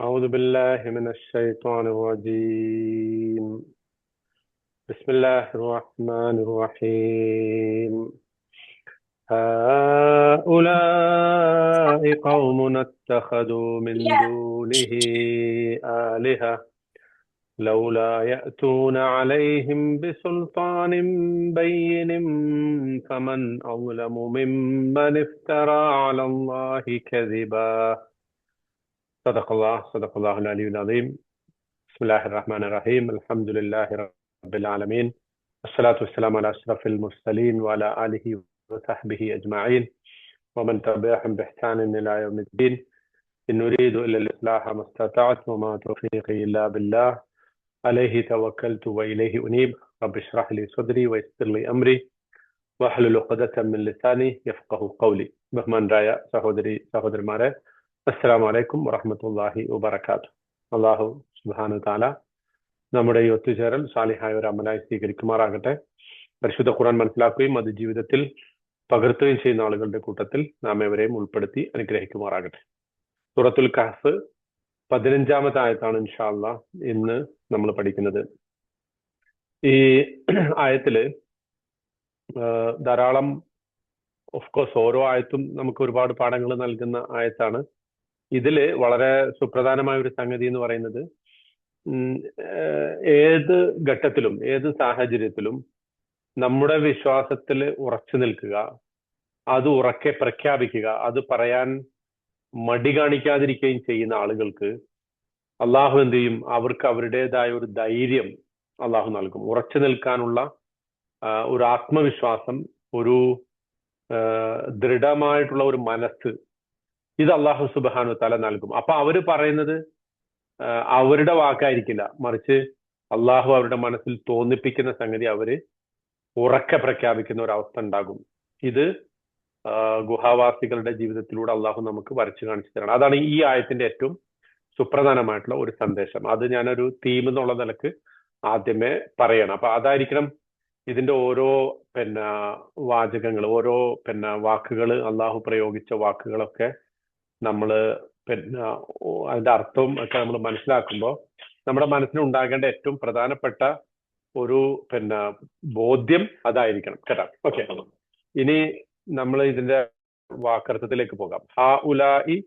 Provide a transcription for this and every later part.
أعوذ بالله من الشيطان الرجيم. بسم الله الرحمن الرحيم. هؤلاء قوم اتخذوا من دونه آلهة لولا يأتون عليهم بسلطان بين فمن أظلم ممن افترى على الله كذبا. صدق الله العلي العظيم. بسم الله الرحمن الرحيم. الحمد لله رب العالمين. الصلاة والسلام على أشرف المرسلين وعلى آله وصحبه أجمعين ومن تبعهم بإحسان إلى يوم الدين. إن نريد إلا الإصلاح ما استطعت وما توفيقي إلا بالله عليه توكلت وإليه أنيب. رب اشرح لي صدري ويسر لي أمري واحلل عقدة من لساني يفقه قولي. ബഹുമാനരായ സഹോദരിമാരെ, അസ്സലാമു അലൈക്കും വറഹ്മത്തുള്ളാഹി വബറകാതുഹു. അല്ലാഹു സുബ്ഹാനഹു വ തആല നമ്മുടെ ഈ ഒത്തുചേരൽ സാലിഹായ ഒരു അമലായി സ്വീകരിക്കുമാറാകട്ടെ. പരിശുദ്ധ ഖുർആൻ മനസ്സിലാക്കുകയും അത് ജീവിതത്തിൽ പകർത്തുകയും ചെയ്യുന്ന ആളുകളുടെ കൂട്ടത്തിൽ നാം ഏവരെയും ഉൾപ്പെടുത്തി അനുഗ്രഹിക്കുമാറാകട്ടെ. സൂറത്തുൽ കഹ്ഫ് 15-ാമത്തെ ആയത്താണ് ഇൻഷാ അല്ലാഹ് ഇന്ന് നമ്മൾ പഠിക്കുന്നത്. ഈ ആയത്തില് ധാരാളം, ഓഫ് കോഴ്സ് ഓരോ ആയത്തും നമുക്ക് ഒരുപാട് പാഠങ്ങൾ നൽകുന്ന ആയത്താണ്. ഇതില് വളരെ സുപ്രധാനമായ ഒരു സംഗതി എന്ന് പറയുന്നത്, ഏത് ഘട്ടത്തിലും ഏത് സാഹചര്യത്തിലും നമ്മുടെ വിശ്വാസത്തിൽ ഉറച്ചു നിൽക്കുക, അത് ഉറക്കെ പ്രഖ്യാപിക്കുക, അത് പറയാൻ മടി കാണിക്കാതിരിക്കുകയും ചെയ്യുന്ന ആളുകൾക്ക് അള്ളാഹു എന്ത് ചെയ്യും? അവർക്ക് അവരുടേതായ ഒരു ധൈര്യം അള്ളാഹു നൽകും. ഉറച്ചു നിൽക്കാനുള്ള ഒരു ആത്മവിശ്വാസം, ഒരു ദൃഢമായിട്ടുള്ള ഒരു മനസ്സ്, ഇത് അള്ളാഹു സുബ്ഹാനഹു വ തആല നൽകും. അപ്പൊ അവര് പറയുന്നത് അവരുടെ വാക്കായിരിക്കില്ല, മറിച്ച് അള്ളാഹു അവരുടെ മനസ്സിൽ തോന്നിപ്പിക്കുന്ന സംഗതി അവര് ഉറക്കെ പ്രഖ്യാപിക്കുന്ന ഒരു അവസ്ഥ ഉണ്ടാകും. ഇത് ഗുഹാവാസികളുടെ ജീവിതത്തിലൂടെ അള്ളാഹു നമുക്ക് വരച്ചു കാണിച്ചു തരണം. അതാണ് ഈ ആയത്തിന്റെ ഏറ്റവും സുപ്രധാനമായിട്ടുള്ള ഒരു സന്ദേശം. അത് ഞാനൊരു തീം എന്നുള്ള നിലക്ക് ആദ്യമേ പറയണം. അപ്പൊ അതായിരിക്കണം ഇതിന്റെ ഓരോ വാചകങ്ങൾ, ഓരോ വാക്കുകൾ, അള്ളാഹു പ്രയോഗിച്ച വാക്കുകളൊക്കെ നമ്മള് അതിന്റെ അർത്ഥവും ഒക്കെ നമ്മൾ മനസ്സിലാക്കുമ്പോൾ നമ്മുടെ മനസ്സിന് ഉണ്ടാകേണ്ട ഏറ്റവും പ്രധാനപ്പെട്ട ഒരു ബോധ്യം അതായിരിക്കണം കേട്ടോ. ഓക്കെ, ഇനി നമ്മൾ ഇതിന്റെ വാക്കർത്ഥത്തിലേക്ക് പോകാം. ഹ ഉലായി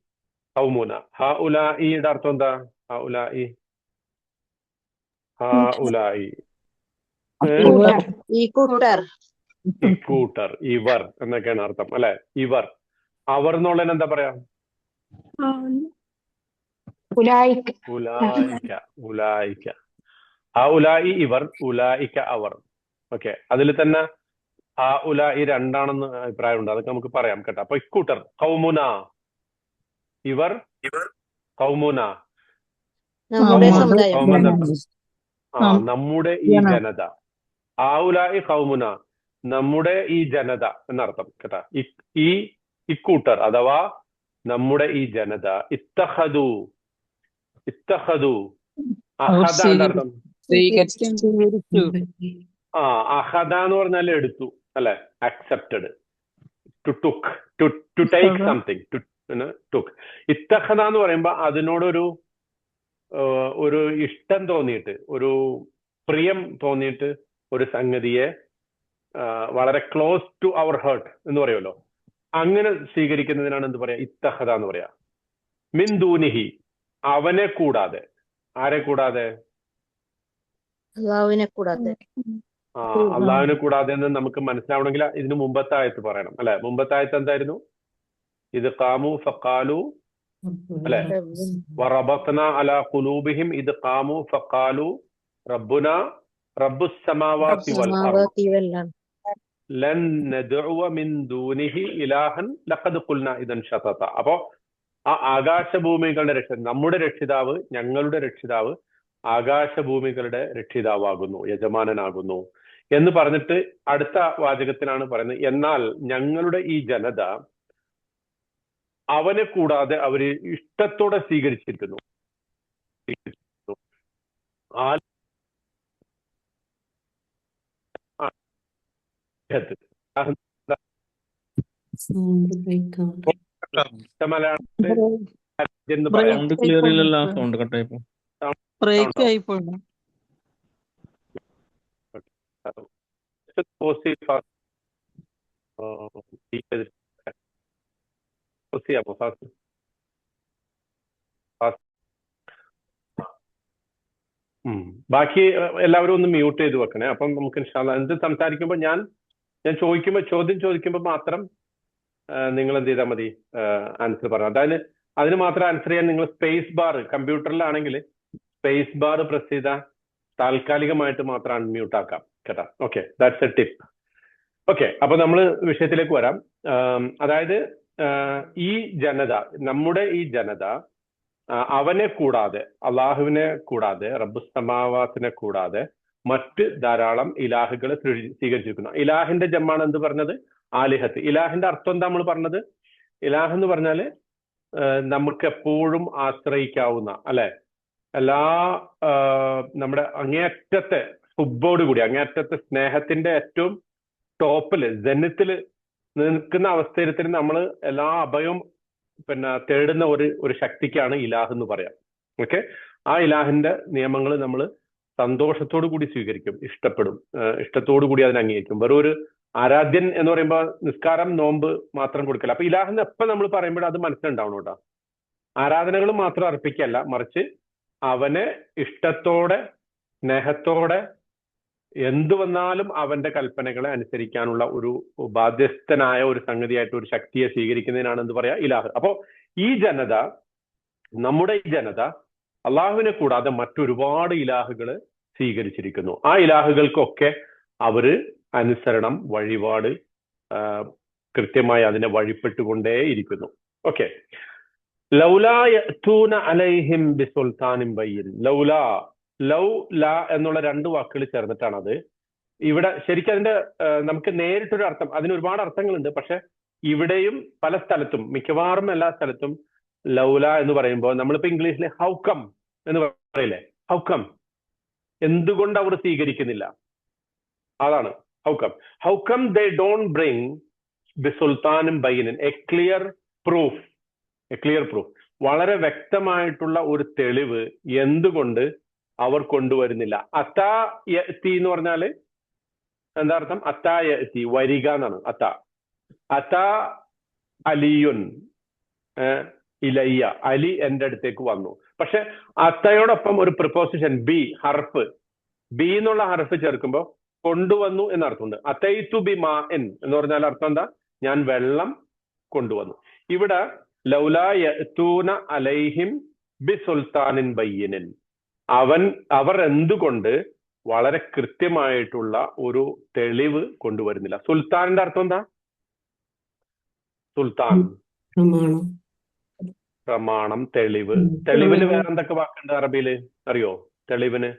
ഖൗമുന. ഹ ഉലായിയുടെ അർത്ഥം എന്താ? ഹ ഉലായി, ഹ ഉലായി ഇക്കൂട്ടർ, ഇവർ എന്നൊക്കെയാണ് അർത്ഥം അല്ലെ? ഇവർ, അവർ എന്നുള്ളതിന് എന്താ പറയാ? ഉലായിക്ക. ആ ഉലായി ഇവർ, ഉലായിക്ക അവർ. ഓക്കെ, അതിൽ തന്നെ ആ ഉലായി രണ്ടാണെന്ന് അഭിപ്രായമുണ്ട്, അതൊക്കെ നമുക്ക് പറയാം കേട്ടോ. അപ്പൊ ഇക്കൂട്ടർ, ഖൗമുന, ഇവർ, ഖൗമുന, നമ്മുടെ ഈ ജനത. ആ ഉലായി ഖൗമുന, നമ്മുടെ ഈ ജനത എന്നർത്ഥം കേട്ടാ. ഈ ഇക്കൂട്ടർ അഥവാ നമ്മുടെ ഈ ജനത. ഇത്തഖദു, അഹദാന്റെ അർത്ഥം അഹദ എന്ന് പറഞ്ഞാൽ എടുത്തു അല്ലെ? Accepted, to take something, took. ഇത്തഖദ എന്ന് പറയുമ്പോ അതിനോടൊരു ഒരു ഇഷ്ടം തോന്നിയിട്ട്, ഒരു പ്രിയം തോന്നിയിട്ട്, ഒരു സംഗതിയെ വളരെ ക്ലോസ് ടു അവർ ഹേർട്ട് എന്ന് പറയുമല്ലോ, അങ്ങനെ സ്വീകരിക്കുന്നതിനാണ് എന്ത് പറയാ? ഇത്തഖദ എന്ന് പറയാ. മിൻ ദൂനിഹി, അവനെ കൂടാതെ. ആരെ കൂടാതെ? അള്ളാഹുവിനെ കൂടാതെ. അള്ളാഹുവിനെ കൂടാതെ എന്ന് നമുക്ക് മനസ്സിലാവണമെങ്കിൽ ഇതിന് മുമ്പത്തെ ആയത്ത് പറയണം അല്ലെ? മുമ്പത്തെ ആയത്ത് എന്തായിരുന്നു? ഇത് ഖാമു ഫഖാലു അല്ലെ? വറബത്ന അലാ ഖുലൂബിഹിം ഇത് ഖാമു ഫഖാലു റബ്ബുന റബ്ബുസ് സമാവാതി വൽ അർദ് ലൻ നദ്ഉവ മിൻ ദൂനിഹി ഇലാഹൻ ലഖദ് ഖുൽനാ ഇദൻ ശതത. അപ്പോ ആ ആകാശഭൂമികളുടെ നമ്മുടെ രക്ഷിതാവ്, ഞങ്ങളുടെ രക്ഷിതാവ് ആകാശഭൂമികളുടെ രക്ഷിതാവാകുന്നു, യജമാനനാകുന്നു എന്ന് പറഞ്ഞിട്ട് അടുത്ത വാചകത്തിലാണ് പറയുന്നത്, എന്നാൽ ഞങ്ങളുടെ ഈ ജനത അവനെ കൂടാതെ അവര് ഇഷ്ടത്തോടെ സ്വീകരിച്ചിരിക്കുന്നു. മലയാളത്തിൽ എന്ന് പറയാം. സൗണ്ട് ക്ലിയർ ഇല്ലല്ലോ, സൗണ്ട് കട്ടായി പോകും. ബ്രേക്ക് ആയി പോയി. ബാക്കി എല്ലാവരും ഒന്ന് മ്യൂട്ട് ചെയ്ത് വെക്കണേ. അപ്പം നമുക്ക് എന്ത് സംസാരിക്കുമ്പോൾ ഞാൻ ചോദ്യം ചോദിക്കുമ്പോൾ മാത്രം നിങ്ങൾ എന്ത് ചെയ്താൽ മതി, ആൻസർ പറഞ്ഞു. അതായത് അതിന് മാത്രം ആൻസർ ചെയ്യാൻ നിങ്ങൾ സ്പേസ് ബാർ, കമ്പ്യൂട്ടറിലാണെങ്കിൽ സ്പേസ് ബാർ പ്രസ് ചെയ്താൽ താൽക്കാലികമായിട്ട് മാത്രം അൺമ്യൂട്ട് ആക്കാം കേട്ടോ. Okay, that's a tip. Okay, അപ്പൊ നമ്മൾ വിഷയത്തിലേക്ക് വരാം. അതായത് ഈ ജനത, നമ്മുടെ ഈ ജനത അവനെ കൂടാതെ, അള്ളാഹുവിനെ കൂടാതെ, റബ്ബുസ്സമാവാത്തിനെ കൂടാതെ മറ്റ് ധാരാളം ഇലാഹുകളെ സ്വീകരിച്ചിരിക്കുന്നു. ഇലാഹിന്റെ ജമ്മാണ് എന്ത് പറഞ്ഞത്? ആലിഹത്ത്. ഇലാഹിന്റെ അർത്ഥം എന്താ നമ്മൾ പറഞ്ഞത്? ഇലാഹ് എന്ന് പറഞ്ഞാല് നമുക്ക് എപ്പോഴും ആശ്രയിക്കാവുന്ന, അല്ലെ, എല്ലാ നമ്മുടെ അങ്ങേയറ്റത്തെ ഹുബ്ബോടുകൂടി, അങ്ങേയറ്റത്തെ സ്നേഹത്തിന്റെ ഏറ്റവും ടോപ്പില്, ജന്നത്തില് നിൽക്കുന്ന അവസ്ഥയിൽ നമ്മൾ എല്ലാ അഭയവും തേടുന്ന ഒരു ശക്തിക്കാണ് ഇലാഹ് എന്ന് പറയാം. ഓക്കെ, ആ ഇലാഹിന്റെ നിയമങ്ങൾ നമ്മൾ സന്തോഷത്തോടു കൂടി സ്വീകരിക്കും, ഇഷ്ടത്തോടു കൂടി അതിനെ അംഗീകരിക്കും. വെറും ഒരു ആരാധ്യൻ എന്ന് പറയുമ്പോൾ നിസ്കാരം, നോമ്പ് മാത്രം കൊടുക്കല. അപ്പൊ ഇലാഹെന്ന് എപ്പം നമ്മൾ പറയുമ്പോൾ അത് മനസ്സിലുണ്ടാവണം കേട്ടോ. ആരാധനകൾ മാത്രം അർപ്പിക്കല്ല, മറിച്ച് അവനെ ഇഷ്ടത്തോടെ, സ്നേഹത്തോടെ, എന്തു വന്നാലും അവന്റെ കൽപ്പനകളെ അനുസരിക്കാനുള്ള ഒരു ബാധ്യസ്ഥനായ ഒരു സംഗതിയായിട്ട്, ഒരു ശക്തിയെ സ്വീകരിക്കുന്നതിനാണ് എന്ത് പറയാ? ഇലാഹ്. അപ്പോ ഈ ജനത, നമ്മുടെ ഈ ജനത അള്ളാഹുവിനെ കൂടാതെ മറ്റൊരുപാട് ഇലാഹുകള് സ്വീകരിച്ചിരിക്കുന്നു. ആ ഇലാഹുകൾക്കൊക്കെ അവര് അനുസരണം, വഴിപാട് കൃത്യമായി അതിനെ വഴിപ്പെട്ടുകൊണ്ടേ ഇരിക്കുന്നു. ഓക്കെ, ലൗലാ യഅ്തൂന അലൈഹിം ബിസുൽത്താനിൻ ബയ്യിൻ. ലൗ ല എന്നുള്ള രണ്ട് വാക്കുകൾ ചേർന്നിട്ടാണ് അത്. ഇവിടെ ശരിക്കും അതിന്റെ നമുക്ക് നേരിട്ടൊരു അർത്ഥം, അതിന് ഒരുപാട് അർത്ഥങ്ങളുണ്ട്. പക്ഷെ ഇവിടെയും പല സ്ഥലത്തും, മിക്കവാറും എല്ലാ സ്ഥലത്തും ലൗല എന്ന് പറയുമ്പോൾ നമ്മളിപ്പോ ഇംഗ്ലീഷിൽ ഹൗകം എന്ന് പറയില്ലേ? ഹൗകം, എന്തുകൊണ്ട് അവർ സ്വീകരിക്കുന്നില്ല? അതാണ് ഹൗകം ദേ ഡോണ്ട് ബ്രിങ് ബി സുൽത്താനും ബൈനൻ എ ക്ലിയർ പ്രൂഫ്. വളരെ വ്യക്തമായിട്ടുള്ള ഒരു തെളിവ് എന്തുകൊണ്ട് അവർ കൊണ്ടുവരുന്നില്ല? അത്താ യഅ്തി എന്ന് പറഞ്ഞാല് എന്താ അർത്ഥം? അത്താ യഅ്തി, വരിക എന്നാണ്. അത്താ അലിയുൻ ഇലയ്യ, അലി എന്റെ അടുത്തേക്ക് വന്നു. പക്ഷെ അത്തയോടൊപ്പം ഒരു പ്രിപ്പോസിഷൻ ബി, ഹർഫ് ബി എന്നുള്ള ഹർഫ് ചേർക്കുമ്പോൾ കൊണ്ടുവന്നു എന്നർത്ഥമുണ്ട്. അത്തൈതു ബി മാ എന്ന് പറഞ്ഞാൽ അർത്ഥം എന്താ? ഞാൻ വെള്ളം കൊണ്ടുവന്നു. ഇവിടെ ലൗലാ യഅ്തൂന അലൈഹിം ബി സുൽത്താനിൻ ബയ്യിനിൻ, അവർ എന്തുകൊണ്ട് വളരെ കൃത്യമായിട്ടുള്ള ഒരു തെളിവ് കൊണ്ടുവരുന്നില്ല? സുൽത്താനിന്റെ അർത്ഥം എന്താ? സുൽത്താൻ, പ്രമാണം, തെളിവ്. തെളിവിന് വേറെ എന്തൊക്കെ വാക്കുണ്ട് അറബിയില് അറിയോ? തെളിവിന്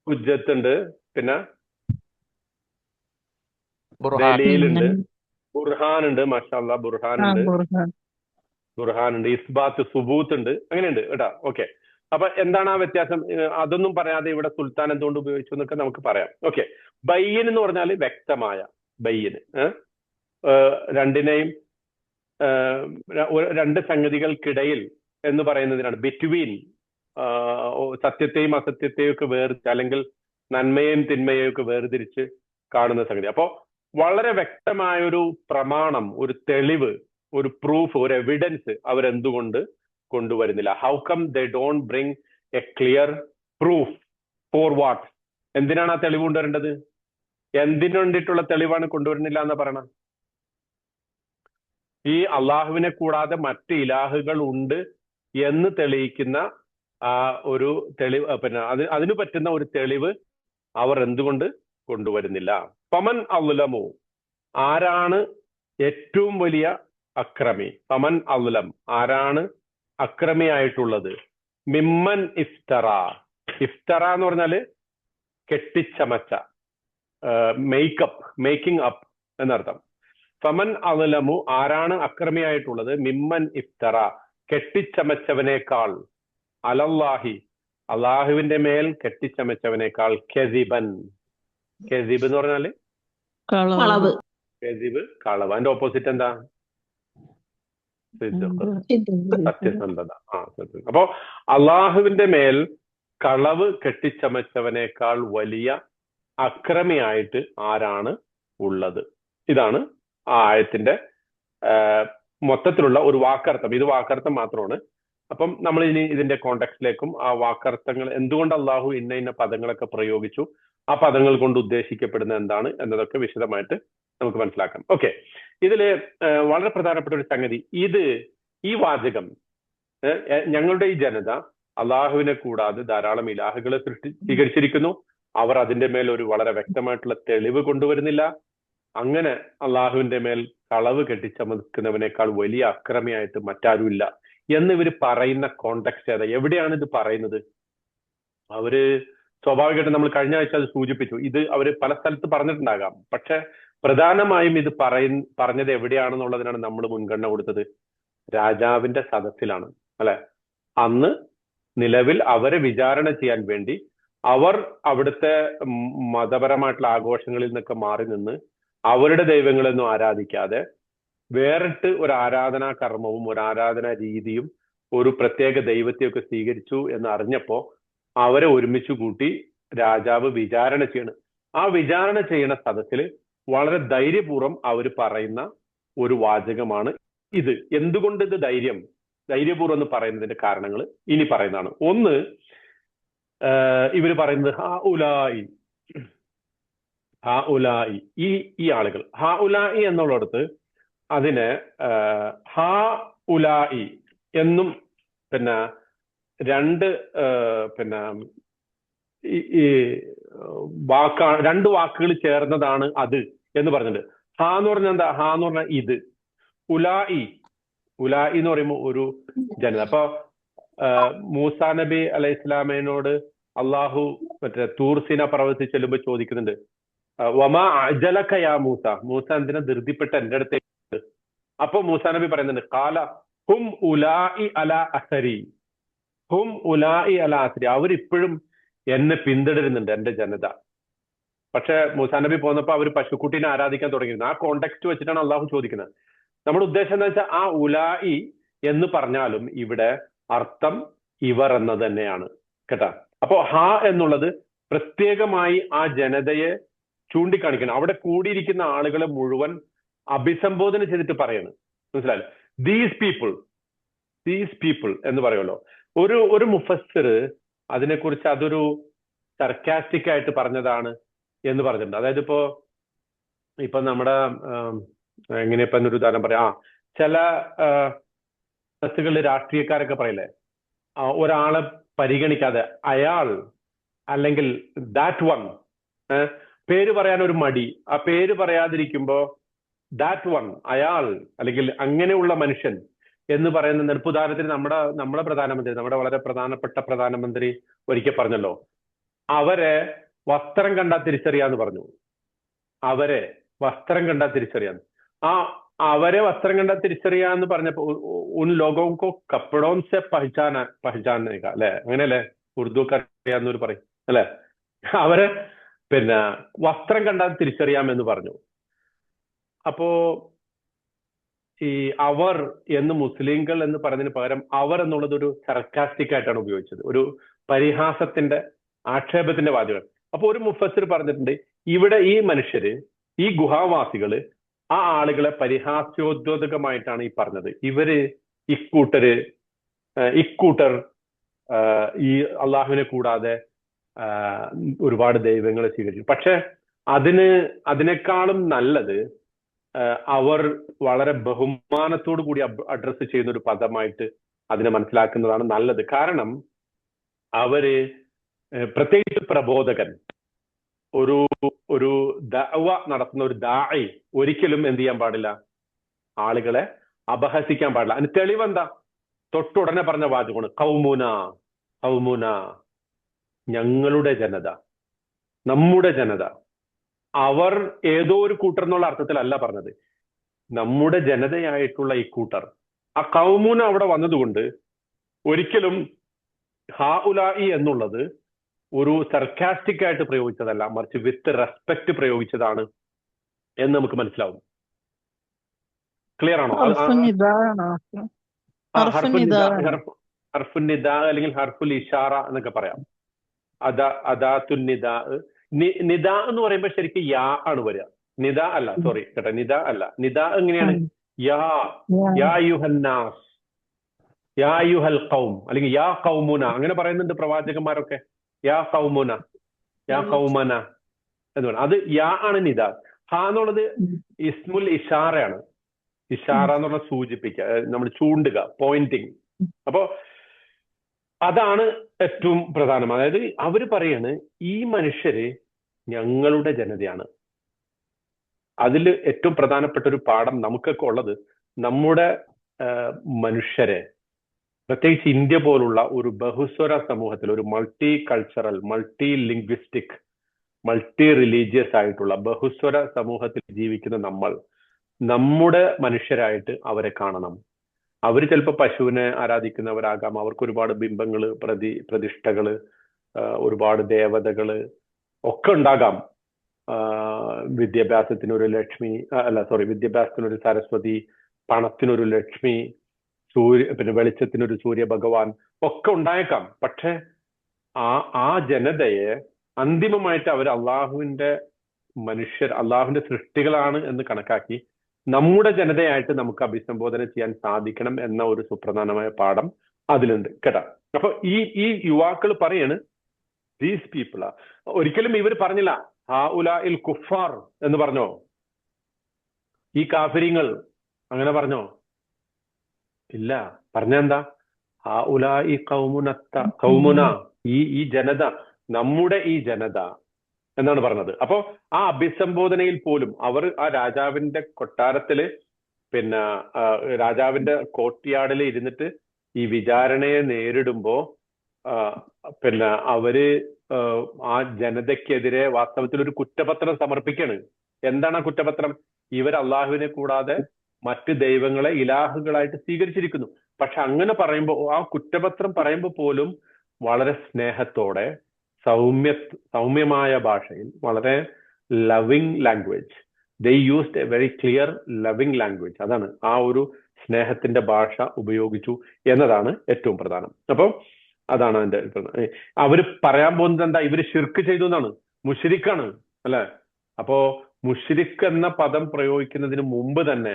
ഹുജ്ജത്ത് ഉണ്ട്, പിന്നെ ദലീലുണ്ട്, ബുർഹാൻ ഉണ്ട്. മാഷാഅല്ലാഹ്, ബുർഹാൻ ഉണ്ട്, ഇസ്ബാത്ത്, സുബൂത്ത് ഉണ്ട്, അങ്ങനെയുണ്ട് കേട്ടോ. ഓക്കെ, അപ്പൊ എന്താണ് ആ വ്യത്യാസം? അതൊന്നും പറയാതെ ഇവിടെ സുൽത്താൻ എന്തുകൊണ്ട് ഉപയോഗിച്ചു എന്നൊക്കെ നമുക്ക് പറയാം. ഓക്കെ, ബയ്യൻ എന്ന് പറഞ്ഞാൽ വ്യക്തമായ, ബയ്യന് രണ്ടിനെയും രണ്ട് സംഗതികൾക്കിടയിൽ എന്ന് പറയുന്നതിനാണ്. ബിറ്റ്വീൻ, സത്യത്തെയും അസത്യത്തെയും ഒക്കെ വേർതിരിച്ച്, അല്ലെങ്കിൽ നന്മയെയും തിന്മയെയും ഒക്കെ വേർതിരിച്ച് കാണുന്ന സംഗതി. അപ്പോ വളരെ വ്യക്തമായ ഒരു പ്രമാണം, ഒരു തെളിവ്, ഒരു പ്രൂഫ്, ഒരു എവിഡൻസ് അവരെന്തുകൊണ്ട് കൊണ്ടുവരുന്നില്ല? How come they don't bring a clear proof? For what? എന്തിനാണ് ആ തെളിവ് കൊണ്ടുവരേണ്ടത്? എന്തിനു വേണ്ടിയിട്ടുള്ള തെളിവാണ് കൊണ്ടുവരുന്നില്ല എന്ന് പറയണം? ഈ അള്ളാഹുവിനെ കൂടാതെ മറ്റ് ഇലാഹുകൾ ഉണ്ട് എന്ന് തെളിയിക്കുന്ന ഒരു തെളിവ്, അതിന് പറ്റുന്ന ഒരു തെളിവ് അവർ എന്തുകൊണ്ട് കൊണ്ടുവരുന്നില്ല? ഫമൻ അള്ലമു, ആരാണ് ഏറ്റവും വലിയ അക്രമി? ഫമൻ അള്ലം, ആരാണ് അക്രമിയായിട്ടുള്ളത്? മിമ്മൻ ഇഫ്തറ. ഇഫ്തറ എന്ന് പറഞ്ഞാല് കെട്ടിച്ചമച്ച, മേക്കിംഗ് അപ്പ് എന്നർത്ഥം. ഫമൻ അള്ലമു, ആരാണ് അക്രമിയായിട്ടുള്ളത്? മിമ്മൻ ഇഫ്തറ, കെട്ടിച്ചമച്ചവനേക്കാൾ, അലല്ലാഹി, അള്ളാഹുവിന്റെ മേൽ കെട്ടിച്ചമച്ചവനേക്കാൾ, കെസിബൻ. കെസിബ് എന്ന് പറഞ്ഞാല് കളവ്. കെസിബ്, കളവ്. അതിന്റെ ഓപ്പോസിറ്റ് എന്താ? സത്യസന്ധത. അപ്പോ അള്ളാഹുവിന്റെ മേൽ കളവ് കെട്ടിച്ചമച്ചവനേക്കാൾ വലിയ അക്രമിയായിട്ട് ആരാണ് ഉള്ളത്? ഇതാണ് ആ ആയത്തിന്റെ മൊത്തത്തിലുള്ള ഒരു വാക്കർത്ഥം. ഇത് വാക്കർത്ഥം മാത്രമാണ്. അപ്പം നമ്മൾ ഇനി ഇതിന്റെ കോണ്ടെക്സ്റ്റിലേക്കും ആ വാക്കർത്ഥങ്ങൾ എന്തുകൊണ്ട് അള്ളാഹു ഇന്ന പദങ്ങളൊക്കെ പ്രയോഗിച്ചു, ആ പദങ്ങൾ കൊണ്ട് ഉദ്ദേശിക്കപ്പെടുന്ന എന്താണ് എന്നതൊക്കെ വിശദമായിട്ട് നമുക്ക് മനസ്സിലാക്കാം. ഓക്കെ, ഇതില് വളരെ പ്രധാനപ്പെട്ട ഒരു സംഗതി, ഈ വാചകം ഞങ്ങളുടെ ഈ ജനത അള്ളാഹുവിനെ കൂടാതെ ധാരാളം ഇലാഹുകളെ സ്വീകരിച്ചിരിക്കുന്നു. അവർ അതിന്റെ മേൽ ഒരു വളരെ വ്യക്തമായിട്ടുള്ള തെളിവ് കൊണ്ടുവരുന്നില്ല. അങ്ങനെ അള്ളാഹുവിന്റെ മേൽ കളവ് കെട്ടിച്ചമക്കുന്നവനേക്കാൾ വലിയ അക്രമിയായിട്ട് മറ്റാരുമില്ല എന്ന് ഇവർ പറയുന്ന കോണ്ടെക്സ്റ്റ് ഏതാ? എവിടെയാണ് ഇത് പറയുന്നത്? അവര് സ്വാഭാവികമായിട്ടും നമ്മൾ കഴിഞ്ഞ ആഴ്ച അത് സൂചിപ്പിച്ചു. ഇത് അവര് പല സ്ഥലത്ത് പറഞ്ഞിട്ടുണ്ടാകാം. പക്ഷെ പ്രധാനമായും ഇത് പറഞ്ഞത് എവിടെയാണെന്നുള്ളതിനാണ് നമ്മൾ മുൻഗണന കൊടുത്തത്. രാജാവിന്റെ സദസ്സിലാണ്, അല്ലെ? അന്ന് നിലവിൽ അവരെ വിചാരണ ചെയ്യാൻ വേണ്ടി അവർ അവിടുത്തെ മതപരമായിട്ടുള്ള ആഘോഷങ്ങളിൽ നിന്നൊക്കെ മാറി നിന്ന് അവരുടെ ദൈവങ്ങളൊന്നും ആരാധിക്കാതെ വേറിട്ട് ഒരു ആരാധനാ കർമ്മവും ഒരു ആരാധനാ രീതിയും ഒരു പ്രത്യേക ദൈവത്തെയൊക്കെ സ്വീകരിച്ചു എന്ന് അറിഞ്ഞപ്പോ അവരെ ഒരുമിച്ച് കൂട്ടി രാജാവ് വിചാരണ ചെയ്യണം. ആ വിചാരണ ചെയ്യുന്ന സദസ്സിൽ വളരെ ധൈര്യപൂർവ്വം അവർ പറയുന്ന ഒരു വാചകമാണ് ഇത്. എന്തുകൊണ്ട് ഇത് ധൈര്യപൂർവ്വം എന്ന് പറയുന്നതിന്റെ കാരണങ്ങൾ ഇനി പറയുന്നതാണ്. ഒന്ന്, ഇവര് പറയുന്നത് ഹാ ഉലായി, ഈ ആളുകൾ. ഹാ ഉലായി എന്നുള്ളിടത്ത് അതിന് ഹാ ഉലായി എന്നും പിന്നെ രണ്ട് ഈ രണ്ട് വാക്കുകൾ ചേർന്നതാണ് അത് എന്ന് പറഞ്ഞിട്ടുണ്ട്. ഹാ എന്ന് പറഞ്ഞാൽ എന്താ? ഹാ എന്ന് പറഞ്ഞാൽ ഇത്. ഉലായി എന്ന് പറയുമ്പോൾ ഒരു ജനത. അപ്പൊ മൂസാ നബി അലൈഹി ഇസ്ലാമിനോട് അള്ളാഹു തൂർസിന പർവ്വതത്തിൽ ചെല്ലുമ്പോൾ ചോദിക്കുന്നുണ്ട്, വമാ അജലക യാ മൂസ എന്തിനാ ധൃതിപ്പെട്ട് എന്റെ അടുത്തേക്ക്? അപ്പൊ മൂസാ നബി പറയുന്നുണ്ട്, ഖാല ഹും ഉലായി അലാ അസരി, അവരിപ്പോഴും എന്നെ പിന്തുടരുന്നുണ്ട്, എന്റെ ജനത. പക്ഷെ മൂസാ നബി പോന്നപ്പോ അവർ പശുക്കുട്ടീനെ ആരാധിക്കാൻ തുടങ്ങിയിരുന്നു. ആ കോണ്ടെക്സ്റ്റ് വെച്ചിട്ടാണ് അള്ളാഹു ചോദിക്കുന്നത്. നമ്മുടെ ഉദ്ദേശം എന്താ വെച്ചാൽ ആ ഉലായി എന്ന് പറഞ്ഞാലും ഇവിടെ അർത്ഥം ഇവർ എന്നത് തന്നെയാണ് കേട്ടാ. അപ്പോ ഹാ എന്നുള്ളത് പ്രത്യേകമായി ആ ജനതയെ ചൂണ്ടിക്കാണിക്കണം. അവിടെ കൂടിയിരിക്കുന്ന ആളുകളെ മുഴുവൻ അഭിസംബോധന ചെയ്തിട്ട് പറയാണ്. മനസ്സിലായല്ലോ? ദീസ് പീപ്പിൾ എന്ന് പറയുമല്ലോ. ഒരു മുഫസ്സിർ അതിനെക്കുറിച്ച് അതൊരു സർക്കാസ്റ്റിക് ആയിട്ട് പറഞ്ഞതാണ് എന്ന് പറഞ്ഞിട്ടുണ്ട്. അതായത് ഇപ്പൊ നമ്മുടെ എങ്ങനെയപ്പോ എന്നൊരു ഉദാഹരണം പറയാം. ചില രാഷ്ട്രീയക്കാരൊക്കെ പറയില്ലേ, ഒരാളെ പരിഗണിക്കാതെ അയാൾ അല്ലെങ്കിൽ ദാറ്റ് വൺ, പേര് പറയാൻ ഒരു മടി, ആ പേര് പറയാതിരിക്കുമ്പോ ദാറ്റ് വൺ, അയാൾ അല്ലെങ്കിൽ അങ്ങനെയുള്ള മനുഷ്യൻ എന്ന് പറയുന്ന ഉദാഹരണത്തിന് നമ്മുടെ പ്രധാനമന്ത്രി, നമ്മുടെ വളരെ പ്രധാനപ്പെട്ട പ്രധാനമന്ത്രി ഒരിക്കൽ പറഞ്ഞല്ലോ, അവരെ വസ്ത്രം കണ്ടാൽ തിരിച്ചറിയാന്ന് പറഞ്ഞു. അവരെ വസ്ത്രം കണ്ടാൽ തിരിച്ചറിയാന്ന്. അവരെ വസ്ത്രം കണ്ടാൽ തിരിച്ചറിയാന്ന് പറഞ്ഞപ്പോ ഉൻ ലോകോങ്കോ കപ്പടോം സെ പഹചാനേക, അല്ലെ? അങ്ങനെയല്ലേ ഉറുദുക്ക് അറിയാവുന്നവർ പറയും, അല്ലെ? അവരെ വസ്ത്രം കണ്ടാൽ തിരിച്ചറിയാമെന്ന് പറഞ്ഞു. അപ്പോ ഈ അവർ എന്ന് മുസ്ലിങ്ങൾ എന്ന് പറഞ്ഞതിന് പകരം അവർ എന്നുള്ളത് ഒരു സർക്കാസ്റ്റിക് ആയിട്ടാണ് ഉപയോഗിച്ചത്, ഒരു പരിഹാസത്തിന്റെ ആക്ഷേപത്തിന്റെ വാചകം. അപ്പൊ ഒരു മുഫസ്സിർ പറഞ്ഞിട്ടുണ്ട്, ഇവിടെ ഈ മനുഷ്യര്, ഈ ഗുഹാവാസികള് ആ ആളുകളെ പരിഹാസ്യോദ്യോതകമായിട്ടാണ് ഈ പറഞ്ഞത്. ഇക്കൂട്ടർ ഈ അള്ളാഹുവിനെ കൂടാതെ ഒരുപാട് ദൈവങ്ങളെ സ്വീകരിച്ചു. പക്ഷെ അതിനേക്കാളും നല്ലത് അവർ വളരെ ബഹുമാനത്തോടു കൂടി അഡ്രസ്സ് ചെയ്യുന്ന ഒരു പദമായിട്ട് അതിനെ മനസ്സിലാക്കുന്നതാണ് നല്ലത്. കാരണം അവര് പ്രത്യേകിച്ച് പ്രബോധകൻ, ഒരു ദഅവ നടത്തുന്ന ഒരു ദാഇ ഒരിക്കലും എന്ത് ചെയ്യാൻ പാടില്ല, ആളുകളെ അപഹസിക്കാൻ പാടില്ല. അതിന് തെളിവെന്താ? തൊട്ടുടനെ പറഞ്ഞ വാചകമാണ് കൗമുന, ഞങ്ങളുടെ ജനത, നമ്മുടെ ജനത. അവർ ഏതോ ഒരു കൂട്ടർ എന്നുള്ള അർത്ഥത്തിലല്ല പറഞ്ഞത്, നമ്മുടെ ജനതയായിട്ടുള്ള ഈ കൂട്ടർ. ആ കൗമുന അവിടെ വന്നതുകൊണ്ട് ഒരിക്കലും ഹാ ഉലായി എന്നുള്ളത് ഒരു സർക്കാസ്റ്റിക് ആയിട്ട് പ്രയോഗിച്ചതല്ല, മറിച്ച് വിത്ത് റെസ്പെക്ട് പ്രയോഗിച്ചതാണ് എന്ന് നമുക്ക് മനസ്സിലാവും. ക്ലിയർ ആണോ? ഹർഫുൻ നിദാആണോ? ഹർഫുൻ ഹർഫുൻ നിദാആണോ? ഹർഫുൻ നിദാ അല്ലെങ്കിൽ ഹർഫുൽ ഇഷാറ എന്നൊക്കെ പറയാം. അദാത്തുൻ നിദാ. നിദാ എന്ന് പറയുമ്പോൾ ശരിക്കും യാ ആണ് വരിക. നിദാ അല്ല, സോറി കേട്ടോ, നിദാ അല്ല. നിദാ എങ്ങനെയാണ്? യാ യാ യുഹന്നാസ്, യാ യുഹൽ ഖൗം, അല്ലെങ്കിൽ യാ ഖൗമുന, അങ്ങനെ പറയുന്നുണ്ട് പ്രവാചകന്മാരൊക്കെ. യാ ഖൗമുന, യാ ഖൗമന എന്ന് പറയുന്നത് അത് യാ ആണ് നിദാ. ഹാ എന്നുള്ളത് ഇസ്മുൽ ഇഷാറയാണ്. ഇഷാറ എന്ന് പറഞ്ഞാൽ സൂചിപ്പിക്കുക, നമ്മൾ ചൂണ്ടുക, പോയിന്റിങ്. അപ്പോ അതാണ് ഏറ്റവും പ്രധാനം. അതായത് അവര് പറയാണ് ഈ മനുഷ്യര് ഞങ്ങളുടെ ജനതയാണ്. അതിൽ ഏറ്റവും പ്രധാനപ്പെട്ട ഒരു പാഠം നമുക്കൊക്കെ ഉള്ളത്, നമ്മുടെ മനുഷ്യരെ, പ്രത്യേകിച്ച് ഇന്ത്യ പോലുള്ള ഒരു ബഹുസ്വര സമൂഹത്തിൽ, ഒരു multi cultural, multi linguistic, multi religious ആയിട്ടുള്ള ബഹുസ്വര സമൂഹത്തിൽ ജീവിക്കുന്ന നമ്മുടെ മനുഷ്യരായിട്ട് അവരെ കാണണം. അവർ ചിലപ്പോൾ പശുവിനെ ആരാധിക്കുന്നവരാകാം, അവർക്ക് ഒരുപാട് ബിംബങ്ങള്, പ്രതിഷ്ഠകള്, ഒരുപാട് ദേവതകള് ഒക്കെ ഉണ്ടാകാം. വിദ്യാഭ്യാസത്തിനൊരു ലക്ഷ്മി, വിദ്യാഭ്യാസത്തിനൊരു സരസ്വതി, പണത്തിനൊരു ലക്ഷ്മി, പിന്നെ വെളിച്ചത്തിനൊരു സൂര്യ ഭഗവാൻ ഒക്കെ ഉണ്ടായേക്കാം. പക്ഷെ ആ ജനതയെ അന്തിമമായിട്ട് അവർ അള്ളാഹുവിന്റെ സൃഷ്ടികളാണ് എന്ന് കണക്കാക്കി നമ്മുടെ ജനതയായിട്ട് നമുക്ക് അഭിസംബോധന ചെയ്യാൻ സാധിക്കണം എന്ന ഒരു സുപ്രധാനമായ പാഠം അതിലുണ്ട് കേട്ടാ. അപ്പൊ ഈ യുവാക്കൾ പറയാണ് ദീസ് പീപ്പിൾ, ഒരിക്കലും ഇവർ പറഞ്ഞില്ല ഹൗലാഇൽ കുഫാർ എന്ന് പറഞ്ഞോ, ഈ കാഫിരിങ്ങൾ അങ്ങനെ പറഞ്ഞോ? ഇല്ല. പറഞ്ഞെന്താ? ഹൗലാഇ ഖൗമുന, ഈ ജനത, നമ്മുടെ ഈ ജനത എന്നാണ് പറഞ്ഞത്. അപ്പോ ആ അഭിസംബോധനയിൽ പോലും അവർ ആ രാജാവിന്റെ കൊട്ടാരത്തില്, പിന്നെ രാജാവിന്റെ കോർട്ട്യാർഡിൽ ഇരുന്നിട്ട് ഈ വിചാരണയെ നേരിടുമ്പോ പിന്നെ അവര് ആ ജനതയ്ക്കെതിരെ വാസ്തവത്തിൽ ഒരു കുറ്റപത്രം സമർപ്പിക്കാണ്. എന്താണ് ആ കുറ്റപത്രം? ഇവർ അള്ളാഹുവിനെ കൂടാതെ മറ്റ് ദൈവങ്ങളെ ഇലാഹുകളായിട്ട് സ്വീകരിച്ചിരിക്കുന്നു. പക്ഷെ അങ്ങനെ പറയുമ്പോൾ, ആ കുറ്റപത്രം പറയുമ്പോൾ പോലും വളരെ സ്നേഹത്തോടെ, സൗമ്യമായ ഭാഷയിൽ, വളരെ loving language, they used A very clear loving language. അതാണ്, ആ ഒരു സ്നേഹത്തിന്റെ ഭാഷ ഉപയോഗിച്ചു എന്നതാണ് ഏറ്റവും പ്രധാനം. അപ്പൊ അതാണ് അതിന്റെ അവര് പറയാൻ പോകുന്നത് എന്താ? ഇവര് ശിർക്ക് ചെയ്തു എന്നാണ്, മുശ്രിക്കാണ് അല്ലെ? അപ്പോ മുശ്രിക്ക് എന്ന പദം പ്രയോഗിക്കുന്നതിന് മുമ്പ് തന്നെ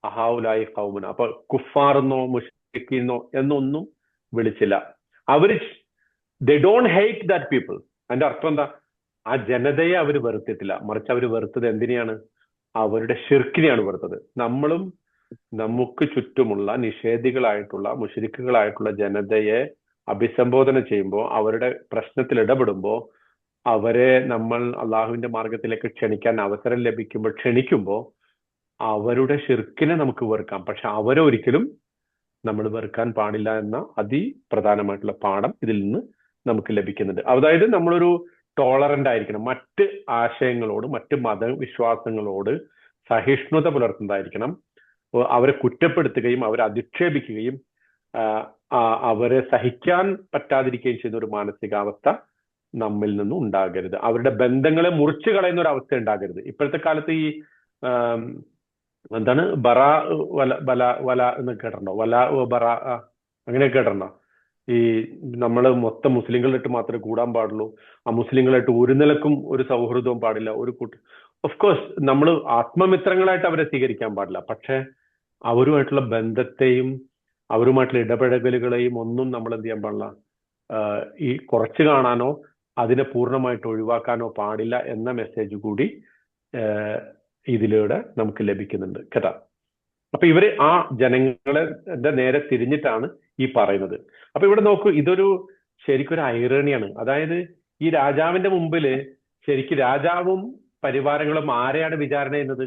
അഹൗലായി ഖൗമുന, അപ്പൊ കുഫാറെന്നോ മുശ്രിക്കീന്നോ എന്നൊന്നും വിളിച്ചില്ല. അവര് they don't hate that people. അതിന്റെ അർത്ഥം എന്താ? ആ ജനതയെ അവർ വെറുത്തിട്ടില്ല, മറിച്ച് അവർ വെറുത്തത് എന്തിനെയാണ്? അവരുടെ ഷിർക്കിനെയാണ് വെറുത്തത്. നമ്മളും നമുക്ക് ചുറ്റുമുള്ള നിഷേധികളായിട്ടുള്ള, മുശ്രിക്കുകളായിട്ടുള്ള ജനതയെ അഭിസംബോധന ചെയ്യുമ്പോൾ, അവരുടെ പ്രശ്നത്തിൽ ഇടപെടുമ്പോൾ, അവരെ നമ്മൾ അള്ളാഹുവിന്റെ മാർഗത്തിലേക്ക് ക്ഷണിക്കാൻ അവസരം ക്ഷണിക്കുമ്പോൾ അവരുടെ ഷിർക്കിനെ നമുക്ക് വെറുക്കാം. പക്ഷെ അവരെ ഒരിക്കലും നമ്മൾ വെറുക്കാൻ പാടില്ല എന്ന അതിപ്രധാനമായിട്ടുള്ള പാഠം ഇതിൽ നിന്ന് നമുക്ക് ലഭിക്കുന്നുണ്ട്. അതായത് നമ്മളൊരു ടോളറന്റ് ആയിരിക്കണം, മറ്റ് ആശയങ്ങളോട്, മറ്റ് മതവിശ്വാസങ്ങളോട് സഹിഷ്ണുത പുലർത്തുന്നതായിരിക്കണം. അവരെ കുറ്റപ്പെടുത്തുകയും അവരെ അധിക്ഷേപിക്കുകയും അവരെ സഹിക്കാൻ പറ്റാതിരിക്കുകയും ചെയ്യുന്ന ഒരു മാനസികാവസ്ഥ നമ്മിൽ നിന്നും ഉണ്ടാകരുത്. അവരുടെ ബന്ധങ്ങളെ മുറിച്ചു കളയുന്ന ഒരു അവസ്ഥ ഉണ്ടാകരുത്. ഇപ്പോഴത്തെ കാലത്ത് ഈ എന്താണ് ബറാ വല എന്ന് കേട്ടിട്ടുണ്ടോ? വല ബറാ അങ്ങനെ കേട്ടിട്ടുണ്ടോ? ഈ നമ്മള് മൊത്തം മുസ്ലിങ്ങളായിട്ട് മാത്രമേ കൂടാൻ പാടുള്ളൂ, ആ മുസ്ലിങ്ങളായിട്ട് ഒരു നിലക്കും ഒരു സൗഹൃദവും പാടില്ല, ഒരു ഓഫ് കോഴ്സ് നമ്മൾ ആത്മമിത്രങ്ങളായിട്ട് അവരെ സ്വീകരിക്കാൻ പാടില്ല. പക്ഷെ അവരുമായിട്ടുള്ള ബന്ധത്തെയും അവരുമായിട്ടുള്ള ഇടപഴകലുകളെയും ഒന്നും നമ്മൾ എന്ത് ചെയ്യാൻ പാടില്ല, ഈ കുറച്ച് കാണാനോ അതിനെ പൂർണ്ണമായിട്ട് ഒഴിവാക്കാനോ പാടില്ല എന്ന മെസ്സേജ് കൂടി ഇതിലൂടെ നമുക്ക് ലഭിക്കുന്നുണ്ട് കേട്ടാ. അപ്പൊ ഇവര് ആ ജനങ്ങളെ നേരെ തിരിഞ്ഞിട്ടാണ് ഈ പറയുന്നത്. അപ്പൊ ഇവിടെ നോക്കൂ, ഇതൊരു ശരിക്കൊരു ഐറണിയാണ്. അതായത് ഈ രാജാവിന്റെ മുമ്പില് ശരിക്കും രാജാവും പരിവാരങ്ങളും ആരെയാണ് വിചാരണ ചെയ്യുന്നത്?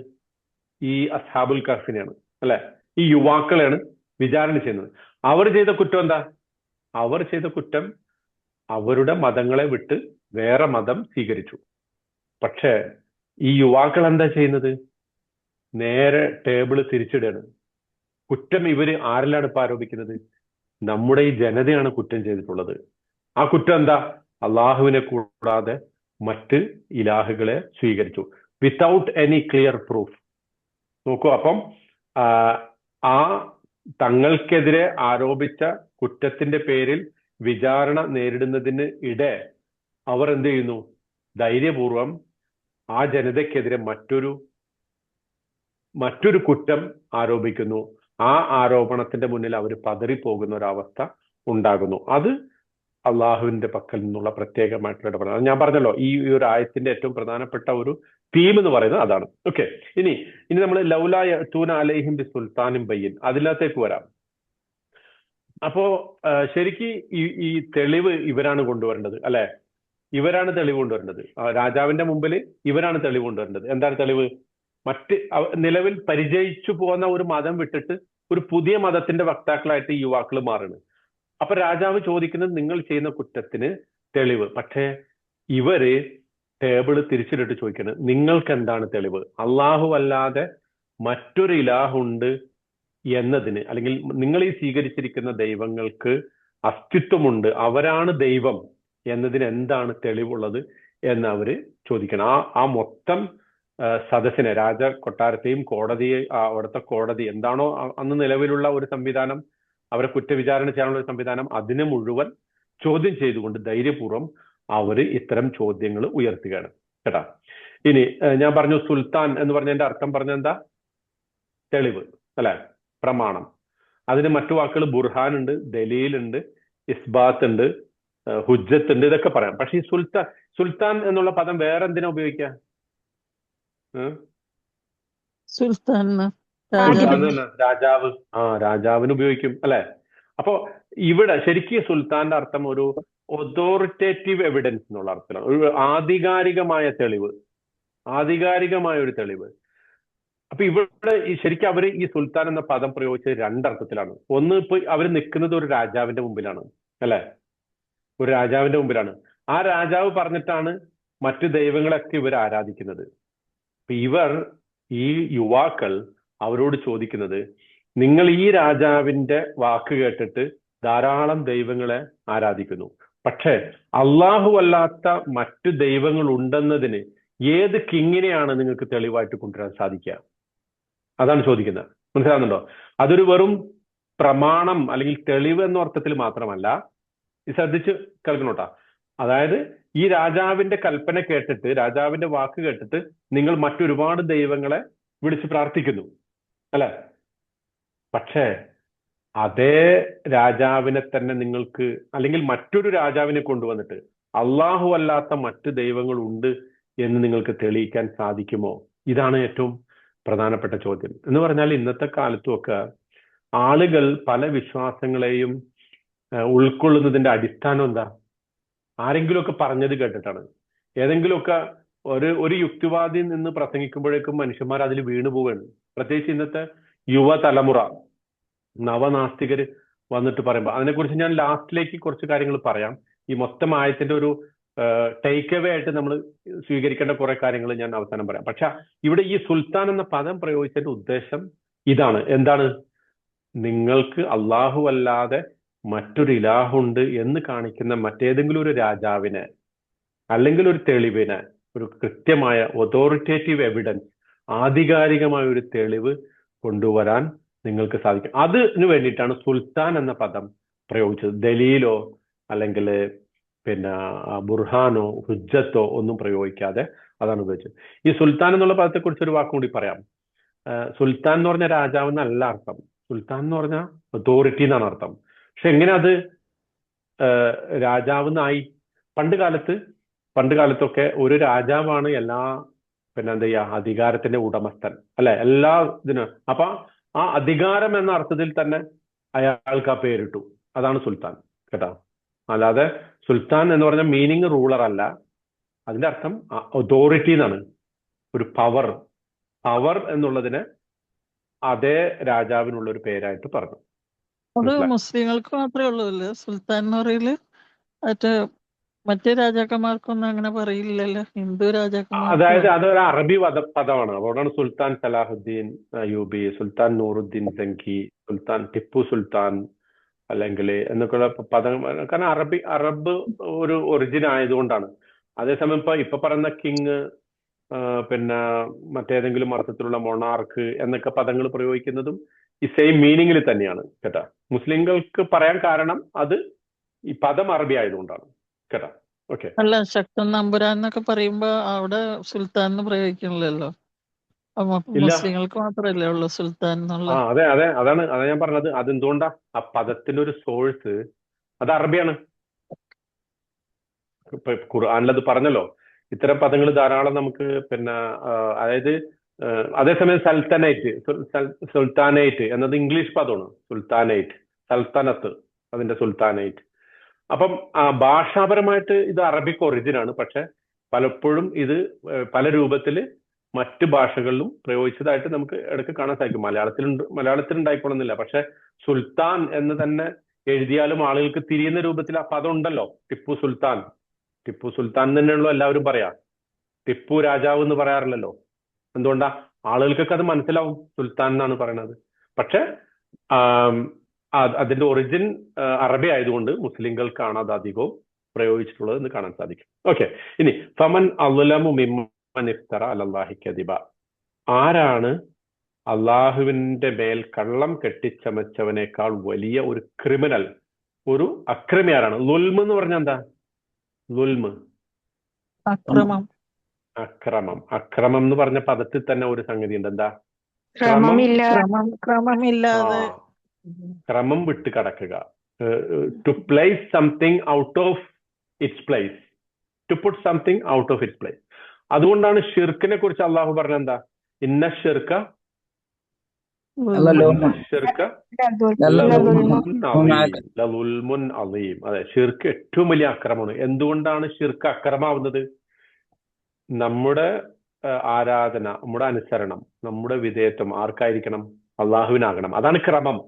ഈ അസ്ഹാബുൽ കഹ്ഫിനെയാണ് അല്ലെ? ഈ യുവാക്കളെയാണ് വിചാരണ ചെയ്യുന്നത്. അവർ ചെയ്ത കുറ്റം എന്താ? അവർ ചെയ്ത കുറ്റം അവരുടെ മതങ്ങളെ വിട്ട് വേറെ മതം സ്വീകരിച്ചു. പക്ഷെ ഈ യുവാക്കൾ എന്താ ചെയ്യുന്നത്? നേരെ ടേബിള് തിരിച്ചിടുകയാണ്. കുറ്റം ഇവര് ആരിലാണ് ഇപ്പൊ ആരോപിക്കുന്നത്? നമ്മുടെ ഈ ജനതയാണ് കുറ്റം ചെയ്തിട്ടുള്ളത്. ആ കുറ്റം എന്താ? അള്ളാഹുവിനെ കൂടാതെ മറ്റ് ഇലാഹുകളെ സ്വീകരിച്ചു, വിത്തൗട്ട് എനി ക്ലിയർ പ്രൂഫ്. നോക്കൂ, അപ്പം ആ ആ തങ്ങൾക്കെതിരെ ആരോപിച്ച കുറ്റത്തിന്റെ പേരിൽ വിചാരണ നേരിടുന്നതിന് ഇടെ അവർ എന്ത് ചെയ്യുന്നു? ധൈര്യപൂർവം ആ ജനതയ്ക്കെതിരെ മറ്റൊരു കുറ്റം ആരോപിക്കുന്നു. ആ ആരോപണത്തിന്റെ മുന്നിൽ അവർ പതറിപ്പോകുന്ന ഒരവസ്ഥ ഉണ്ടാകുന്നു. അത് അള്ളാഹുവിന്റെ പക്കൽ നിന്നുള്ള പ്രത്യേകമായിട്ടുള്ള ഇടപെടൽ. ഞാൻ പറഞ്ഞല്ലോ, ഈ ഒരു ആയത്തിന്റെ ഏറ്റവും പ്രധാനപ്പെട്ട ഒരു തീം എന്ന് പറയുന്നത് അതാണ്. ഓക്കെ, ഇനി നമ്മൾ ലൗലാ യഅ്തൂന അലൈഹിം ബിസുൽത്താനിൻ ബയ്യിൻ, അതിനകത്തേക്ക് വരാം. അപ്പോ ശരിക്ക് ഈ തെളിവ് ഇവരാണ് കൊണ്ടുവരേണ്ടത്, അല്ലെ? ഇവരാണ് തെളിവ് കൊണ്ടുവരേണ്ടത്. രാജാവിന്റെ മുമ്പിൽ ഇവരാണ് തെളിവ് കൊണ്ടുവരേണ്ടത്. എന്താണ് തെളിവ്? നിലവിൽ പരിചയിച്ചു പോകുന്ന ഒരു മതം വിട്ടിട്ട് ഒരു പുതിയ മതത്തിന്റെ വക്താക്കളായിട്ട് ഈ യുവാക്കൾ മാറുന്നു. അപ്പൊ രാജാവ് ചോദിക്കുന്നത് നിങ്ങൾ ചെയ്യുന്ന കുറ്റത്തിന് തെളിവ്. പക്ഷേ ഇവര് ടേബിള് തിരിച്ചിട്ട് ചോദിക്കുന്നത് നിങ്ങൾക്ക് എന്താണ് തെളിവ്? അള്ളാഹു അല്ലാതെ മറ്റൊരു ഇലാഹുണ്ട് എന്നതിന്, അല്ലെങ്കിൽ നിങ്ങൾ ഈ സ്വീകരിച്ചിരിക്കുന്ന ദൈവങ്ങൾക്ക് അസ്തിത്വമുണ്ട്, അവരാണ് ദൈവം എന്നതിന് എന്താണ് തെളിവുള്ളത് എന്ന് അവര് ചോദിക്കണം. ആ മൊത്തം സദസ്സിനെ, രാജ കൊട്ടാരത്തെയും കോടതിയെ, അവിടുത്തെ കോടതി എന്താണോ അന്ന് നിലവിലുള്ള ഒരു സംവിധാനം, അവരെ കുറ്റവിചാരണ ചെയ്യാനുള്ള ഒരു സംവിധാനം, അതിനെ മുഴുവൻ ചോദ്യം ചെയ്തുകൊണ്ട് ധൈര്യപൂർവ്വം അവര് ഇത്തരം ചോദ്യങ്ങൾ ഉയർത്തുകയാണ് കേട്ടാ. ഇനി ഞാൻ പറഞ്ഞു സുൽത്താൻ എന്ന് പറഞ്ഞതിന്റെ അർത്ഥം പറഞ്ഞ എന്താ? തെളിവ്, അല്ലെ? പ്രമാണം. അതിന് മറ്റു വാക്കുകൾ ബുർഹാൻ ഉണ്ട്, ദലീൽ ഉണ്ട്, ഇസ്ബാത്ത് ഉണ്ട്, ഹുജ്ജത്ത് ഉണ്ട്, ഇതൊക്കെ പറയാം. പക്ഷെ ഈ സുൽത്താൻ എന്നുള്ള പദം വേറെ എന്തിനാ ഉപയോഗിക്കുക? സുൽത്താൻ രാജാവ്. രാജാവിന് ഉപയോഗിക്കും, അല്ലെ? അപ്പോ ഇവിടെ ശരിക്കും സുൽത്താന്റെ അർത്ഥം ഒരു ഒതോറിറ്റേറ്റീവ് എവിഡൻസ് എന്നുള്ള അർത്ഥത്തിലാണ്. ഒരു ആധികാരികമായ തെളിവ്, ആധികാരികമായ ഒരു തെളിവ്. അപ്പൊ ഇവിടെ ശരിക്കും അവര് ഈ സുൽത്താൻ എന്ന പദം പ്രയോഗിച്ചത് രണ്ടർത്ഥത്തിലാണ്. ഒന്ന്, ഇപ്പൊ അവര് നിൽക്കുന്നത് ഒരു രാജാവിന്റെ മുമ്പിലാണ്, അല്ലെ? ഒരു രാജാവിന്റെ മുമ്പിലാണ്. ആ രാജാവ് പറഞ്ഞിട്ടാണ് മറ്റു ദൈവങ്ങളൊക്കെ ഇവർ ആരാധിക്കുന്നത്. ഈ യുവാക്കൾ അവരോട് ചോദിക്കുന്നത്, നിങ്ങൾ ഈ രാജാവിന്റെ വാക്ക് കേട്ടിട്ട് ധാരാളം ദൈവങ്ങളെ ആരാധിക്കുന്നു, പക്ഷെ അള്ളാഹു അല്ലാത്ത മറ്റു ദൈവങ്ങൾ ഉണ്ടെന്നതിന് ഏത് കിങ്ങിനെയാണ് നിങ്ങൾക്ക് തെളിവായിട്ട് കൊണ്ടുവരാൻ സാധിക്കുക? അതാണ് ചോദിക്കുന്നത്. മനസ്സിലാകുന്നുണ്ടോ? അതൊരു വെറും പ്രമാണം അല്ലെങ്കിൽ തെളിവ് എന്ന അർത്ഥത്തിൽ മാത്രമല്ല. ശ്രദ്ധിച്ച് കേൾക്കണോട്ടാ. അതായത് ഈ രാജാവിന്റെ കൽപ്പന കേട്ടിട്ട്, രാജാവിന്റെ വാക്ക് കേട്ടിട്ട് നിങ്ങൾ മറ്റൊരുപാട് ദൈവങ്ങളെ വിളിച്ച് പ്രാർത്ഥിക്കുന്നു, അല്ലെ? പക്ഷേ അതേ രാജാവിനെ തന്നെ നിങ്ങൾക്ക്, അല്ലെങ്കിൽ മറ്റൊരു രാജാവിനെ കൊണ്ടുവന്നിട്ട് അള്ളാഹു അല്ലാത്ത മറ്റു ദൈവങ്ങൾ ഉണ്ട് എന്ന് നിങ്ങൾക്ക് തെളിയിക്കാൻ സാധിക്കുമോ? ഇതാണ് ഏറ്റവും പ്രധാനപ്പെട്ട ചോദ്യം. എന്ന് പറഞ്ഞാൽ ഇന്നത്തെ കാലത്തുമൊക്കെ ആളുകൾ പല വിശ്വാസങ്ങളെയും ഉൾക്കൊള്ളുന്നതിന്റെ അടിസ്ഥാനം എന്താ? ആരെങ്കിലുമൊക്കെ പറഞ്ഞത് കേട്ടിട്ടാണ്. ഏതെങ്കിലുമൊക്കെ ഒരു യുക്തിവാദി നിന്ന് പ്രസംഗിക്കുമ്പോഴേക്കും മനുഷ്യന്മാർ അതിൽ വീണു പോവുകയാണ്. പ്രത്യേകിച്ച് ഇന്നത്തെ യുവതലമുറ, നവനാസ്തികര് വന്നിട്ട് പറയുമ്പോൾ, അതിനെക്കുറിച്ച് ഞാൻ ലാസ്റ്റിലേക്ക് കുറച്ച് കാര്യങ്ങൾ പറയാം. ഈ മൊത്തം ആയത്തിന്റെ ഒരു ടേക്ക് അവേ ആയിട്ട് നമ്മൾ സ്വീകരിക്കേണ്ട കുറെ കാര്യങ്ങൾ ഞാൻ അവസാനം പറയാം. പക്ഷെ ഇവിടെ ഈ സുൽത്താൻ എന്ന പദം പ്രയോഗിച്ചതിന്റെ ഉദ്ദേശം ഇതാണ്. എന്താണ്? നിങ്ങൾക്ക് അള്ളാഹു അല്ലാതെ മറ്റൊരു ഇലാഹുണ്ട് എന്ന് കാണിക്കുന്ന മറ്റേതെങ്കിലും ഒരു രാജാവിനെ, അല്ലെങ്കിൽ ഒരു തെളിവിനെ, ഒരു കൃത്യമായ ഒതോറിറ്റേറ്റീവ് എവിഡൻസ്, ആധികാരികമായ ഒരു തെളിവ് കൊണ്ടുവരാൻ നിങ്ങൾക്ക് സാധിക്കും. അതിനു വേണ്ടിയിട്ടാണ് സുൽത്താൻ എന്ന പദം പ്രയോഗിച്ചത്. ദലീലോ അല്ലെങ്കിൽ ബുർഹാനോ ഹുജ്ജത്തോ ഒന്നും പ്രയോഗിക്കാതെ അതാണ് ഉപയോഗിച്ചത്. ഈ സുൽത്താൻ എന്നുള്ള പദത്തെ കുറിച്ച് ഒരു വാക്കും കൂടി പറയാം. സുൽത്താൻ എന്ന് പറഞ്ഞ രാജാവ് എന്നല്ല അർത്ഥം. സുൽത്താൻ എന്ന് പറഞ്ഞാൽ അതോറിറ്റി എന്നാണ് അർത്ഥം. പക്ഷെ എങ്ങനെ അത് രാജാവ് എന്നായി? പണ്ട് കാലത്തൊക്കെ ഒരു രാജാവാണ് എല്ലാ അധികാരത്തിന്റെ ഉടമസ്ഥൻ, അല്ലെ? എല്ലാ ഇതിനും. അപ്പൊ ആ അധികാരം എന്ന അർത്ഥത്തിൽ തന്നെ അയാൾക്ക് ആ പേരിട്ടു. അതാണ് സുൽത്താൻ, കേട്ടോ. അല്ലാതെ സുൽത്താൻ എന്ന് പറഞ്ഞ മീനിങ് റൂളർ അല്ല. അതിന്റെ അർത്ഥം അതോറിറ്റി എന്നാണ്. ഒരു പവർ എന്നുള്ളതിന് അതേ രാജാവിനുള്ള ഒരു പേരായിട്ട് പറഞ്ഞു. അത് മുസ്ലിങ്ങൾക്ക് മാത്രമേ ഉള്ളൂ സുൽത്താൻ എന്ന് പറയല്. മറ്റേ രാജാക്കന്മാർക്കൊന്നും അങ്ങനെ പറയില്ലല്ലോ, ഹിന്ദു രാജാക്കന്മാർ. അതായത് അതൊരു അറബി പദമാണ്. അതുകൊണ്ടാണ് സുൽത്താൻ സലാഹുദ്ദീൻ അയ്യൂബി, സുൽത്താൻ നൂറുദ്ദീൻ സംഘി, സുൽത്താൻ ടിപ്പു സുൽത്താൻ അല്ലെങ്കിൽ എന്നൊക്കെയുള്ള പദം. കാരണം അറബ് ഒരു ഒറിജിൻ ആയതുകൊണ്ടാണ്. അതേസമയം ഇപ്പൊ പറയുന്ന കിങ് പിന്നെ മറ്റേതെങ്കിലും അർത്ഥത്തിലുള്ള മൊണാർക്ക് എന്നൊക്കെ പദങ്ങൾ പ്രയോഗിക്കുന്നതും ഈ സെയിം മീനിങ്ങിൽ തന്നെയാണ് കേട്ടാ. മുസ്ലിങ്ങൾക്ക് പറയാൻ കാരണം അത് ഈ പദം അറബി ആയതുകൊണ്ടാണ് കേട്ടാ. ഓക്കെ. അല്ല, ശക്തൻ നമ്പുരാൻ എന്നൊക്കെ പറയുമ്പോ അവിടെ സുൽത്താൻ എന്ന് പ്രയോഗിക്കണില്ലല്ലോ. ഇല്ല. മുസ്ലിങ്ങൾക്ക് മാത്രല്ലേ ഉള്ളൂ സുൽത്താൻ എന്നുള്ള. അതെ അതാണ് ഞാൻ പറഞ്ഞത്. അതെന്തുകൊണ്ടാ ആ പദത്തിന്റെ ഒരു സോഴ്സ് അത് അറബിയാണ്. ഇപ്പൊ ഖുർആനിലത് പറഞ്ഞല്ലോ. ഇത്തരം പദങ്ങൾ ധാരാളം നമുക്ക് പിന്നെ അതായത് അതേസമയം സുൽത്താനേറ്റ് എന്നത് ഇംഗ്ലീഷ് പദമാണ്. സുൽത്താനേറ്റ്, സൽത്തനത്ത്, അതിന്റെ സുൽത്താനേറ്റ്. അപ്പം ഭാഷാപരമായിട്ട് ഇത് അറബിക് ഒറിജിനാണ്. പക്ഷെ പലപ്പോഴും ഇത് പല രൂപത്തിൽ മറ്റ് ഭാഷകളിലും പ്രയോഗിച്ചതായിട്ട് നമുക്ക് ഇടയ്ക്ക് കാണാൻ സാധിക്കും. മലയാളത്തിൽ ഉണ്ടായിക്കൊള്ളുന്നില്ല. പക്ഷെ സുൽത്താൻ എന്ന് തന്നെ എഴുതിയാലും ആളുകൾക്ക് തിരിയുന്ന രൂപത്തിൽ ആ പദം ഉണ്ടല്ലോ. ടിപ്പു സുൽത്താൻ തന്നെയുള്ളൂ എല്ലാവരും പറയാ. ടിപ്പു രാജാവ് എന്ന് പറയാറില്ലല്ലോ. എന്തുകൊണ്ടാ? ആളുകൾക്കൊക്കെ അത് മനസ്സിലാവും സുൽത്താൻ എന്നാണ് പറയണത്. പക്ഷെ അതിന്റെ ഒറിജിൻ അറബി ആയതുകൊണ്ട് മുസ്ലിങ്ങൾക്കാണ് അത് അധികവും പ്രയോഗിച്ചിട്ടുള്ളത് എന്ന് കാണാൻ സാധിക്കും. ഓക്കെ. ഇനി ഫമൻ അദ്ലമു മിമ്മൻ ഇഫ്തറ അലല്ലാഹി കദിബ. ആരാണ് അള്ളാഹുവിന്റെ മേൽ കള്ളം കെട്ടിച്ചമച്ചവനേക്കാൾ വലിയ ഒരു ക്രിമിനൽ, ഒരു അക്രമി ആരാണ്? ലുൽമ് എന്ന് പറഞ്ഞാൽ എന്താ? ലുൽമ് അക്രമം എന്ന് പറഞ്ഞ പദത്തിൽ തന്നെ ഒരു സംഗതി ഉണ്ട്. എന്താ? ക്രമം വിട്ട് കടക്കുക. To place something out of its place, to put something out of its place. അതുകൊണ്ടാണ് ഷിർക്കിനെ കുറിച്ച് അള്ളാഹു പറഞ്ഞ എന്താ? ഇന്ന ഷിർക്ക അലീം. അതെ, ഷിർക്ക് ഏറ്റവും വലിയ അക്രമമാണ്. എന്തുകൊണ്ടാണ് ഷിർക്ക് അക്രമാവുന്നത്? നമ്മുടെ ആരാധന, നമ്മുടെ അനുസരണം, നമ്മുടെ വിധേയത്വം ആർക്കായിരിക്കണം? അള്ളാഹുവിനാകണം. അതാണ് ക്രമം.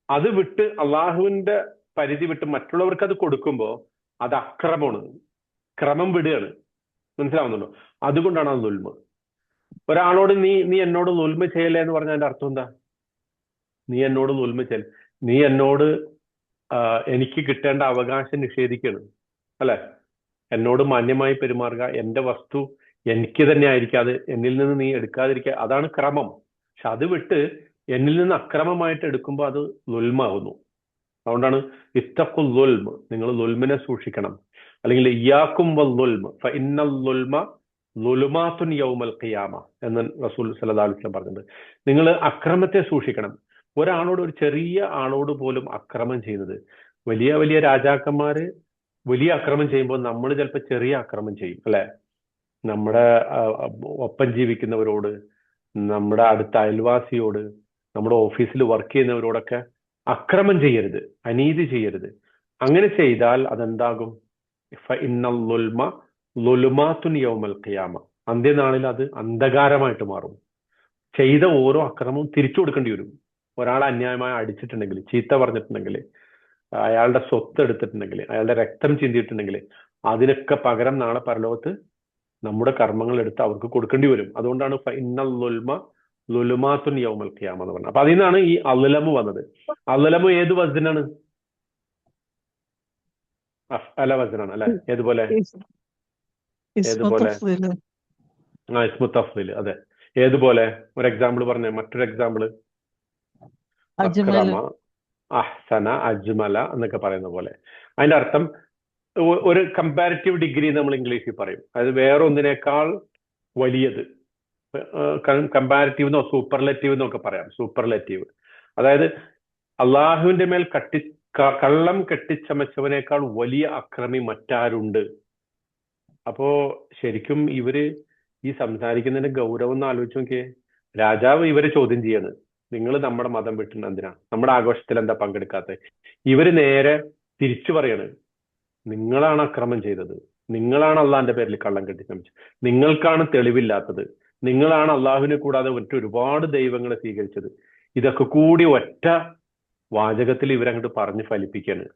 അത് വിട്ട് അള്ളാഹുവിന്റെ പരിധി വിട്ട് മറ്റുള്ളവർക്ക് അത് കൊടുക്കുമ്പോ അത് അക്രമമാണ്, ക്രമം വിടുകയാണ്. മനസ്സിലാവുന്നുണ്ടോ? അതുകൊണ്ടാണ് അത് ലുൽമ്. ഒരാളോട് നീ എന്നോട് ലുൽമ ചെയ്യലേ എന്ന് പറഞ്ഞാൽ അതിന്റെ അർത്ഥം എന്താ? നീ എന്നോട് ലുൽമ ചെയ്യൽ, നീ എന്നോട് എനിക്ക് കിട്ടേണ്ട അവകാശം നിഷേധിക്കുകയാണ് അല്ലെ? എന്നോട് മാന്യമായി പെരുമാറുക, എന്റെ വസ്തു എനിക്ക് തന്നെ ആയിരിക്കാതെ എന്നിൽ നിന്ന് നീ എടുക്കാതിരിക്കുക, അതാണ് ക്രമം. പക്ഷെ അത് വിട്ട് എന്നിൽ നിന്ന് അക്രമമായിട്ട് എടുക്കുമ്പോൾ അത് ലുൽമാകുന്നു. അതുകൊണ്ടാണ് ഇത്തഖുൽ ലുൽമ്, നിങ്ങൾ ലുൽമിനെ സൂക്ഷിക്കണം. അല്ലെങ്കിൽ ഇയ്യാക്കും വൽ-ലുൽമ് ഫഇന്നൽ ലുൽമ ലുലുമാത്തുൻ യൗമൽ ഖിയാമ എന്ന് റസൂൽ സല്ലല്ലാഹു അലൈഹി വസല്ലം പറഞ്ഞിട്ടുണ്ട്. നിങ്ങൾ അക്രമത്തെ സൂക്ഷിക്കണം. ഒരാളോട്, ഒരു ചെറിയ ആളോട് പോലും അക്രമം ചെയ്യുന്നത്, വലിയ വലിയ രാജാക്കന്മാര് വലിയ അക്രമം ചെയ്യുമ്പോൾ നമ്മൾ ചിലപ്പോൾ ചെറിയ അക്രമം ചെയ്യും അല്ലെ? നമ്മുടെ ഒപ്പം ജീവിക്കുന്നവരോട്, നമ്മുടെ അടുത്ത അയൽവാസിയോട്, നമ്മുടെ ഓഫീസിൽ വർക്ക് ചെയ്യുന്നവരോടൊക്കെ അക്രമം ചെയ്യരുത്, അനീതി ചെയ്യരുത്. അങ്ങനെ ചെയ്താൽ അതെന്താകും? ഫഇന്നൽ ലുൽമ ലുലുമാത്തുൻ യൗമൽ ഖിയാമ, അന്ത്യനാളിൽ അത് അന്ധകാരമായിട്ട് മാറും. ചെയ്ത ഓരോ അക്രമവും തിരിച്ചു കൊടുക്കേണ്ടി വരും. ഒരാളെ അന്യായമായി അടിച്ചിട്ടുണ്ടെങ്കിൽ, ചീത്ത പറഞ്ഞിട്ടുണ്ടെങ്കിൽ, അയാളുടെ സ്വത്ത് എടുത്തിട്ടുണ്ടെങ്കിൽ, അയാളുടെ രക്തം ചിന്തിയിട്ടുണ്ടെങ്കിൽ അതിനൊക്കെ പകരം നാളെ പരലോകത്ത് നമ്മുടെ കർമ്മങ്ങൾ എടുത്ത് അവർക്ക് കൊടുക്കേണ്ടി വരും. അതുകൊണ്ടാണ് ഫഇന്നൽ ലുൽമ ലുലുമാത്തുൻ യൗമൽ ഖിയാമ എന്ന് പറഞ്ഞത്. അപ്പൊ അതിൽ നിന്നാണ് ഈ അൽലമു വന്നത്. അൽലമു ഏത് വസ്നാണ്? അഫ്അല വസ്നാണ് അല്ലെ? ഏതുപോലെ? ഇസ്മു തഫ്ളീൽ. അതെ, ഏതുപോലെ? ഒരു എക്സാമ്പിൾ പറഞ്ഞേ, മറ്റൊരു എക്സാമ്പിൾ. അക്രമ, അഹ്സന, അജ്മല എന്നൊക്കെ പറയുന്ന പോലെ. അതിന്റെ അർത്ഥം ഒരു കമ്പാരിറ്റീവ് ഡിഗ്രി നമ്മൾ ഇംഗ്ലീഷിൽ പറയും. അതായത് വേറെ ഒന്നിനേക്കാൾ വലിയത്. കമ്പാരിറ്റീവ് എന്നോ സൂപ്പർലെറ്റീവ് എന്നൊക്കെ പറയാം. സൂപ്പർലെറ്റീവ് അതായത് അള്ളാഹുവിന്റെ മേൽ കള്ളം കെട്ടിച്ചമച്ചവനേക്കാൾ വലിയ അക്രമി മറ്റാരുണ്ട്? അപ്പോ ശരിക്കും ഇവര് ഈ സംസാരിക്കുന്നതിന്റെ ഗൗരവം ഒന്ന് ആലോചിച്ച് നോക്കിയേ. രാജാവ് ഇവരെ ചോദ്യം ചെയ്യാണ്. നിങ്ങൾ നമ്മുടെ മതം വിട്ടിട്ട് എന്തിനാ? നമ്മുടെ ആഘോഷത്തിൽ എന്താ പങ്കെടുക്കാത്തത്? ഇവര് നേരെ തിരിച്ചു പറയാണ്, നിങ്ങളാണ് അക്രമം ചെയ്തത്, നിങ്ങളാണ് അള്ളാഹിന്റെ പേരിൽ കള്ളം കെട്ടിച്ചമച്ചത്, നിങ്ങൾക്കാണ് തെളിവില്ലാത്തത്, നിങ്ങളാണ് അള്ളാഹുവിനെ കൂടാതെ ഒരുപാട് ദൈവങ്ങളെ സ്വീകരിച്ചത്. ഇതൊക്കെ കൂടി ഒറ്റ വാചകത്തിൽ ഇവരങ്ങോട്ട് പറഞ്ഞ് ഫലിപ്പിക്കാണ്.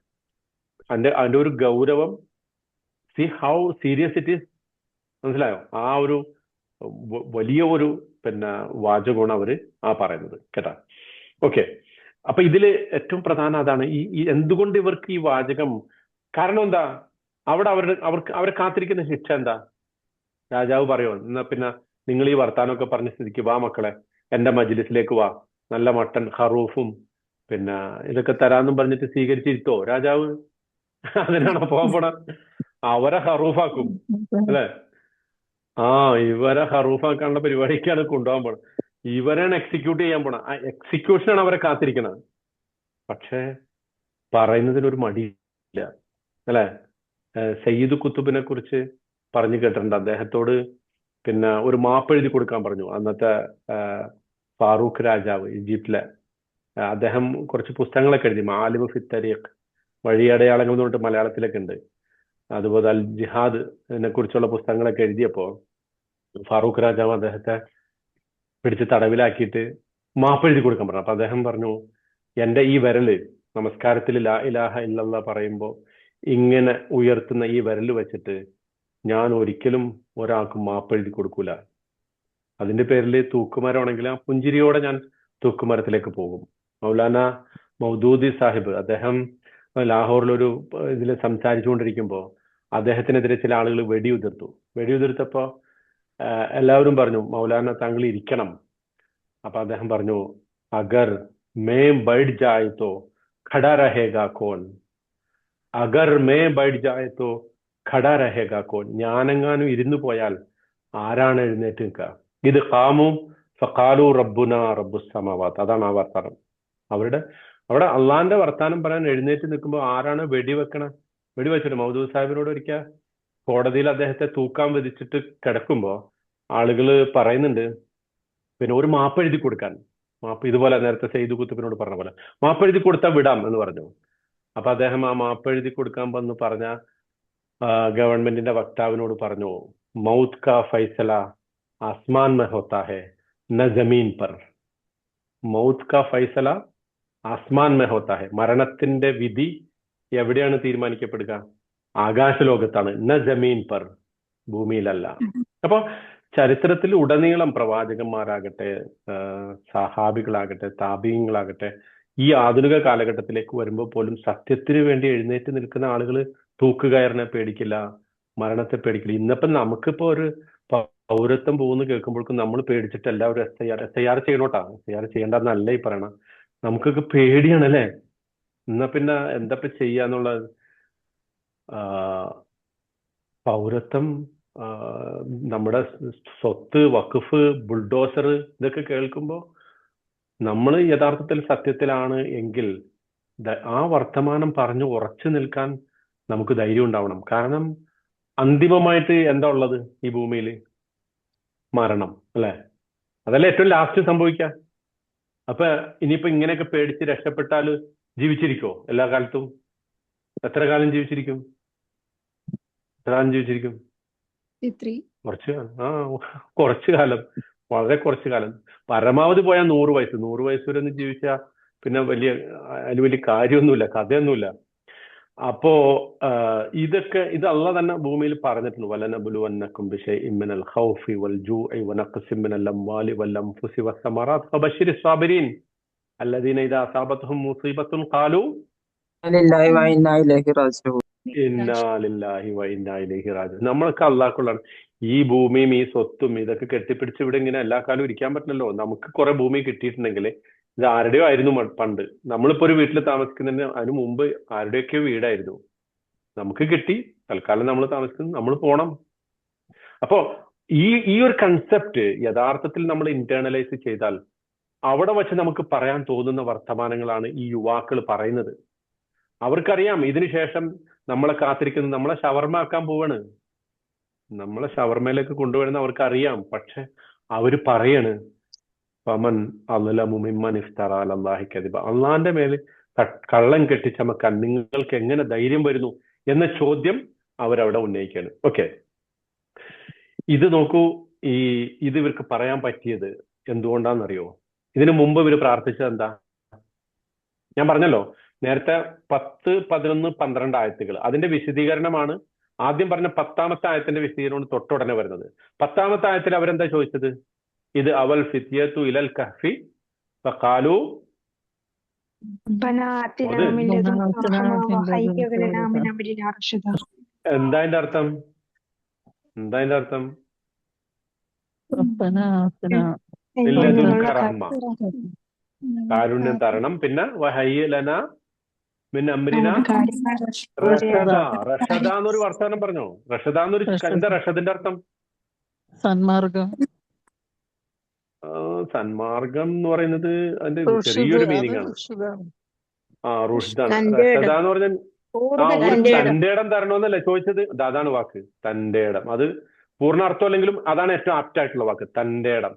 അതിന്റെ ഒരു ഗൗരവം, see how serious it is. മനസ്സിലായോ? ആ ഒരു വലിയ ഒരു വാചകമാണ് അവര് പറയുന്നത് കേട്ടാ. ഓക്കെ. അപ്പൊ ഇതില് ഏറ്റവും പ്രധാനം അതാണ്. ഈ എന്തുകൊണ്ട് ഇവർക്ക് ഈ വാചകം, കാരണം എന്താ? അവിടെ അവരെ കാത്തിരിക്കുന്ന ശിക്ഷ എന്താ? രാജാവ് പറയുമോ, എന്നാ പിന്നെ നിങ്ങൾ ഈ വർത്താനമൊക്കെ പറഞ്ഞ സ്ഥിതിക്ക് വാ മക്കളെ, എന്റെ മജ്ലിസിലേക്ക് വാ, നല്ല മട്ടൻ ഖറൂഫും പിന്നെ ഇതൊക്കെ തരാന്നും പറഞ്ഞിട്ട് സ്വീകരിച്ചിരുത്തോ രാജാവ്? അതിനാണോ പോകാൻ പോണ? അവരെ ഖറൂഫാക്കും അല്ലെ? ആ, ഇവരെ ഖറൂഫാക്കാനുള്ള പരിപാടിക്കാണ് കൊണ്ടുപോകാൻ പോണത്. ഇവരാണ് എക്സിക്യൂട്ട് ചെയ്യാൻ പോണ. ആ എക്സിക്യൂഷനാണ് അവരെ കാത്തിരിക്കണത്. പക്ഷേ പറയുന്നതിനൊരു മടിയില്ല അല്ലെ? സയ്യിദ് കുത്തുബിനെ കുറിച്ച് പറഞ്ഞു കേട്ടിട്ടുണ്ട്. അദ്ദേഹത്തോട് പിന്നെ ഒരു മാപ്പ് എഴുതി കൊടുക്കാൻ പറഞ്ഞു അന്നത്തെ ഫാറൂഖ് രാജാവ്, ഈജിപ്തിലെ. അദ്ദേഹം കുറച്ച് പുസ്തകങ്ങളൊക്കെ എഴുതി. മാലിമു ഫി തരീഖ്, വഴിയടയാളങ്ങൾ എന്ന് പറഞ്ഞിട്ട് മലയാളത്തിലൊക്കെ ഉണ്ട്. അതുപോലെ അൽ ജിഹാദ് ഇതിനെ കുറിച്ചുള്ള പുസ്തകങ്ങളൊക്കെ എഴുതിയപ്പോ ഫാറൂഖ് രാജാവ് അദ്ദേഹത്തെ പിടിച്ച് തടവിലാക്കിയിട്ട് മാപ്പ് എഴുതി കൊടുക്കാൻ പറഞ്ഞു. അപ്പൊ അദ്ദേഹം പറഞ്ഞു, എന്റെ ഈ വിരല് നമസ്കാരത്തിൽ ലാ ഇലാഹ ഇല്ലല്ലാ പറയുമ്പോൾ ഇങ്ങനെ ഉയർത്തുന്ന ഈ വിരല് വെച്ചിട്ട് ഞാൻ ഒരിക്കലും ഒരാൾക്കും മാപ്പ് എഴുതി കൊടുക്കൂല. അതിന്റെ പേരിൽ തൂക്കുമരമാണെങ്കിൽ ആ പുഞ്ചിരിയോടെ ഞാൻ തൂക്കുമരത്തിലേക്ക് പോകും. മൗലാന മൗദൂദി സാഹിബ്, അദ്ദേഹം ലാഹോറിലൊരു ഇതിൽ സംസാരിച്ചുകൊണ്ടിരിക്കുമ്പോൾ അദ്ദേഹത്തിനെതിരെ ചില ആളുകൾ വെടിയുതിർത്തപ്പോ എല്ലാവരും പറഞ്ഞു, മൗലാന താങ്കൾ ഇരിക്കണം. അപ്പൊ അദ്ദേഹം പറഞ്ഞു, അഗർ മേ ബൈഠ് ജായ് തോ ഖടാ രഹേഗാ കോൻ, അഗർ മേ ബൈഠ് ജായ് തോ ഖടാ രഹേഗാ കോൻ. ഞാനെങ്ങാനും ഇരുന്നു പോയാൽ ആരാണ് എഴുന്നേറ്റ് നിൽക്കുക? ഇത് ഖാമു ഫഖാലു റബ്ബുന റബ്ബുസ് സമാവാത്ത്. അതാണ് ആ വർത്താനം. അവിടെ അള്ളാന്റെ വർത്താനം പറയാൻ എഴുന്നേറ്റ് നിൽക്കുമ്പോൾ ആരാണ് വെടിവെച്ചിട്ട് മൗദൂദ് സാഹിബിനോട് ഒരിക്കൽ കോടതിയിൽ അദ്ദേഹത്തെ തൂക്കാൻ വിധിച്ചിട്ട് കിടക്കുമ്പോ ആളുകൾ പറയുന്നുണ്ട്, പിന്നെ ഒരു മാപ്പ് എഴുതി കൊടുക്കാൻ. മാപ്പ് ഇതുപോലെ നേരത്തെ സെയ്ദ് കുത്തുബിനോട് പറഞ്ഞ പോലെ മാപ്പ് എഴുതി കൊടുത്താൽ വിടാം എന്ന് പറഞ്ഞു. അപ്പൊ അദ്ദേഹം ആ മാപ്പ് എഴുതി കൊടുക്കാൻ വന്ന് പറഞ്ഞ ഗവൺമെന്റിന്റെ വക്താവിനോട് പറഞ്ഞു, മൗത്ത് കാ ഫൈസല ആസ്മാൻ മെ ഹോത്താ ഹെ ന ജമീൻ പർ. മൗത്ത് കാ ഫൈസല ആസ്മാൻ മെ ഹോത്താ ഹെ. മരണത്തിന്റെ വിധി എവിടെയാണ് തീരുമാനിക്കപ്പെടുക? ആകാശ ലോകത്താണ്. ന ജമീൻ പർ, ഭൂമിയിലല്ല. അപ്പൊ ചരിത്രത്തിൽ ഉടനീളം പ്രവാചകന്മാരാകട്ടെ, സഹാബികളാകട്ടെ, താബീങ്ങളാകട്ടെ, ഈ ആധുനിക കാലഘട്ടത്തിലേക്ക് വരുമ്പോൾ പോലും സത്യത്തിന് വേണ്ടി എഴുന്നേറ്റ് നിൽക്കുന്ന ആളുകൾ തൂക്കുകയറിനെ പേടിക്കില്ല, മരണത്തെ പേടിക്കില്ല. ഇന്നിപ്പം നമുക്കിപ്പോ ഒരു പൗരത്വം പോകുന്നു കേൾക്കുമ്പോഴേക്കും നമ്മൾ പേടിച്ചിട്ട് എല്ലാവരും എസ് ഐ ആർ ചെയ്യണോട്ടാ. എസ് ഐ ആർ ചെയ്യേണ്ടെന്നല്ല ഈ പറയണം. നമുക്കൊക്കെ പേടിയാണ് അല്ലേ? എന്നാ പിന്നെ എന്താ ചെയ്യാന്നുള്ള പൗരത്വം, നമ്മുടെ സ്വത്ത്, വഖഫ്, ബുൾഡോസർ, ഇതൊക്കെ കേൾക്കുമ്പോൾ നമ്മൾ യഥാർത്ഥത്തിൽ സത്യത്തിലാണ് എങ്കിൽ ആ വർത്തമാനം പറഞ്ഞു ഉറച്ചു നിൽക്കാൻ നമുക്ക് ധൈര്യം ഉണ്ടാവണം. കാരണം അന്തിമമായിട്ട് എന്താ ഉള്ളത് ഈ ഭൂമിയിൽ? മരണം അല്ലെ? അതല്ലേ ഏറ്റവും ലാസ്റ്റ് സംഭവിക്കുക. അപ്പൊ ഇനിയിപ്പോ ഇങ്ങനെയൊക്കെ പേടിച്ച് രക്ഷപ്പെട്ടാൽ ജീവിച്ചിരിക്കോ എല്ലാ കാലത്തും? എത്ര കാലം ജീവിച്ചിരിക്കും? കുറച്ചു കാലം, വളരെ കുറച്ചു കാലം. പരമാവധി പോയാൽ 100 വയസ്സ്. 100 വയസ്സ് വരെ ഒന്ന് ജീവിച്ചാൽ പിന്നെ അതിന് വലിയ കാര്യമൊന്നുമില്ല, കഥയൊന്നുമില്ല. അപ്പോ ഇത് അള്ളാഹ് തന്നെ ഭൂമിയിൽ പറഞ്ഞിട്ടുണ്ട്. വലനബ്ലുവന്നകും ബിശൈഇൻ മിനൽ ഖൗഫി വൽ ജൂഇ വനഖ്സിൻ മിനൽ അംവാലി വൽ അൻഫുസി വസ്സമറാത്ത് ഫബശ്ശിരിസ് സ്വാബിരീൻ അല്ലദീന ഇദാ അസാബത്തുഹും മുസീബത്തുൻ ഖാലൂ ലില്ലാഹി വ ഇന്നാ ഇലൈഹി റാജിഊൻ. ഇന്നാ ലില്ലാഹി വ ഇന്നാ ഇലൈഹി റാജിഊൻ. നമ്മളൊക്കെ അള്ളാഹ്ക്കുള്ളതാണ്. ഈ ഭൂമിയും ഈ സ്വത്തും ഇതൊക്കെ കെട്ടിപ്പിടിച്ച് ഇവിടെ ഇങ്ങനെ എല്ലാ കാലവും ഇരിക്കാൻ പറ്റില്ലല്ലോ. നമുക്ക് കുറെ ഭൂമി കിട്ടിയിട്ടുണ്ടെങ്കിൽ ഇത് ആരുടെയോ ആയിരുന്നു പണ്ട്. നമ്മളിപ്പോ ഒരു വീട്ടിൽ താമസിക്കുന്നതിന് അതിന് മുമ്പ് ആരുടെയൊക്കെയോ വീടായിരുന്നു. നമുക്ക് കിട്ടി, തൽക്കാലം നമ്മൾ താമസിക്കുന്നു, നമ്മൾ പോണം. അപ്പോ ഈ ഒരു കൺസെപ്റ്റ് യഥാർത്ഥത്തിൽ നമ്മൾ ഇന്റേണലൈസ് ചെയ്താൽ അവിടെ വെച്ച് നമുക്ക് പറയാൻ തോന്നുന്ന വർത്തമാനങ്ങളാണ് ഈ യുവാക്കൾ പറയുന്നത്. അവർക്കറിയാം ഇതിനു ശേഷം നമ്മളെ കാത്തിരിക്കുന്നത്, നമ്മളെ ഷവർമ ആക്കാൻ പോവാണ്, നമ്മളെ ഷവർമയിലേക്ക് കൊണ്ടുവരുന്ന അവർക്ക് അറിയാം. പക്ഷെ അവര് പറയാണ്, ഫമൻ അദ്ലമു മിമ്മൻ ഇഫ്തറ അലല്ലാഹി കദിബ. അള്ളാന്റെ മേലെ കള്ളം കെട്ടിച്ചമക്കാൻ നിങ്ങൾക്ക് എങ്ങനെ ധൈര്യം വരുന്നു എന്ന ചോദ്യം അവരവിടെ ഉന്നയിക്കുകയാണ്. ഓക്കെ, ഇത് നോക്കൂ. ഇത് ഇവർക്ക് പറയാൻ പറ്റിയത് എന്തുകൊണ്ടാണെന്നറിയോ? ഇതിനു മുമ്പ് ഇവർ പ്രാർത്ഥിച്ചത് എന്താ? ഞാൻ പറഞ്ഞല്ലോ നേരത്തെ 10, 11, 12 ആയത്തുകൾ. അതിന്റെ വിശദീകരണമാണ് ആദ്യം പറഞ്ഞ 10ാമത്തെ ആയത്തിന്റെ വിശദീകരണമാണ് തൊട്ടുടനെ വരുന്നത്. 10ാമത്തെ ആയത്തിൽ അവരെന്താ ചോദിച്ചത്? ഇത് അവൽ ഫിത്യത്തു ഇലൽ കഹ്ഫി ഫഖാലു എന്താ അതിന്റെ അർത്ഥം? റബ്ബന ആതിന മില്ലദുൻക റഹ്മ റഹ്മ, കാരുണ്യം തരണം. പിന്നെ വഹയ്യ ലനാ മിൻ അംരിന റഷദ. റഷദ എന്നൊരു വർത്തമാനം പറഞ്ഞോ. റഷദ എന്നൊരു എന്താ റഷദിന്റെ അർത്ഥം? സന്മാർഗം, സന്മാർഗം എന്ന് പറയുന്നത് അതിന്റെ റുഷ്ദ്, ചെറിയൊരു അത് മീനിങ് ആണ്. റുഷ്ദാണ്. റുഷ്ദാണ്. തന്റെ റഷദ ഇടം, എന്ന് പറഞ്ഞാൽ കൂടുതൽ ഒരു തന്റെ ഇടം. തന്റെ ഇടം തരണമെന്നല്ലേ ചോദിച്ചത്? അതാണ് വാക്ക്, തന്റെ ഇടം. അത് പൂർണ്ണ അർത്ഥം അല്ലെങ്കിലും അതാണ് ഏറ്റവും ആപ്റ്റ് ആയിട്ടുള്ള വാക്ക്, തന്റെ ഇടം.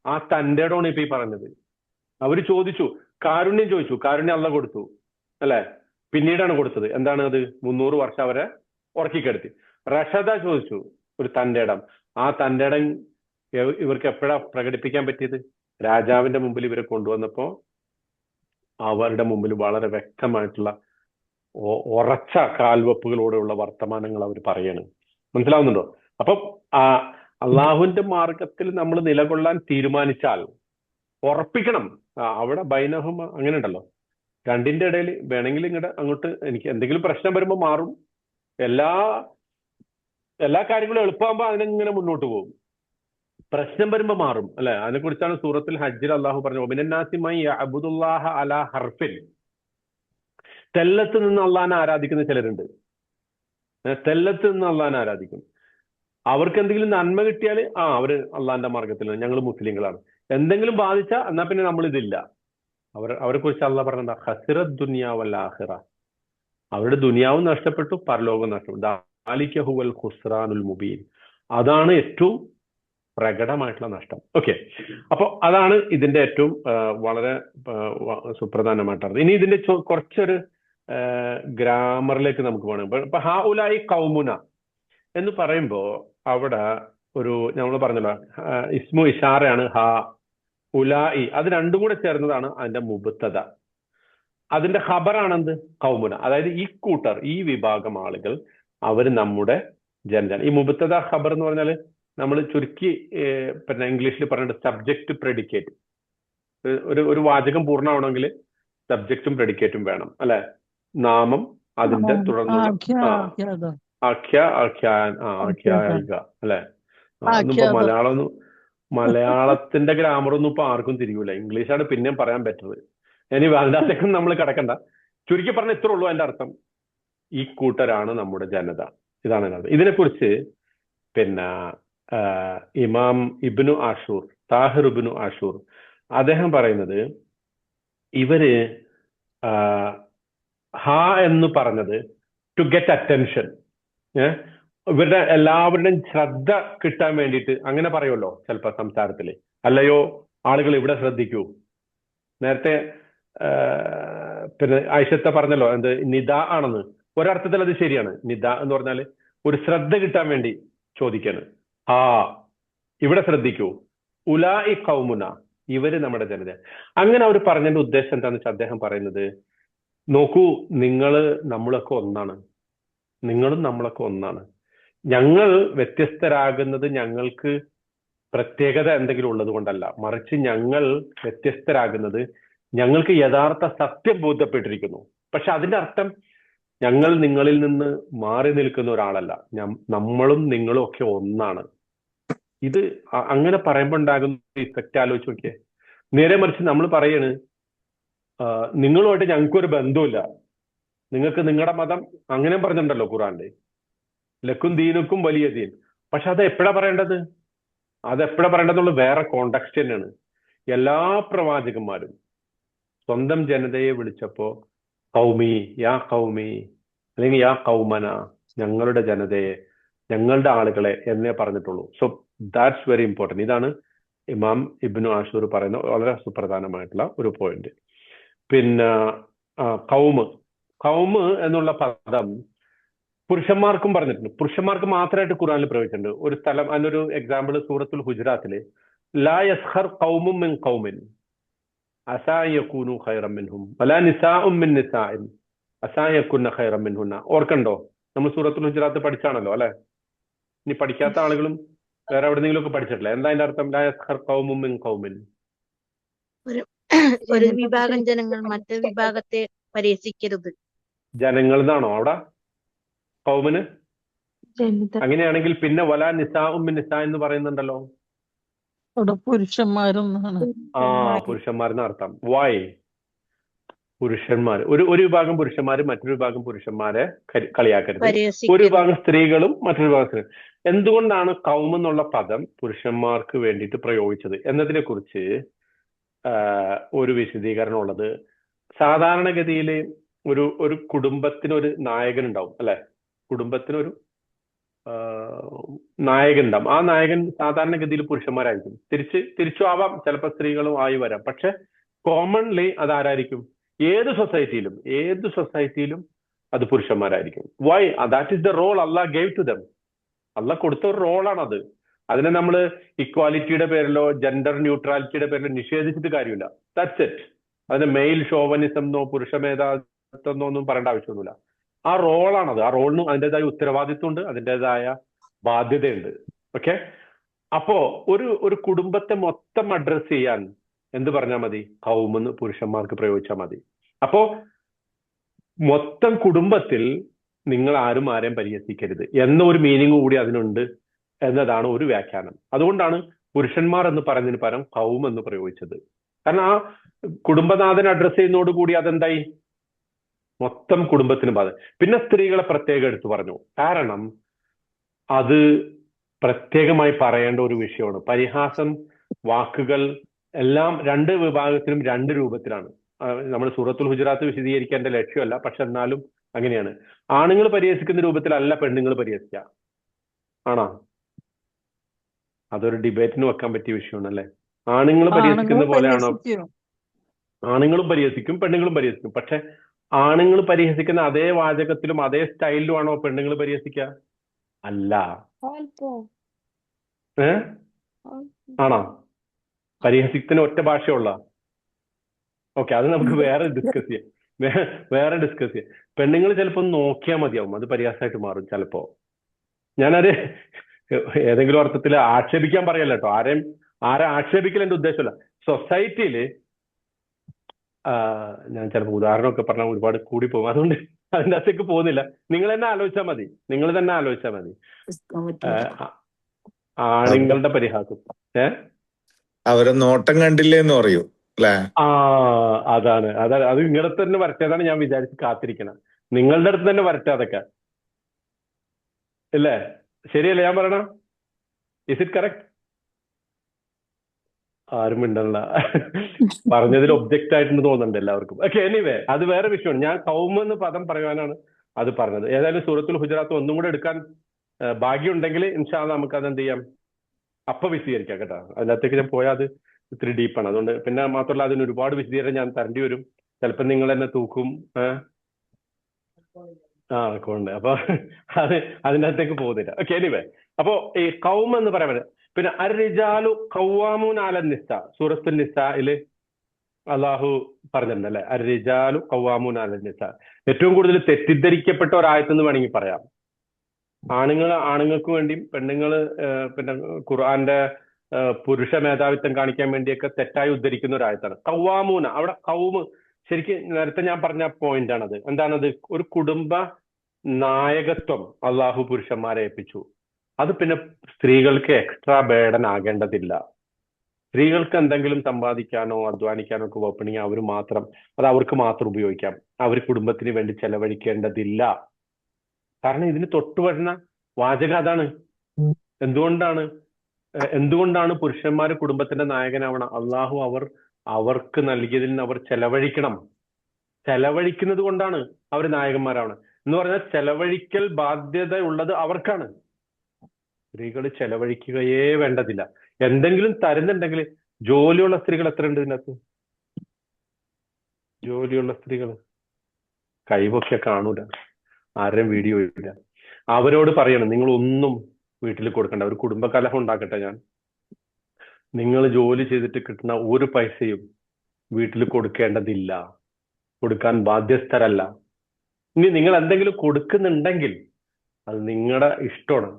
ആ തന്റെ ഇടമാണ് ഇപ്പൊ ഈ പറഞ്ഞത്. അവര് ചോദിച്ചു, കാരുണ്യം ചോദിച്ചു, കാരുണ്യം അള്ള കൊടുത്തു അല്ലെ? പിന്നീടാണ് കൊടുത്തത്. എന്താണ് അത്? 300 വർഷം അവരെ ഉറക്കിക്കെടുത്തി. റഷദ ചോദിച്ചു, ഒരു തന്റെ ഇടം. ആ തന്റെ ഇടം ഇവർക്ക് എപ്പോഴാ പ്രകടിപ്പിക്കാൻ പറ്റിയത്? രാജാവിന്റെ മുമ്പിൽ ഇവരെ കൊണ്ടുവന്നപ്പോ അവരുടെ മുമ്പിൽ വളരെ വ്യക്തമായിട്ടുള്ള ഉറച്ച കാൽവെപ്പുകളോടെയുള്ള വർത്തമാനങ്ങൾ അവർ പറയാണ്. മനസ്സിലാവുന്നുണ്ടോ? അപ്പം അള്ളാഹുവിന്റെ മാർഗത്തിൽ നമ്മൾ നിലകൊള്ളാൻ തീരുമാനിച്ചാൽ ഉറപ്പിക്കണം. അവിടെ ബൈനഹും അങ്ങനെ ഉണ്ടല്ലോ, രണ്ടിന്റെ ഇടയിൽ വേണമെങ്കിൽ ഇങ്ങോട്ട് അങ്ങോട്ട് എനിക്ക് എന്തെങ്കിലും പ്രശ്നം വരുമ്പോൾ മാറും. എല്ലാ കാര്യങ്ങളും എളുപ്പമാകുമ്പോൾ അതിനെങ്ങനെ മുന്നോട്ട് പോകും. പ്രശ്നം വരുമ്പോൾ മാറും അല്ലെ? അതിനെ കുറിച്ചാണ് സൂറത്തുൽ ഹജ്ജിൽ അള്ളാഹു പറഞ്ഞു, ഒമിനന്നാസി മൻ യഅ്ബുദുല്ലാഹ അലാ ഹർഫിൻ. തെല്ലത്ത് നിന്ന് അള്ളാഹിനെ ആരാധിക്കുന്ന ചിലരുണ്ട്. തെല്ലത്ത് നിന്ന് അള്ളാഹിനെ ആരാധിക്കും. അവർക്ക് എന്തെങ്കിലും നന്മ കിട്ടിയാൽ അവര് അള്ളാഹിന്റെ മാർഗത്തിലാണ്, ഞങ്ങൾ മുസ്ലിങ്ങളാണ്. എന്തെങ്കിലും ബാധിച്ചാൽ എന്നാ പിന്നെ നമ്മൾ ഇതില്ല. അവരെ കുറിച്ച് അള്ളാഹ് പറഞ്ഞ ഹസിറത് ദുനിയാവൽ ആഖിറ. അവരുടെ ദുനിയാവും നഷ്ടപ്പെട്ടു, പരലോകം നഷ്ടപ്പെട്ടു. ദാലിക ഹുവൽ ഖുസ്റാനുൽ മുബീൻ. അതാണ് ഏറ്റവും പ്രകടമായിട്ടുള്ള നഷ്ടം. ഓക്കെ, അപ്പൊ അതാണ് ഇതിന്റെ ഏറ്റവും വളരെ സുപ്രധാനമായിട്ടുള്ളത്. ഇനി ഇതിന്റെ കുറച്ചൊരു ഗ്രാമറിലേക്ക് നമുക്ക് പോകണം. ഇപ്പൊ ഹാ ഉലായി കൗമുന എന്ന് പറയുമ്പോ അവിടെ ഒരു നമ്മൾ പറഞ്ഞല്ലോ, ഇസ്മു ഇഷാറയാണ് ഹാ ഉലായി. അത് രണ്ടും കൂടെ ചേർന്നതാണ് അതിന്റെ മുബത്തദ. അതിന്റെ ഖബറാണെന്ത്? കൗമുന. അതായത് ഈ കൂട്ടർ, ഈ വിഭാഗം ആളുകൾ, അവർ നമ്മുടെ ജനജാണ്. ഈ മുബത്തദ ഖബർ എന്ന് പറഞ്ഞാല് നമ്മൾ ചുരുക്കി പിന്നെ ഇംഗ്ലീഷിൽ പറഞ്ഞിട്ട് സബ്ജക്റ്റ് പ്രെഡിക്കേറ്റ്. ഒരു വാചകം പൂർണ്ണമാവണമെങ്കിൽ സബ്ജക്റ്റും പ്രെഡിക്കേറ്റും വേണം അല്ലെ? നാമം, അതിന്റെ തുടർന്നുള്ള ആഖ്യായിക അല്ലെ? അതൊന്നും ഇപ്പൊ മലയാളത്തിന്റെ ഗ്രാമറൊന്നും ഇപ്പൊ ആർക്കും തിരിയൂല. ഇംഗ്ലീഷാണ് പിന്നെയും പറയാൻ പറ്റുന്നത്. ഇനി അതിനകത്തേക്കും നമ്മൾ കിടക്കണ്ട. ചുരുക്കി പറഞ്ഞ ഇത്രേ ഉള്ളൂ അതിന്റെ അർത്ഥം. ഈ കൂട്ടരാണ് നമ്മുടെ ജനത. ഇതാണ് അതിനർത്ഥം. ഇതിനെക്കുറിച്ച് പിന്നെ ഇമാം ഇബ്നു ആഷൂർ, താഹിർ ഇബ്നു ആഷൂർ, അദ്ദേഹം പറയുന്നത് ഇവര് ഹാ എന്ന് പറഞ്ഞത് ടു ഗെറ്റ് അറ്റൻഷൻ, ഇവരുടെ എല്ലാവരുടെയും ശ്രദ്ധ കിട്ടാൻ വേണ്ടിയിട്ട് അങ്ങനെ പറയുമല്ലോ ചിലപ്പോ സംസാരത്തില്. അല്ലയോ ആളുകൾ ഇവിടെ ശ്രദ്ധിക്കൂ. നേരത്തെ പിന്നെ ആയിഷത്തെ പറഞ്ഞല്ലോ എന്ത് നിദാ ആണെന്ന്. ഒരർത്ഥത്തിൽ അത് ശരിയാണ്. നിദാ എന്ന് പറഞ്ഞാൽ ഒരു ശ്രദ്ധ കിട്ടാൻ വേണ്ടി ചോദിക്കാണ്. ഇവിടെ ശ്രദ്ധിക്കൂ. ഉലായി ഖൗമുന, ഇവര് നമ്മുടെ ജനത. അങ്ങനെ അവർ പറഞ്ഞതിന്റെ ഉദ്ദേശം എന്താണെന്ന് വെച്ചാൽ അദ്ദേഹം പറയുന്നത്, നോക്കൂ, നമ്മളൊക്കെ ഒന്നാണ്. നിങ്ങളും നമ്മളൊക്കെ ഒന്നാണ്. ഞങ്ങൾ വ്യത്യസ്തരാകുന്നത് ഞങ്ങൾക്ക് പ്രത്യേകത എന്തെങ്കിലും ഉള്ളത് കൊണ്ടല്ല, മറിച്ച് ഞങ്ങൾ വ്യത്യസ്തരാകുന്നത് ഞങ്ങൾക്ക് യഥാർത്ഥ സത്യം ബോധ്യപ്പെട്ടിരിക്കുന്നു. പക്ഷെ അതിന്റെ അർത്ഥം ഞങ്ങൾ നിങ്ങളിൽ നിന്ന് മാറി നിൽക്കുന്ന ഒരാളല്ല. നമ്മളും നിങ്ങളും ഒക്കെ ഒന്നാണ്. ഇത് അങ്ങനെ പറയുമ്പോൾ ഉണ്ടാകുന്ന ഇഫക്റ്റ് ആലോചിച്ച് നോക്കിയേ. നേരെ മറിച്ച് നമ്മൾ പറയാണ്, നിങ്ങളുമായിട്ട് ഞങ്ങൾക്കൊരു ബന്ധമില്ല, നിങ്ങൾക്ക് നിങ്ങളുടെ മതം അങ്ങനെ പറഞ്ഞിട്ടുണ്ടല്ലോ ഖുറാനില്, ലക്കും ദീനുക്കും വലിയ ദീൻ. പക്ഷെ അത് എപ്പോഴാ പറയേണ്ടത്? പറയേണ്ടതെന്നുള്ള വേറെ കോണ്ടെക്സ്റ്റ് തന്നെയാണ്. എല്ലാ പ്രവാചകന്മാരും സ്വന്തം ജനതയെ വിളിച്ചപ്പോ കൗമി, യാ കൗമി, അല്ലെങ്കിൽ യാ കൗമന, ഞങ്ങളുടെ ജനതയെ, ഞങ്ങളുടെ ആളുകളെ എന്നേ പറഞ്ഞിട്ടുള്ളൂ. So that's very important. ഇതാണ് ഇമാം ഇബ്നു ആഷൂർ പറയുന്ന വളരെ സുപ്രധാനമായിട്ടുള്ള ഒരു പോയിന്റ്. പിന്നെ കൗമ് എന്നുള്ള പദം പുരുഷന്മാർക്കും പറഞ്ഞിട്ടുണ്ട്. പുരുഷന്മാർക്ക് മാത്രമായിട്ട് ഖുർആനിൽ പ്രയോഗിച്ചിട്ടുണ്ട്. ഒരു സ്ഥലം, അതിനൊരു എക്സാമ്പിൾ സൂറത്തുൽ ഹുജറാത്തില്, ലാ യസ്ഖർ ഖൗമും മിൻ ഖൗമിൻ അസാ യകൂനു ഖൈറൻ മിൻഹും വലാ നിസാഉം മിൻ നിസാഇൻ അസാ യകുന ഖൈറൻ മിൻഹുന്ന. ഓർക്കണ്ടോ? നമ്മൾ സൂറത്തുൽ ഹുജറാത്ത് പഠിച്ചാണല്ലോ അല്ലെ? ഇനി പഠിക്കാത്ത ആളുകളും വേറെ എവിടെയെങ്കിലും ഒക്കെ പഠിച്ചിട്ടില്ല. എന്താ അതിന്റെ അർത്ഥം? ലാ യസ്ഖർ ഖൗമും മിൻ ഖൗമിൻ. ഒരു വിഭാഗം ജനങ്ങൾ മറ്റൊരു വിഭാഗത്തെ പരിഹസിക്കരുത്. ജനങ്ങൾ എന്നാണോ അവിടെ കൗമിന്? അങ്ങനെയാണെങ്കിൽ പിന്നെ വലാ നിസാഉം മിൻ നിസാ എന്ന് പറയുന്നുണ്ടല്ലോ. അവിടെ പുരുഷന്മാരെന്നാണ്. പുരുഷന്മാരെന്ന് അർത്ഥം. വൈ പുരുഷന്മാർ? ഒരു വിഭാഗം പുരുഷന്മാര് മറ്റൊരു വിഭാഗം പുരുഷന്മാരെ കളിയാക്കരുത്. ഒരു പരിഹസിക്കരുത്. വിഭാഗം സ്ത്രീകളും മറ്റൊരു വിഭാഗം സ്ത്രീ. എന്തുകൊണ്ടാണ് കൗം എന്നുള്ള പദം പുരുഷന്മാർക്ക് വേണ്ടിയിട്ട് പ്രയോഗിച്ചത് എന്നതിനെ കുറിച്ച് ഒരു വിശദീകരണം ഉള്ളത്. സാധാരണഗതിയിൽ ഒരു കുടുംബത്തിനൊരു നായകൻ ഉണ്ടാവും, അല്ലെ? കുടുംബത്തിനൊരു നായകൻ ഉണ്ടാവും. ആ നായകൻ സാധാരണഗതിയിൽ പുരുഷന്മാരായിരിക്കും. തിരിച്ചു ആവാം, ചിലപ്പോൾ സ്ത്രീകളും ആയി വരാം. പക്ഷെ കോമൺലി അതാരായിരിക്കും? ഏത് സൊസൈറ്റിയിലും അത് പുരുഷന്മാരായിരിക്കും. Why? That is the role Allah gave to them. Allah കൊടുത്ത ഒരു റോളാണത്. അതിനെ നമ്മൾ ഇക്വാലിറ്റിയുടെ പേരിലോ ജെൻഡർ ന്യൂട്രാലിറ്റിയുടെ പേരിലോ നിഷേധിച്ചിട്ട് കാര്യമില്ല. That's it. അതിന് മെയിൽ ഷോവനിസം എന്നോ പുരുഷ മേധാവിത്വം എന്നോ ഒന്നും പറയേണ്ട ആവശ്യമൊന്നുമില്ല. ആ റോളാണത്. ആ റോളിന് അതിൻ്റെതായ ഉത്തരവാദിത്വമുണ്ട്, അതിൻ്റെതായ ബാധ്യതയുണ്ട്. ഓക്കെ. അപ്പോ ഒരു കുടുംബത്തെ മൊത്തം അഡ്രസ് ചെയ്യാൻ എന്ത് പറഞ്ഞാൽ മതി? കൗമെന്ന് പുരുഷന്മാർക്ക് പ്രയോഗിച്ചാൽ മതി. അപ്പോ മൊത്തം കുടുംബത്തിൽ നിങ്ങൾ ആരെയും പരിഹസിക്കരുത് എന്ന ഒരു മീനിങ് കൂടി അതിനുണ്ട് എന്നതാണ് ഒരു വ്യാഖ്യാനം. അതുകൊണ്ടാണ് പുരുഷന്മാർ എന്ന് പറഞ്ഞതിന് പകരം കൗം എന്ന് പ്രയോഗിച്ചത്. കാരണം ആ കുടുംബനാഥൻ അഡ്രസ് ചെയ്യുന്നതോടുകൂടി അതെന്തായി? മൊത്തം കുടുംബത്തിന് ബാധ. പിന്നെ സ്ത്രീകളെ പ്രത്യേകം എടുത്തു പറഞ്ഞു. കാരണം അത് പ്രത്യേകമായി പറയേണ്ട ഒരു വിഷയമാണ്. പരിഹാസം വാക്കുകൾ എല്ലാം രണ്ട് വിഭാഗത്തിലും രണ്ട് രൂപത്തിലാണ്. നമ്മൾ സൂറത്തുൽ ഹുജറാത്ത് വിശദീകരിക്കാൻ എന്റെ ലക്ഷ്യമല്ല, പക്ഷെ എന്നാലും അങ്ങനെയാണ്. ആണുങ്ങൾ പരിഹസിക്കുന്ന രൂപത്തിലല്ല പെണ്ണുങ്ങൾ പരിഹസിക്കുക. ആണോ? അതൊരു ഡിബേറ്റിന് വെക്കാൻ പറ്റിയ വിഷയമാണ്, അല്ലെ? ആണുങ്ങൾ പരിഹസിക്കുന്ന പോലെയാണോ? ആണുങ്ങളും പരിഹസിക്കും, പെണ്ണുങ്ങളും പരിഹസിക്കും. പക്ഷെ ആണുങ്ങൾ പരിഹസിക്കുന്ന അതേ വാചകത്തിലും അതേ സ്റ്റൈലിലും ആണോ പെണ്ണുങ്ങൾ പരിഹസിക്കുക? അല്ല. ആണോ? പരിഹസിക്കുന്ന ഒറ്റ ഭാഷയുള്ള. ഓക്കെ, അത് നമുക്ക് വേറെ ഡിസ്കസ് ചെയ്യാം. പെണ്ണുങ്ങൾ ചിലപ്പോൾ നോക്കിയാൽ മതിയാവും, അത് പരിഹാസമായിട്ട് മാറും ചിലപ്പോ. ഞാനത് ഏതെങ്കിലും അർത്ഥത്തിൽ ആക്ഷേപിക്കാൻ പറയല്ല കേട്ടോ. ആരെ ആക്ഷേപിക്കൽ എന്റെ ഉദ്ദേശമല്ല. സൊസൈറ്റിയിൽ ഞാൻ ചിലപ്പോൾ ഉദാഹരണമൊക്കെ പറഞ്ഞാൽ ഒരുപാട് കൂടി പോകും, അതുകൊണ്ട് അതിൻ്റെ അകത്തേക്ക് പോകുന്നില്ല. നിങ്ങൾ തന്നെ ആലോചിച്ചാൽ മതി. ആണുങ്ങളുടെ പരിഹാസം അവരെ നോട്ടം കണ്ടില്ലേ എന്ന് പറയൂ, അല്ലേ? അതാണ് അത് നിങ്ങളുടെ തന്നെ വരച്ചതാണ് ഞാൻ വിചാരിച്ച് കാത്തിരിക്കണം. നിങ്ങളുടെ അടുത്ത് തന്നെ വരട്ടെ അതൊക്കെ, അല്ലേ? ശരിയല്ലേ ഞാൻ പറയണ? Is it correct? ആരും മിണ്ടല്ല. പറഞ്ഞതിൽ ഒബ്ജക്റ്റ് ആയിട്ടെന്ന് തോന്നുന്നുണ്ട് എല്ലാവർക്കും. ഓക്കെ, എനിവേ അത് വേറെ വിഷയമാണ്. ഞാൻ കൗം എന്ന് പദം പറയുവാനാണ് അത് പറഞ്ഞത്. ഏതായാലും സൂറത്തുൽ ഹുജറാത്ത് ഒന്നും കൂടെ എടുക്കാൻ ഭാഗ്യമുണ്ടെങ്കിൽ ഇൻഷാ അല്ലാഹ് നമുക്ക് അത് എന്ത് ചെയ്യാം, വിശദീകരിക്കാം കേട്ടോ. അതിനകത്തേക്ക് ഞാൻ പോയാൽ അത് ഇത്തിരി ഡീപ്പാണ്. അതുകൊണ്ട് പിന്നെ മാത്രമല്ല അതിന് ഒരുപാട് വിശദീകരണം ഞാൻ തരേണ്ടി വരും. ചിലപ്പോൾ നിങ്ങൾ തന്നെ തൂക്കും. കൊണ്ട് അപ്പൊ അതിനകത്തേക്ക് പോകുന്നില്ല. ഓക്കെ, എനിവേ അപ്പോ ഈ കൗം എന്ന് പറയുന്നത്. പിന്നെ അർറിജാലു ഖവ്വാമൂന അലൻ നിസാ, സൂറത്തുൻ നിസായില് അള്ളാഹു പറഞ്ഞിട്ടുണ്ട്, അല്ലെ? അർറിജാലു ഖവ്വാമൂന അലൻ നിസാ. ഏറ്റവും കൂടുതൽ തെറ്റിദ്ധരിക്കപ്പെട്ട ഒരായത്തെന്ന് വേണമെങ്കിൽ പറയാം. ആണുങ്ങൾക്ക് വേണ്ടിയും പെണ്ണുങ്ങള് പിന്നെ ഖുർആന്റെ പുരുഷ മേധാവിത്വം കാണിക്കാൻ വേണ്ടിയൊക്കെ തെറ്റായി ഉദ്ധരിക്കുന്ന ഒരു ആയത്താണ് ഖവ്വാമൂന. അവിടെ കൗമ് ശരിക്കും നേരത്തെ ഞാൻ പറഞ്ഞ പോയിന്റ് ആണത്. എന്താണത്? ഒരു കുടുംബ നായകത്വം അള്ളാഹു പുരുഷന്മാരെ ഏൽപ്പിച്ചു. അത് പിന്നെ സ്ത്രീകൾക്ക് എക്സ്ട്രാ ബേർഡൻ ആകേണ്ടതില്ല. സ്ത്രീകൾക്ക് എന്തെങ്കിലും സമ്പാദിക്കാനോ അധ്വാനിക്കാനോ ഒക്കെ വകുപ്പുണ്ടെങ്കിൽ അത് അവർക്ക് മാത്രം ഉപയോഗിക്കാം. അവർ കുടുംബത്തിന് വേണ്ടി ചെലവഴിക്കേണ്ടതില്ല. കാരണം ഇതിന് തൊട്ടു വരുന്ന വാചകം അതാണ്. എന്തുകൊണ്ടാണ് പുരുഷന്മാര് കുടുംബത്തിന്റെ നായകനാവണം? അള്ളാഹു അവർക്ക് നൽകിയതിൽ നിന്ന് അവർ ചെലവഴിക്കുന്നത് കൊണ്ടാണ് അവർ നായകന്മാരാവണം. എന്ന് പറഞ്ഞാൽ ചെലവഴിക്കൽ ബാധ്യത ഉള്ളത് അവർക്കാണ്. സ്ത്രീകൾ ചെലവഴിക്കുകയേ വേണ്ടതില്ല. എന്തെങ്കിലും തരുന്നുണ്ടെങ്കിൽ ജോലിയുള്ള സ്ത്രീകൾ എത്ര ഉണ്ട് ഇതിനകത്ത്? ജോലിയുള്ള സ്ത്രീകൾ കൈവൊക്കെ കാണൂല, ആരുടെയും വീഡിയോ ഇല്ല. അവരോട് പറയണം, നിങ്ങൾ ഒന്നും വീട്ടിൽ കൊടുക്കണ്ട. ഒരു കുടുംബകലഹം ഉണ്ടാക്കട്ടെ ഞാൻ. നിങ്ങൾ ജോലി ചെയ്തിട്ട് കിട്ടുന്ന ഒരു പൈസയും വീട്ടിൽ കൊടുക്കേണ്ടതില്ല, കൊടുക്കാൻ ബാധ്യസ്ഥരല്ല. ഇനി നിങ്ങൾ എന്തെങ്കിലും കൊടുക്കുന്നുണ്ടെങ്കിൽ അത് നിങ്ങളുടെ ഇഷ്ടമാണ്.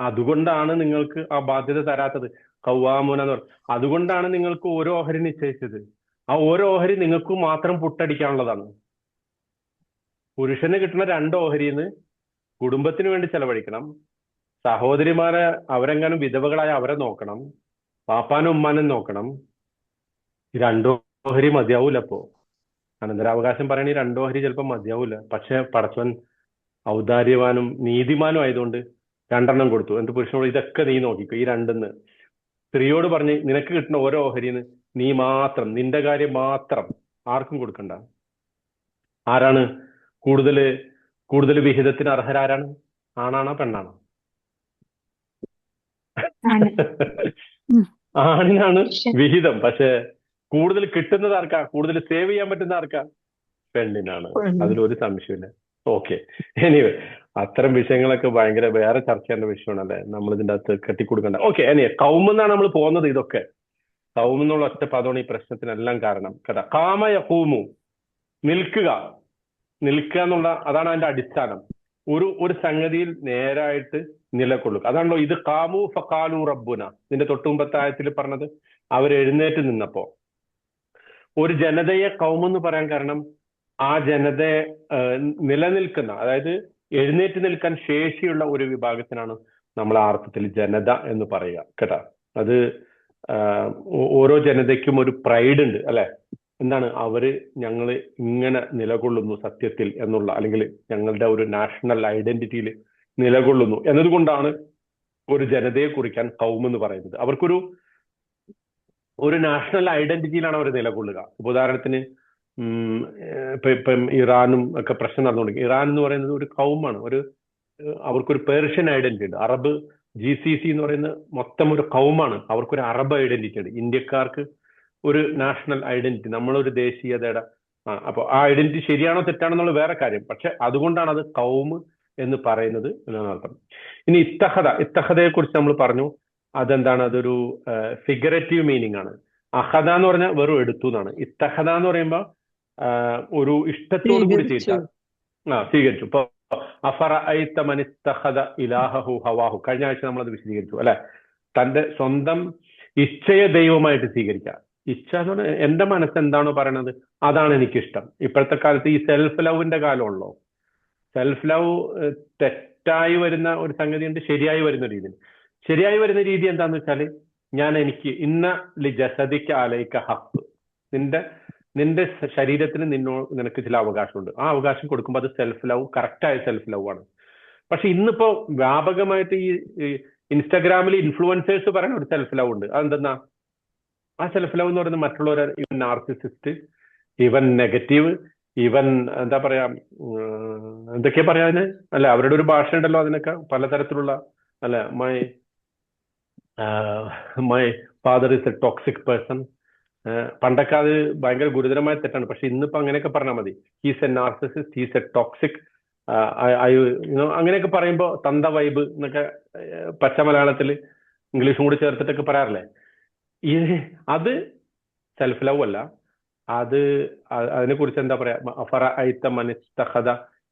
അതുകൊണ്ടാണ് നിങ്ങൾക്ക് ആ ബാധ്യത തരാത്തത്. ഖവ്വാമൂന എന്ന് പറയും. അതുകൊണ്ടാണ് നിങ്ങൾക്ക് ഓരോ ഓഹരി നിശ്ചയിച്ചത്. ആ ഓരോ ഓഹരി നിങ്ങൾക്ക് മാത്രം പുട്ടടിക്കാനുള്ളതാണ്. പുരുഷന് കിട്ടുന്ന 2 ഓഹരിന്ന് കുടുംബത്തിന് വേണ്ടി ചെലവഴിക്കണം, സഹോദരിമാരെ അവരെങ്ങാനും വിധവകളായ അവരെ നോക്കണം, പാപ്പാനും ഉമ്മാനും നോക്കണം. ഈ രണ്ടു ഓഹരി മതിയാവൂല. അപ്പോ അനന്തരാവകാശം പറയണ ഈ രണ്ടു ഓഹരി ചിലപ്പോൾ മതിയാവൂല. പക്ഷെ പടച്ചവൻ ഔദാര്യവാനും നീതിമാനും ആയതുകൊണ്ട് 2 കൊടുത്തു. എന്നിട്ട് പുരുഷനോട് ഇതൊക്കെ നീ നോക്കിക്കോ, ഈ 2 സ്ത്രീയോട് പറഞ്ഞ് നിനക്ക് കിട്ടുന്ന ഓരോ ഓഹരിന്ന് നീ മാത്രം, നിന്റെ കാര്യം മാത്രം, ആർക്കും കൊടുക്കണ്ട. ആരാണ് കൂടുതൽ വിഹിതത്തിന് അർഹരാരാണ്? ആണാണോ പെണ്ണാണോ? ആണിനാണ് വിഹിതം. പക്ഷെ കൂടുതൽ കിട്ടുന്നത് ആർക്കാ? കൂടുതൽ സേവ് ചെയ്യാൻ പറ്റുന്ന ആർക്കാ? പെണ്ണിനാണ്. അതിലൊരു സംശയമില്ല. ഓക്കെ, എനിവേ അത്തരം വിഷയങ്ങളൊക്കെ ഭയങ്കര വേറെ ചർച്ച ചെയ്യേണ്ട വിഷയമാണല്ലേ, നമ്മൾ ഇതിന്റെ അകത്ത് കെട്ടിക്കൊടുക്കണ്ട. ഓക്കെ, എനിവേ കൗമെന്നാണ് നമ്മൾ പോകുന്നത്. ഇതൊക്കെ കൗമെന്നുള്ള ഒറ്റ പദമാണ് ഈ പ്രശ്നത്തിനെല്ലാം കാരണം കേട്ടാ. കാമ യഖൂമു, നിൽക്കുക എന്നുള്ള അതാണ് അതിന്റെ അടിസ്ഥാനം. ഒരു സംഗതിയിൽ നേരായിട്ട് നിലകൊള്ളുക. അതാണല്ലോ ഇത് കാമു ഫഖാലു റബ്ബുന, നിന്റെ തൊട്ടുമുമ്പത്തെ ആയത്തിൽ പറഞ്ഞത്. അവർ എഴുന്നേറ്റ് നിന്നപ്പോ ഒരു ജനതയെ കൗമെന്ന് പറയാൻ കാരണം ആ ജനതയെ നിലനിൽക്കുന്ന, അതായത് എഴുന്നേറ്റ് നിൽക്കാൻ ശേഷിയുള്ള ഒരു വിഭാഗത്തിനാണ് നമ്മൾ ആ അർത്ഥത്തിൽ ജനത എന്ന് പറയുക കേട്ടാ. അത് ഓരോ ജനതയ്ക്കും ഒരു പ്രൈഡ് ഉണ്ട് അല്ലെ. എന്താണ് ഞങ്ങൾ ഇങ്ങനെ നിലകൊള്ളുന്നു സത്യത്തിൽ എന്നുള്ള, അല്ലെങ്കിൽ ഞങ്ങളുടെ ഒരു നാഷണൽ ഐഡന്റിറ്റിയിൽ നിലകൊള്ളുന്നു എന്നതുകൊണ്ടാണ് ഒരു ജനതയെ കുറിക്കാൻ കൗം എന്ന് പറയുന്നത്. അവർക്കൊരു നാഷണൽ ഐഡന്റിറ്റിയിലാണ് അവർ നിലകൊള്ളുക. ഉദാഹരണത്തിന് ഇപ്പം ഇറാനും ഒക്കെ പ്രശ്നം നടന്നുകൊണ്ടിരിക്കും. ഇറാൻ എന്ന് പറയുന്നത് ഒരു കൗമാണ്. അവർക്കൊരു പേർഷ്യൻ ഐഡന്റിറ്റി ഉണ്ട്. അറബ് GCC എന്ന് പറയുന്നത് മൊത്തം ഒരു കൗമാണ്. അവർക്കൊരു അറബ് ഐഡന്റിറ്റി ഉണ്ട്. ഇന്ത്യക്കാർക്ക് ഒരു നാഷണൽ ഐഡന്റിറ്റി, നമ്മളൊരു ദേശീയതയുടെ അപ്പൊ ആ ഐഡന്റിറ്റി ശരിയാണോ തെറ്റാണോ എന്നുള്ള വേറെ കാര്യം. പക്ഷെ അതുകൊണ്ടാണ് അത് കൗം എന്ന് പറയുന്നത് എന്നർത്ഥം. ഇനി ഇത്തഹദയെ കുറിച്ച് നമ്മൾ പറഞ്ഞു. അതെന്താണ്? അതൊരു ഫിഗറേറ്റീവ് മീനിങ് ആണ്. അഹദ എന്ന് പറഞ്ഞാൽ വെറും എടുത്തു എന്നാണ്. ഇത്തഹദ എന്ന് പറയുമ്പോ ഒരു ഇഷ്ടത്തോടു കൂടി ചെയ്ത സ്വീകരിച്ചു. ഇപ്പൊ അഫറഅയ്ത മൻ ഇത്തഖദ ഇലാഹഹു ഹവാഹു, കഴിഞ്ഞ ആഴ്ച നമ്മളത് വിശദീകരിച്ചു അല്ലെ. തന്റെ സ്വന്തം ഇച്ഛയെ ദൈവമായിട്ട് സ്വീകരിക്കുക. ഇച്ഛ എന്ന് പറഞ്ഞാൽ എന്റെ മനസ്സ് എന്താണോ പറയണത് അതാണ് എനിക്കിഷ്ടം. ഇപ്പോഴത്തെ കാലത്ത് ഈ സെൽഫ് ലവിന്റെ കാലമുള്ളൂ. സെൽഫ് ലവ് തെറ്റായി വരുന്ന ഒരു സംഗതിയുണ്ട്, ശരിയായി വരുന്ന രീതി. ശരിയായി വരുന്ന രീതി എന്താന്ന് വെച്ചാല് എനിക്ക് ഇന്ന ജസദിക്ക അലൈക്ക ഹഖ്, നിന്റെ ശരീരത്തിന് നിനക്ക് ചില അവകാശമുണ്ട്. ആ അവകാശം കൊടുക്കുമ്പോൾ അത് സെൽഫ് ലവ്, കറക്റ്റായ സെൽഫ് ലവ് ആണ്. പക്ഷെ ഇന്നിപ്പോ വ്യാപകമായിട്ട് ഈ ഇൻസ്റ്റാഗ്രാമിൽ ഇൻഫ്ലുവൻസേഴ്സ് പറയുന്ന ഒരു സെൽഫ് ലവ് ഉണ്ട്. അതെന്തെന്നാ? ആ സെൽഫ് ലവ് എന്ന് പറയുന്നത് മറ്റുള്ളവരെ, ഇവൻ നാർസിസിസ്റ്റ്, ഇവൻ നെഗറ്റീവ്, ഇവൻ എന്താ പറയാ, എന്തൊക്കെയാ പറയാന് അല്ലെ, അവരുടെ ഒരു ഭാഷ ഉണ്ടല്ലോ അതിനൊക്കെ പലതരത്തിലുള്ള അല്ലെ. My father is A toxic person. പണ്ടൊക്കെ അത് ഭയങ്കര ഗുരുതരമായ തെറ്റാണ്. പക്ഷെ ഇന്നിപ്പോ അങ്ങനെയൊക്കെ പറഞ്ഞാൽ മതി. He's A narcissist, he's A toxic, അങ്ങനെയൊക്കെ പറയുമ്പോ തന്ത വൈബ് എന്നൊക്കെ പച്ച മലയാളത്തിൽ ഇംഗ്ലീഷും കൂടി ചേർത്തിട്ടൊക്കെ പറയാറില്ലേ. അത് സെൽഫ് ലവ് അല്ല. അതിനെ കുറിച്ച് എന്താ പറയാ, അഫറഅയ്ത മൻ ഇത്തഖദ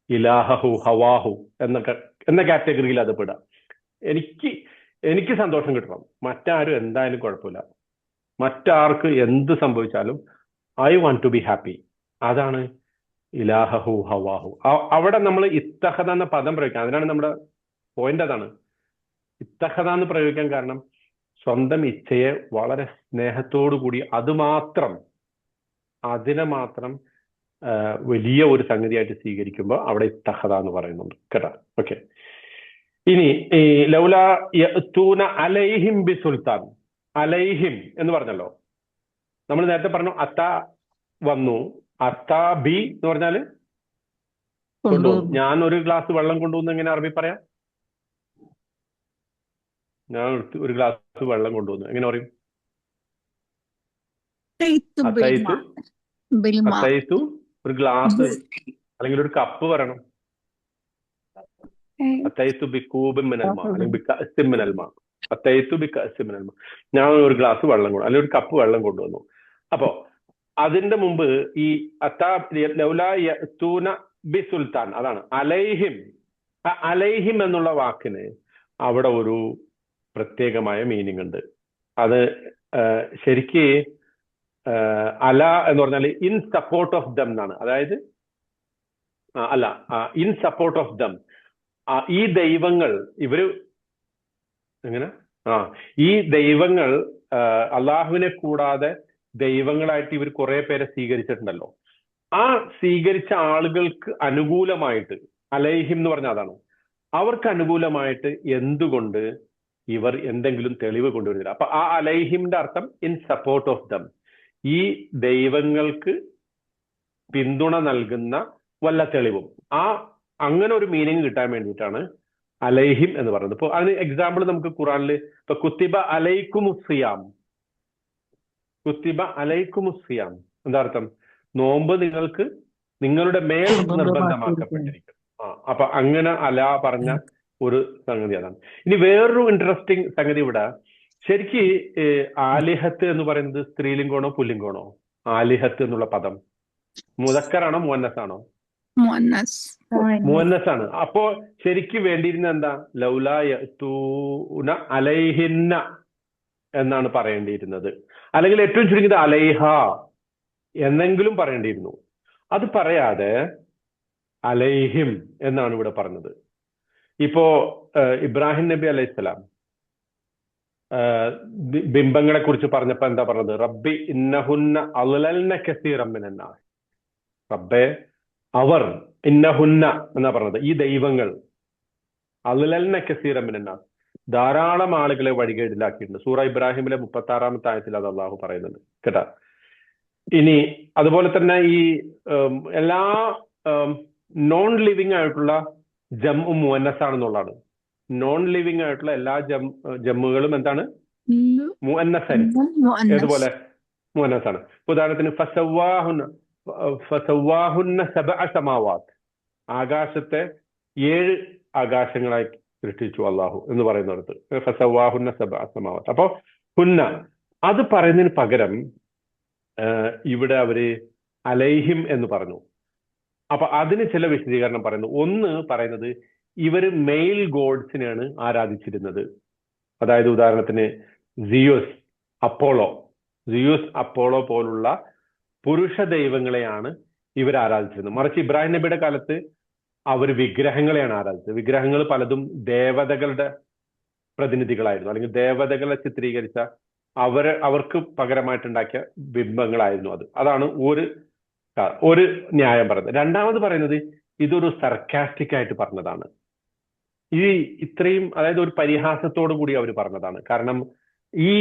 ഇലാഹഹു ഹവാഹു എന്ന കാറ്റഗറിയിൽ അത് പെടാം. എനിക്ക് സന്തോഷം കിട്ടണം, മറ്റാരും എന്തായാലും കുഴപ്പമില്ല, മറ്റാർക്ക് എന്ത് സംഭവിച്ചാലും I want to be happy. അതാണ് ഇലാഹഹു ഹവാഹു. അവിടെ നമ്മൾ ഇത്തഹദ എന്ന പദം പ്രയോഗിക്കാം. അതിനാണ് നമ്മുടെ പോയിന്റ്. അതാണ് ഇത്തഹദ എന്ന് പ്രയോഗിക്കാൻ കാരണം സ്വന്തം ഇച്ഛയെ വളരെ സ്നേഹത്തോടു കൂടി അതിനെ മാത്രം വലിയ ഒരു സംഗതിയായിട്ട് സ്വീകരിക്കുമ്പോൾ അവിടെ ഇത്തഹദ എന്ന് പറയുന്നുണ്ട് കേട്ടോ. ഓക്കെ, ഇനി ഈ ലൗലാ യഅ്തൂന അലൈഹിം ബി സുൽത്താൻ, അലൈഹിം എന്ന് പറഞ്ഞല്ലോ. നമ്മൾ നേരത്തെ പറഞ്ഞു അത്ത വന്നു, അത്ത ബി എന്ന് പറഞ്ഞാല് കൊണ്ടുവന്നു. ഞാൻ ഒരു ഗ്ലാസ് വെള്ളം കൊണ്ടുവന്നു, എങ്ങനെ അറബി പറയാം? ഞാൻ ഒരു ഗ്ലാസ് വെള്ളം കൊണ്ടുവന്നു, എങ്ങനെ പറയും? അത്തൈത്തു ഒരു ഗ്ലാസ് അല്ലെങ്കിൽ ഒരു കപ്പ് പറയണം. അത്തൈത്തു ബിക്കൂബിൻ മിനൽ മാ അല്ലെങ്കിൽ ബികഅസിൻ മിനൽ മാ. അത്തൈത്തു ബികഅസിൻ മിനൽ മാ, ഞാൻ ഒരു ഗ്ലാസ് വെള്ളം കൊണ്ടു അല്ലെങ്കിൽ ഒരു കപ്പ് വെള്ളം കൊണ്ടുവന്നു. അപ്പോ അതിന്റെ മുമ്പ് ഈ ലൗലാ യഅ്തൂന ബി സുൽത്താൻ, അതാണ് അലൈഹിം. അലൈഹിം എന്നുള്ള വാക്കിന് അവിടെ ഒരു പ്രത്യേകമായ മീനിങ് ഉണ്ട്. അത് ശരിക്ക് അല എന്ന് പറഞ്ഞാൽ ഇൻ സപ്പോർട്ട് ഓഫ് ദം എന്നാണ്. അതായത് ഇൻ സപ്പോർട്ട് ഓഫ് ദം, ഈ ദൈവങ്ങൾ എങ്ങനെ ഈ ദൈവങ്ങൾ അള്ളാഹുവിനെ കൂടാതെ ദൈവങ്ങളായിട്ട് ഇവർ കുറെ പേരെ സ്വീകരിച്ചിട്ടുണ്ടല്ലോ. ആ സ്വീകരിച്ച ആളുകൾക്ക് അനുകൂലമായിട്ട് അലൈഹിം എന്ന് പറഞ്ഞ അതാണ്, അവർക്ക് അനുകൂലമായിട്ട് എന്തുകൊണ്ട് ഇവർ എന്തെങ്കിലും തെളിവ് കൊണ്ടുവരുന്നില്ല? അപ്പൊ ആ അലൈഹിമിന്റെ അർത്ഥം ഇൻ സപ്പോർട്ട് ഓഫ് ദം, ഈ ദൈവങ്ങൾക്ക് പിന്തുണ നൽകുന്ന വല്ല തെളിവും. അങ്ങനെ ഒരു മീനിങ് കിട്ടാൻ വേണ്ടിയിട്ടാണ് അലൈഹിം എന്ന് പറയുന്നത്. ഇപ്പൊ അതിന് എക്സാമ്പിൾ നമുക്ക് ഖുറാനിൽ ഇപ്പൊ കുത്തിബ അലൈക്കുമുസ്സിയാം, കുത്തിബ അലൈക്കുമുസ്സിയാം എന്താ അർത്ഥം? നോമ്പ് നിങ്ങൾക്ക് നിങ്ങളുടെ മേൽ നിർബന്ധമാക്കപ്പെട്ടിരിക്കും. അപ്പൊ അങ്ങനെ പറഞ്ഞ ഒരു സംഗതി അതാണ്. ഇനി വേറൊരു ഇൻട്രസ്റ്റിംഗ് സംഗതി ഇവിടെ, ശരിക്ക് ആലിഹത്ത് എന്ന് പറയുന്നത് സ്ത്രീലിംഗമാണോ പുല്ലിംഗമാണോ? ആലിഹത്ത് എന്നുള്ള പദം മുദക്കറാണോ മുഅന്നസാണോ? മുഅന്നസാണ്. അപ്പോ ശരിക്ക് വേണ്ടിയിരുന്ന എന്താ? ലൗലാ യഅ്തൂന അലൈഹിന്ന എന്നാണ് പറയേണ്ടിയിരുന്നത്, അല്ലെങ്കിൽ ഏറ്റവും ചുരുങ്ങിയത് അലൈഹ എന്നെങ്കിലും പറയേണ്ടിയിരുന്നു. അത് പറയാതെ അലൈഹിം എന്നാണ് ഇവിടെ പറഞ്ഞത്. ഇപ്പോ ഇബ്രാഹിം നബി അലൈഹിസ്സലാം ബിംബങ്ങളെ കുറിച്ച് പറഞ്ഞപ്പോ എന്താ പറഞ്ഞത്? റബ്ബി ഇന്നഹുന്ന അളലൽന കസീറൻ മിനന്നാസ്. റബ്ബേ, അവർ ഇന്നഹുന്ന എന്നാ പറഞ്ഞത്, ഈ ദൈവങ്ങൾ അളലൽന കസീറൻ മിനന്നാസ്, ധാരാളം ആളുകളെ വഴികേടിലാക്കിയിട്ടുണ്ട്. സൂറ ഇബ്രാഹിമിലെ 36-ാമത്തെ ആയത്തിൽ അത് അള്ളാഹു പറയുന്നുണ്ട് കേട്ടാ. ഇനി അതുപോലെ തന്നെ ഈ എല്ലാ നോൺ ലിവിങ് ആയിട്ടുള്ള ജമ്മു മുഅന്നസാണെന്നുള്ളതാണ്. നോൺ ലിവിങ് ആയിട്ടുള്ള എല്ലാ ജമ്മുകളും എന്താണ്? മുഅന്നസായിരിക്കും. ഏതുപോലെ മുഅന്നസാണ്. ഉദാഹരണത്തിന് ഫസവ്വാഹുന്ന സബ്അ സമാവാത്ത്, ആകാശത്തെ 7 ആകാശങ്ങളായി സൃഷ്ടിച്ചു അള്ളാഹു എന്ന് പറയുന്നിടത്ത് ഫസവ്വാഹുന്ന സബ്അ സമാവാത്ത്. അപ്പോ ഹുന്ന അത് പറയുന്നതിന് പകരം ഇവിടെ അവര് അലൈഹിം എന്ന് പറഞ്ഞു. അപ്പൊ അതിന് ചില വിശദീകരണം പറയുന്നു. ഒന്ന് പറയുന്നത് ഇവര് മെയിൽ ഗോഡ്സിനെയാണ് ആരാധിച്ചിരുന്നത്. അതായത് ഉദാഹരണത്തിന് സിയൂസ്, അപ്പോളോ പോലുള്ള പുരുഷ ദൈവങ്ങളെയാണ് ഇവർ ആരാധിച്ചിരുന്നത്. മറിച്ച് ഇബ്രാഹിം നബിയുടെ കാലത്ത് അവർ വിഗ്രഹങ്ങളെയാണ് ആരാധിച്ചത്. വിഗ്രഹങ്ങൾ പലതും ദേവതകളുടെ പ്രതിനിധികളായിരുന്നു, അല്ലെങ്കിൽ ദേവതകളെ ചിത്രീകരിച്ച അവർക്ക് പകരമായിട്ടുണ്ടാക്കിയ ബിംബങ്ങളായിരുന്നു അത്. അതാണ് ഒരു ന്യായം പറയുന്നത്. രണ്ടാമത് പറയുന്നത് ഇതൊരു സർക്കാസ്റ്റിക് ആയിട്ട് പറഞ്ഞതാണ്. ഇത്രയും അതായത് ഒരു പരിഹാസത്തോടു കൂടി അവർ പറഞ്ഞതാണ്. കാരണം ഈ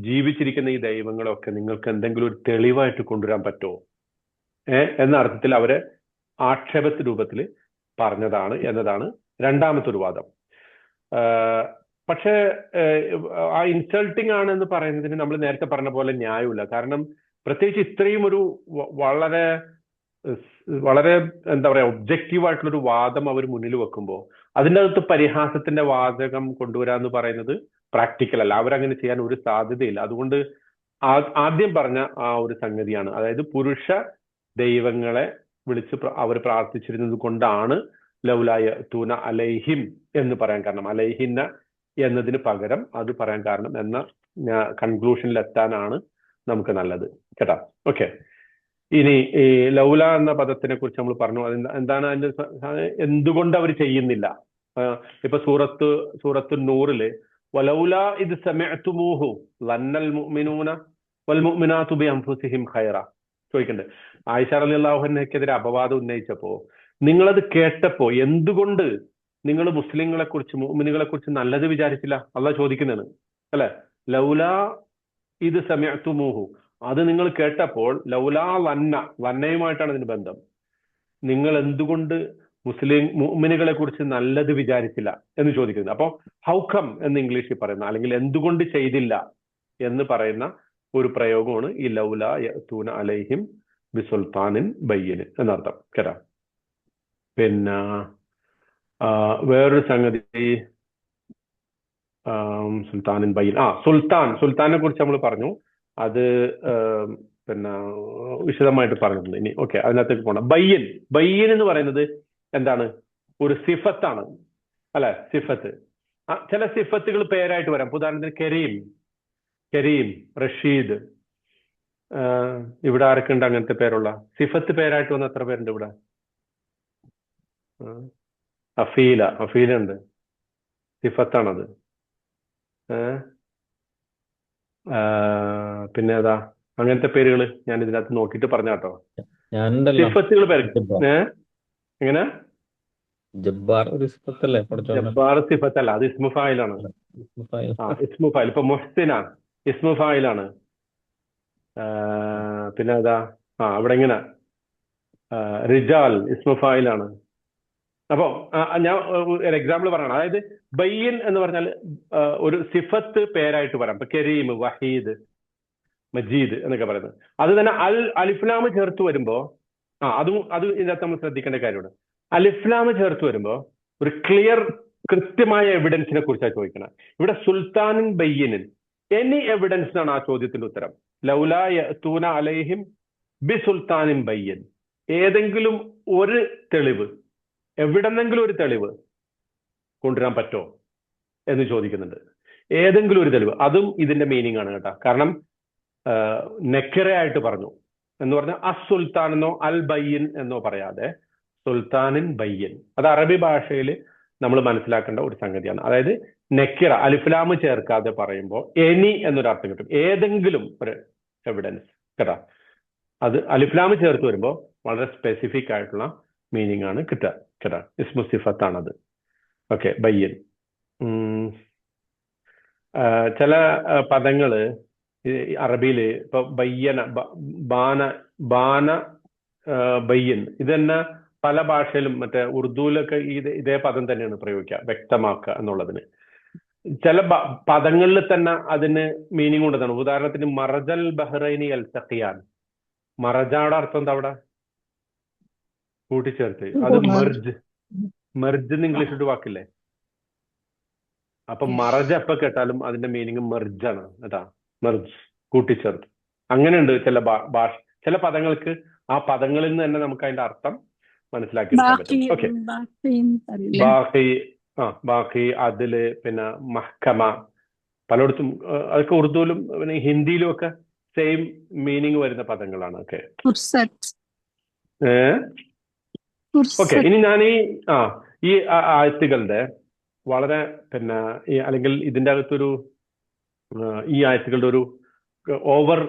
ജീവിച്ചിരിക്കുന്ന ഈ ദൈവങ്ങളൊക്കെ നിങ്ങൾക്ക് എന്തെങ്കിലും ഒരു തെളിവായിട്ട് കൊണ്ടുവരാൻ പറ്റുമോ എന്ന അർത്ഥത്തിൽ അവരെ ആക്ഷേപ രൂപത്തിൽ പറഞ്ഞതാണ് എന്നതാണ് രണ്ടാമത്തെ ഒരു വാദം. പക്ഷേ ആ ഇൻസൾട്ടിങ് ആണ് എന്ന് പറയുന്നതിന് നമ്മൾ നേരത്തെ പറഞ്ഞ പോലെ ന്യായമില്ല. കാരണം പ്രത്യേകിച്ച് ഇത്രയും ഒരു വളരെ എന്താ പറയാ ഒബ്ജക്റ്റീവ് ആയിട്ടുള്ളൊരു വാദം അവർ മുന്നിൽ വെക്കുമ്പോൾ അതിൻ്റെ അകത്ത് പരിഹാസത്തിന്റെ വാചകം കൊണ്ടുവരാന്ന് പറയുന്നത് പ്രാക്ടിക്കൽ അല്ല. അവരങ്ങനെ ചെയ്യാൻ ഒരു സാധ്യതയില്ല. അതുകൊണ്ട് ആദ്യം പറഞ്ഞ ആ ഒരു സംഗതിയാണ്, അതായത് പുരുഷ ദൈവങ്ങളെ വിളിച്ച് അവർ പ്രാർത്ഥിച്ചിരുന്നത് കൊണ്ടാണ് ലൗലായ തൂന അലൈഹിം എന്ന് പറയാൻ കാരണം, അലൈഹിന്ന എന്നതിന് പകരം അത് പറയാൻ കാരണം എന്ന കൺക്ലൂഷനിൽ എത്താനാണ് നമുക്ക് നല്ലത് കേട്ടാ. ഓക്കെ, ഇനി ഈ ലൗല എന്ന പദത്തിനെ കുറിച്ച് നമ്മൾ പറഞ്ഞു. എന്താണ് അതിന്റെ എന്തുകൊണ്ട് അവർ ചെയ്യുന്നില്ല? ഇപ്പൊ സൂറത്തു നൂറില് വലൗല ഇത് സമഅ്തുമൂഹു ലന്നൽ മുഅ്മിനൂന വൽ മുഅ്മിനാതു ബിഅൻഫുസിഹിം ഖൈറ ചോദിക്കണ്ടേ. ആയിഷ റളിയല്ലാഹു അൻഹയ്ക്കെതിരെ അപവാദം ഉന്നയിച്ചപ്പോ നിങ്ങളത് കേട്ടപ്പോ എന്തുകൊണ്ട് നിങ്ങൾ മുസ്ലിങ്ങളെ കുറിച്ച് മുഅ്മിനുകളെ കുറിച്ച് നല്ലത് വിചാരിച്ചില്ല? അള്ളാഹ് ചോദിക്കുന്നതാണ് അല്ലെ. ലൗല ഇത് സമഅ്തുമൂഹു, അത് നിങ്ങൾ കേട്ടപ്പോൾ ലൗലാ വന്നയുമായിട്ടാണ് ഇതിന് ബന്ധം. നിങ്ങൾ എന്തുകൊണ്ട് മുഅ്മിനുകളെ കുറിച്ച് നല്ലത് വിചാരിച്ചില്ല എന്ന് ചോദിക്കുന്നത്. അപ്പോ ഹൗകം എന്ന് ഇംഗ്ലീഷിൽ പറയുന്ന, അല്ലെങ്കിൽ എന്തുകൊണ്ട് ചെയ്തില്ല എന്ന് പറയുന്ന ഒരു പ്രയോഗമാണ് ഈ ലൗലാ യഅ്തൂന അലൈഹിം ബിസുൽത്താനിൻ ബയ്യിൻ എന്നർത്ഥം കേട്ടാ. പിന്നെ വേറൊരു സംഗതി സുൽത്താനിൻ ബയ്യിൻ, സുൽത്താനെ കുറിച്ച് നമ്മൾ പറഞ്ഞു. അത് പിന്നെ വിശദമായിട്ട് പറഞ്ഞിട്ടുണ്ട്. ഇനി ഓക്കെ, അതിനകത്തേക്ക് പോകണം. ബയ്യൻ എന്ന് പറയുന്നത് എന്താണ്? ഒരു സിഫത്താണ് അല്ലെ. സിഫത്ത്, ചില സിഫത്തുകൾ പേരായിട്ട് വരാം. ഉദാഹരണത്തിന് കരീം, റഷീദ്. ഇവിടെ ആരൊക്കെ ഉണ്ട് അങ്ങനത്തെ പേരുള്ള സിഫത്ത് പേരായിട്ട് വന്ന എത്ര പേരുണ്ട് ഇവിടെ? അഫീല ഉണ്ട്, സിഫത്താണത്. ഏഹ് പിന്നെ ഏതാ അങ്ങനത്തെ പേരുകൾ ഞാൻ ഇതിനകത്ത് നോക്കിയിട്ട് പറഞ്ഞാട്ടോ. ഞാനുണ്ടല്ലോ സിഫത്തുകൾ ജബ്ബാർ. എങ്ങനെ ജബ്ബാർ ഒരു സിഫത്തല്ലേ പഠിച്ചോണ്ട് ജബ്ബാർ സിഫത്തല്ല, അത് ഇസ്മു ഫായിലാണ്. ഇസ്മു ഫായിൽ. ഇപ്പൊ മുഹ്സിന ഇസ്മു ഫായിലാണ്. പിന്നെ ഏതാ അവിടെ ഇങ്ങനെ റിജാൽ ഇസ്മു ഫായിലാണ്. അപ്പൊ ഞാൻ ഒരു എക്സാമ്പിൾ പറയണം. അതായത് ബയ്യൻ എന്ന് പറഞ്ഞാൽ ഒരു സിഫത്ത് പേരായിട്ട് പറയാം. ഇപ്പൊ കരീം, വഹീദ്, മജീദ് എന്നൊക്കെ പറയുന്നത്. അത് തന്നെ അലിഫ്ലാം ചേർത്ത് വരുമ്പോ അത് ഇതിനകത്ത് നമ്മൾ ശ്രദ്ധിക്കേണ്ട കാര്യമാണ്. അലിഫ്ലാം ചേർത്ത് വരുമ്പോ ഒരു കൃത്യമായ എവിഡൻസിനെ കുറിച്ചാണ് ചോദിക്കണം. ഇവിടെ സുൽത്താനിൻ ബയ്യനിൻ എനി എവിഡൻസ് എന്നാണ് ആ ചോദ്യത്തിന്റെ ഉത്തരം. ലൗലാ യഅ്തൂന അലൈഹിം ബി സുൽത്താനിൻ ബയ്യൻ, ഏതെങ്കിലും ഒരു തെളിവ്, എവിടെന്നെങ്കിലും ഒരു തെളിവ് കൊണ്ടുവരാൻ പറ്റുമോ എന്ന് ചോദിക്കുന്നുണ്ട്. ഏതെങ്കിലും ഒരു തെളിവ്, അതും ഇതിന്റെ മീനിങ് ആണ് കേട്ടോ. കാരണം നെക്കിറയായിട്ട് പറഞ്ഞു എന്ന് പറഞ്ഞാൽ അസുൽത്താൻ എന്നോ അൽ ബയ്യൻ എന്നോ പറയാതെ സുൽത്താനിൻ ബയ്യൻ. അത് അറബി ഭാഷയിൽ നമ്മൾ മനസ്സിലാക്കേണ്ട ഒരു സംഗതിയാണ്. അതായത് നെക്കിറ അലിഫ്ലാമ് ചേർക്കാതെ പറയുമ്പോൾ എനി എന്നൊരു അർത്ഥം കിട്ടും. ഏതെങ്കിലും ഒരു എവിഡൻസ് കേട്ടോ. അത് അലിഫ്ലാമ് ചേർത്ത് വരുമ്പോൾ വളരെ സ്പെസിഫിക് ആയിട്ടുള്ള മീനിങ് ആണ് കിട്ടുക കേട്ടോ. ഇസ്മു സിഫത്താണത്. ഓക്കെ, ബയ്യൻ. ചില പദങ്ങള് അറബിയില് ഇപ്പൊ ബയ്യന, ബാന, ബയ്യൻ, ഇത് തന്നെ പല ഭാഷയിലും മറ്റേ ഉറുദുവിലൊക്കെ ഇതേ പദം തന്നെയാണ് പ്രയോഗിക്കുക, വ്യക്തമാക്കുക എന്നുള്ളതിന്. ചില പദങ്ങളിൽ തന്നെ അതിന് മീനിങ് ഉണ്ടെന്നാണ്. ഉദാഹരണത്തിന് മറജൽ ബഹ്റൈനി അൽതഖിയാൻ, മറജയുടെ അർത്ഥം എന്താ അവിടെ കൂട്ടിച്ചേർത്ത്, അത് മെർജ് എന്ന് ഇംഗ്ലീഷ് ഒരു വാക്കില്ലേ. അപ്പൊ മറജ് എപ്പോ കേട്ടാലും അതിന്റെ മീനിങ് മെർജാണ് കേട്ടാ, മെർജ്, കൂട്ടിച്ചേർത്ത്. അങ്ങനെയുണ്ട് ചില പദങ്ങൾക്ക് ആ പദങ്ങളിൽ നിന്ന് തന്നെ നമുക്ക് അതിന്റെ അർത്ഥം മനസ്സിലാക്കി എടുക്കാൻ പറ്റും. ഓക്കെ, ബാഖി, അതില്, പിന്നെ മഹ്കമ, പലയിടത്തും അതൊക്കെ ഉറുദുവിലും പിന്നെ ഹിന്ദിയിലും ഒക്കെ സെയിം മീനിങ് വരുന്ന പദങ്ങളാണ്. Okay, okay. ഇനി ഞാൻ ഈ ആയത്തുകളുടെ വളരെ പിന്നെ അല്ലെങ്കിൽ ഇതിന്റെ അകത്തൊരു ഈ ആയത്തുകളുടെ ഒരു ഓവർ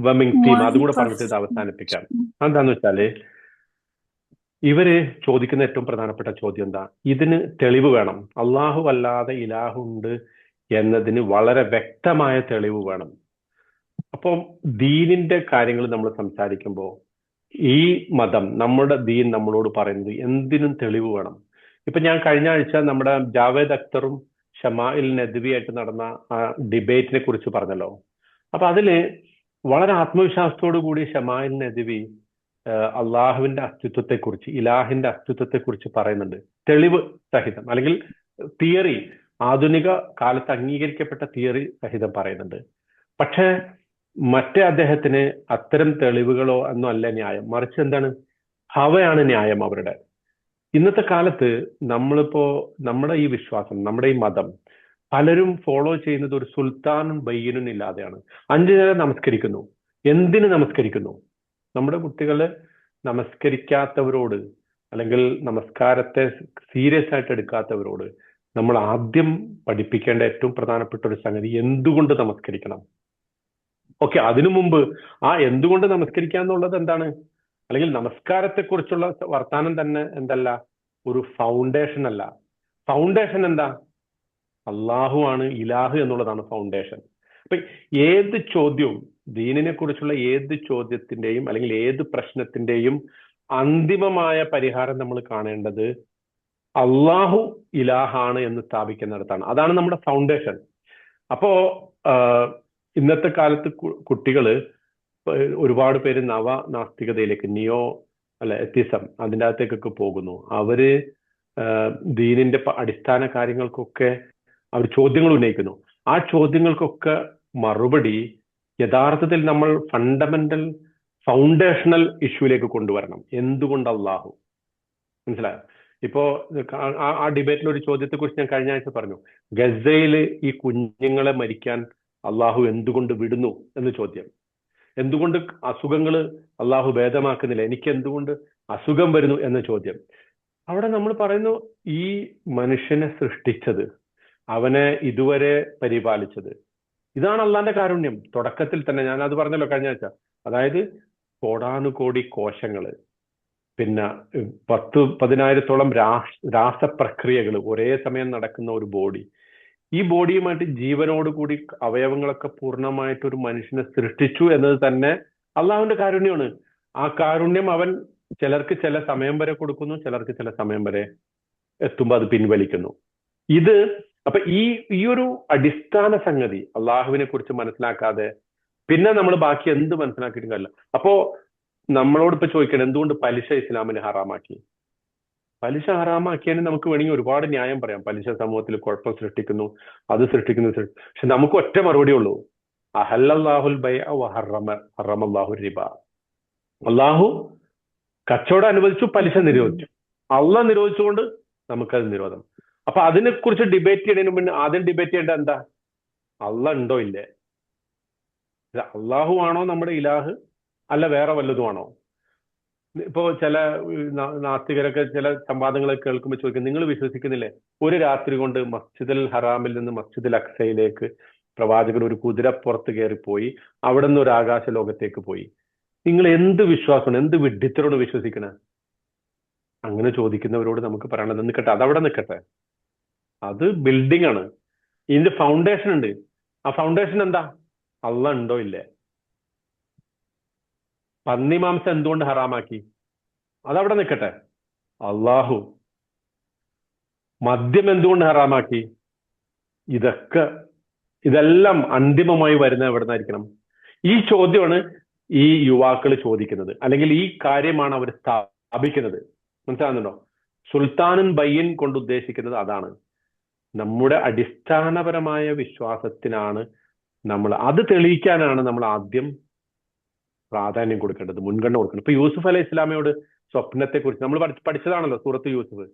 വെമിങ് തീം അതും കൂടെ പറഞ്ഞിട്ട് ഇത് അവസാനിപ്പിക്കാം. എന്താന്ന് വെച്ചാല് ഇവര് ചോദിക്കുന്ന ഏറ്റവും പ്രധാനപ്പെട്ട ചോദ്യം എന്താ? ഇതിന് തെളിവ് വേണം. അള്ളാഹു അല്ലാതെ ഇലാഹു ഉണ്ട് എന്നതിന് വളരെ വ്യക്തമായ തെളിവ് വേണം. അപ്പം ദീനിന്റെ കാര്യങ്ങൾ നമ്മൾ സംസാരിക്കുമ്പോൾ ഈ മതം, നമ്മുടെ ദീൻ നമ്മളോട് പറയുന്നത് എന്തിനും തെളിവ് വേണം. ഇപ്പൊ ഞാൻ കഴിഞ്ഞ ആഴ്ച നമ്മുടെ ജാവേദ് അക്തറും ഷമാഇൽ നദ്വിയായിട്ട് നടന്ന ആ ഡിബേറ്റിനെ കുറിച്ച് പറഞ്ഞല്ലോ. അപ്പൊ അതില് വളരെ ആത്മവിശ്വാസത്തോടു കൂടി ഷമാഇൽ നദ്വി അള്ളാഹുവിന്റെ അസ്തിത്വത്തെക്കുറിച്ച്, ഇലാഹിന്റെ അസ്തിത്വത്തെക്കുറിച്ച് പറയുന്നുണ്ട്, തെളിവ് സഹിതം, അല്ലെങ്കിൽ തിയറി, ആധുനിക കാലത്ത് അംഗീകരിക്കപ്പെട്ട തിയറി സഹിതം പറയുന്നുണ്ട്. പക്ഷെ മറ്റേ അദ്ദേഹത്തിന് അത്തരം തെളിവുകളോ ഒന്നും അല്ല ന്യായം, മറിച്ച് എന്താണ്, ഹവയാണ് ന്യായം അവരുടെ. ഇന്നത്തെ കാലത്ത് നമ്മളിപ്പോ നമ്മുടെ ഈ വിശ്വാസം, നമ്മുടെ ഈ മതം പലരും ഫോളോ ചെയ്യുന്നത് ഒരു സുൽത്താനും ബയ്യനും ഇല്ലാതെയാണ്. 5 നേരം നമസ്കരിക്കുന്നു. എന്തിന് നമസ്കരിക്കുന്നു? നമ്മുടെ കുട്ടികള് നമസ്കരിക്കാത്തവരോട്, അല്ലെങ്കിൽ നമസ്കാരത്തെ സീരിയസ് ആയിട്ട് എടുക്കാത്തവരോട് നമ്മൾ ആദ്യം പഠിപ്പിക്കേണ്ട ഏറ്റവും പ്രധാനപ്പെട്ട ഒരു സംഗതി എന്തുകൊണ്ട് നമസ്കരിക്കണം. ഓക്കെ, അതിനു മുമ്പ് എന്തുകൊണ്ട് നമസ്കരിക്കാന്നുള്ളത് എന്താണ്, അല്ലെങ്കിൽ നമസ്കാരത്തെക്കുറിച്ചുള്ള വർത്താനം തന്നെ എന്തല്ല, ഒരു ഫൗണ്ടേഷൻ അല്ല. ഫൗണ്ടേഷൻ എന്താ? അള്ളാഹു ആണ്, ഇലാഹ് എന്നുള്ളതാണ് ഫൗണ്ടേഷൻ. അപ്പൊ ഏത് ചോദ്യവും, ദീനിനെ കുറിച്ചുള്ള ഏത് ചോദ്യത്തിന്റെയും അല്ലെങ്കിൽ ഏത് പ്രശ്നത്തിന്റെയും അന്തിമമായ പരിഹാരം നമ്മൾ കാണേണ്ടത് അള്ളാഹു ഇലാഹാണ് എന്ന് സ്ഥാപിക്കുന്നിടത്താണ്. അതാണ് നമ്മുടെ ഫൗണ്ടേഷൻ. അപ്പോ ഇന്നത്തെ കാലത്ത് കുട്ടികള് ഒരുപാട് പേര് നവനാസ്തികതയിലേക്ക്, എത്തിസം, അതിൻ്റെ അകത്തേക്കൊക്കെ പോകുന്നു. അവര് ദീനിന്റെ അടിസ്ഥാന കാര്യങ്ങൾക്കൊക്കെ അവർ ചോദ്യങ്ങൾ ഉന്നയിക്കുന്നു. ആ ചോദ്യങ്ങൾക്കൊക്കെ മറുപടി യഥാർത്ഥത്തിൽ നമ്മൾ ഫണ്ടമെന്റൽ ഫൗണ്ടേഷണൽ ഇഷ്യൂലേക്ക് കൊണ്ടുവരണം. എന്തുകൊണ്ട് അള്ളാഹു? മനസ്സിലായോ? ഇപ്പോ ആ ഡിബേറ്റിൽ ഒരു ചോദ്യത്തെ കുറിച്ച് ഞാൻ കഴിഞ്ഞ ആഴ്ച പറഞ്ഞു. ഗസയില് ഈ കുഞ്ഞുങ്ങളെ മരിക്കാൻ അള്ളാഹു എന്തുകൊണ്ട് വിടുന്നു എന്ന് ചോദ്യം. എന്തുകൊണ്ട് അസുഖങ്ങൾ അള്ളാഹു ഭേദമാക്കുന്നില്ല, എനിക്ക് എന്തുകൊണ്ട് അസുഖം വരുന്നു എന്ന ചോദ്യം. അവിടെ നമ്മൾ പറയുന്നു, ഈ മനുഷ്യനെ സൃഷ്ടിച്ചത്, അവനെ ഇതുവരെ പരിപാലിച്ചത്. ഇതാണ് അള്ളാന്റെ കാരുണ്യം. തുടക്കത്തിൽ തന്നെ ഞാൻ അത് പറഞ്ഞല്ലോ കഴിഞ്ഞ ആഴ്ച. അതായത് കോടാനുകോടി കോശങ്ങള്, പിന്നെ 10,000-ത്തോളം രാസപ്രക്രിയകൾ ഒരേ സമയം നടക്കുന്ന ഒരു ബോഡി. ഈ ബോഡിയുമായിട്ട് ജീവനോടുകൂടി അവയവങ്ങളൊക്കെ പൂർണ്ണമായിട്ട് ഒരു മനുഷ്യനെ സൃഷ്ടിച്ചു എന്നത് തന്നെ അള്ളാഹുവിന്റെ കാരുണ്യമാണ്. ആ കാരുണ്യം അവൻ ചിലർക്ക് ചില സമയം വരെ കൊടുക്കുന്നു, ചിലർക്ക് ചില സമയം വരെ എത്തുമ്പോൾ അത് പിൻവലിക്കുന്നു. അപ്പൊ ഈ ഒരു അടിസ്ഥാന സംഗതി അള്ളാഹുവിനെ കുറിച്ച് മനസ്സിലാക്കാതെ പിന്നെ നമ്മൾ ബാക്കി എന്ത് മനസ്സിലാക്കിയിട്ടും കാര്യമില്ല. അപ്പോ നമ്മളോട് ഇപ്പൊ ചോദിക്കണം, എന്തുകൊണ്ട് പലിശ ഇസ്ലാമിന് ഹറാമാക്കി? പലിശ ഹറാമാക്കിയതിന് നമുക്ക് വേണമെങ്കിൽ ഒരുപാട് ന്യായം പറയാം. പലിശ സമൂഹത്തിൽ കുഴപ്പം സൃഷ്ടിക്കുന്നു, അത് സൃഷ്ടിക്കുന്നു. പക്ഷെ നമുക്ക് ഒറ്റ മറുപടി ഉള്ളൂ, അഹല്ലല്ലാഹുൽ ബൈഅ വഹറമല്ലാഹു റിബ. അള്ളാഹു കച്ചവടം അനുവദിച്ചു, പലിശ നിരോധിച്ചു. അള്ളാഹ് നിരോധിച്ചുകൊണ്ട് നമുക്കത് നിരോധം. അപ്പൊ അതിനെ കുറിച്ച് ഡിബേറ്റ് ചെയ്യുന്നതിന് മുന്നേ ആദ്യം ഡിബേറ്റ് ചെയ്യേണ്ട എന്താ? അള്ളാഹ് ഉണ്ടോ ഇല്ലേ? അള്ളാഹു ആണോ നമ്മുടെ ഇലാഹ്, അല്ല വേറെ വല്ലതും ആണോ? ഇപ്പോ ചില നാസ്തികരൊക്കെ ചില സംവാദങ്ങളൊക്കെ കേൾക്കുമ്പോൾ ചോദിക്കും, നിങ്ങൾ വിശ്വസിക്കുന്നില്ലേ ഒരു രാത്രി കൊണ്ട് മസ്ജിദുൽ ഹറാമിൽ നിന്ന് മസ്ജിദുൽ അക്സയിലേക്ക് പ്രവാചകൻ ഒരു കുതിരപ്പുറത്ത് കയറിപ്പോയി, അവിടെ നിന്ന് ഒരു ആകാശ ലോകത്തേക്ക് പോയി? നിങ്ങൾ എന്ത് വിശ്വാസമാണ്, എന്ത് വിഡ്ഢിത്തരോട് വിശ്വസിക്കണേ? അങ്ങനെ ചോദിക്കുന്നവരോട് നമുക്ക് പറയണത് നിൽക്കട്ടെ, അതവിടെ നിൽക്കട്ടെ. അത് ബിൽഡിംഗ് ആണ്, ഇതിന്റെ ഫൗണ്ടേഷൻ ഉണ്ട്. ആ ഫൗണ്ടേഷൻ എന്താ? അള്ളാഹ് ഉണ്ടോ ഇല്ലേ? പന്നിമാംസം എന്തുകൊണ്ട് ഹറാമാക്കി? അതവിടെ നിൽക്കട്ടെ. അള്ളാഹു മദ്യം എന്തുകൊണ്ട് ഹറാമാക്കി? ഇതെല്ലാം അന്തിമമായി വരുന്നത് എവിടെ നിന്നായിരിക്കണം? ഈ ചോദ്യമാണ് ഈ യുവാക്കൾ ചോദിക്കുന്നത്, അല്ലെങ്കിൽ ഈ കാര്യമാണ് അവർ സ്ഥാപിക്കുന്നത്. മനസ്സിലാകുന്നുണ്ടോ? സുൽത്താനുൻ ബയ്യൻ കൊണ്ട് ഉദ്ദേശിക്കുന്നത് അതാണ്. നമ്മുടെ അടിസ്ഥാനപരമായ വിശ്വാസത്തിനാണ് അത് തെളിയിക്കാനാണ് നമ്മൾ ആദ്യം പ്രാധാന്യം കൊടുക്കേണ്ടത്, മുൻഗണന കൊടുക്കേണ്ടത്. ഇപ്പൊ യൂസുഫ് അലൈഹി ഇസ്ലാമയോട് സ്വപ്നത്തെ കുറിച്ച് നമ്മൾ പഠിച്ചതാണല്ലോ സൂറത്ത് യൂസുഫ്.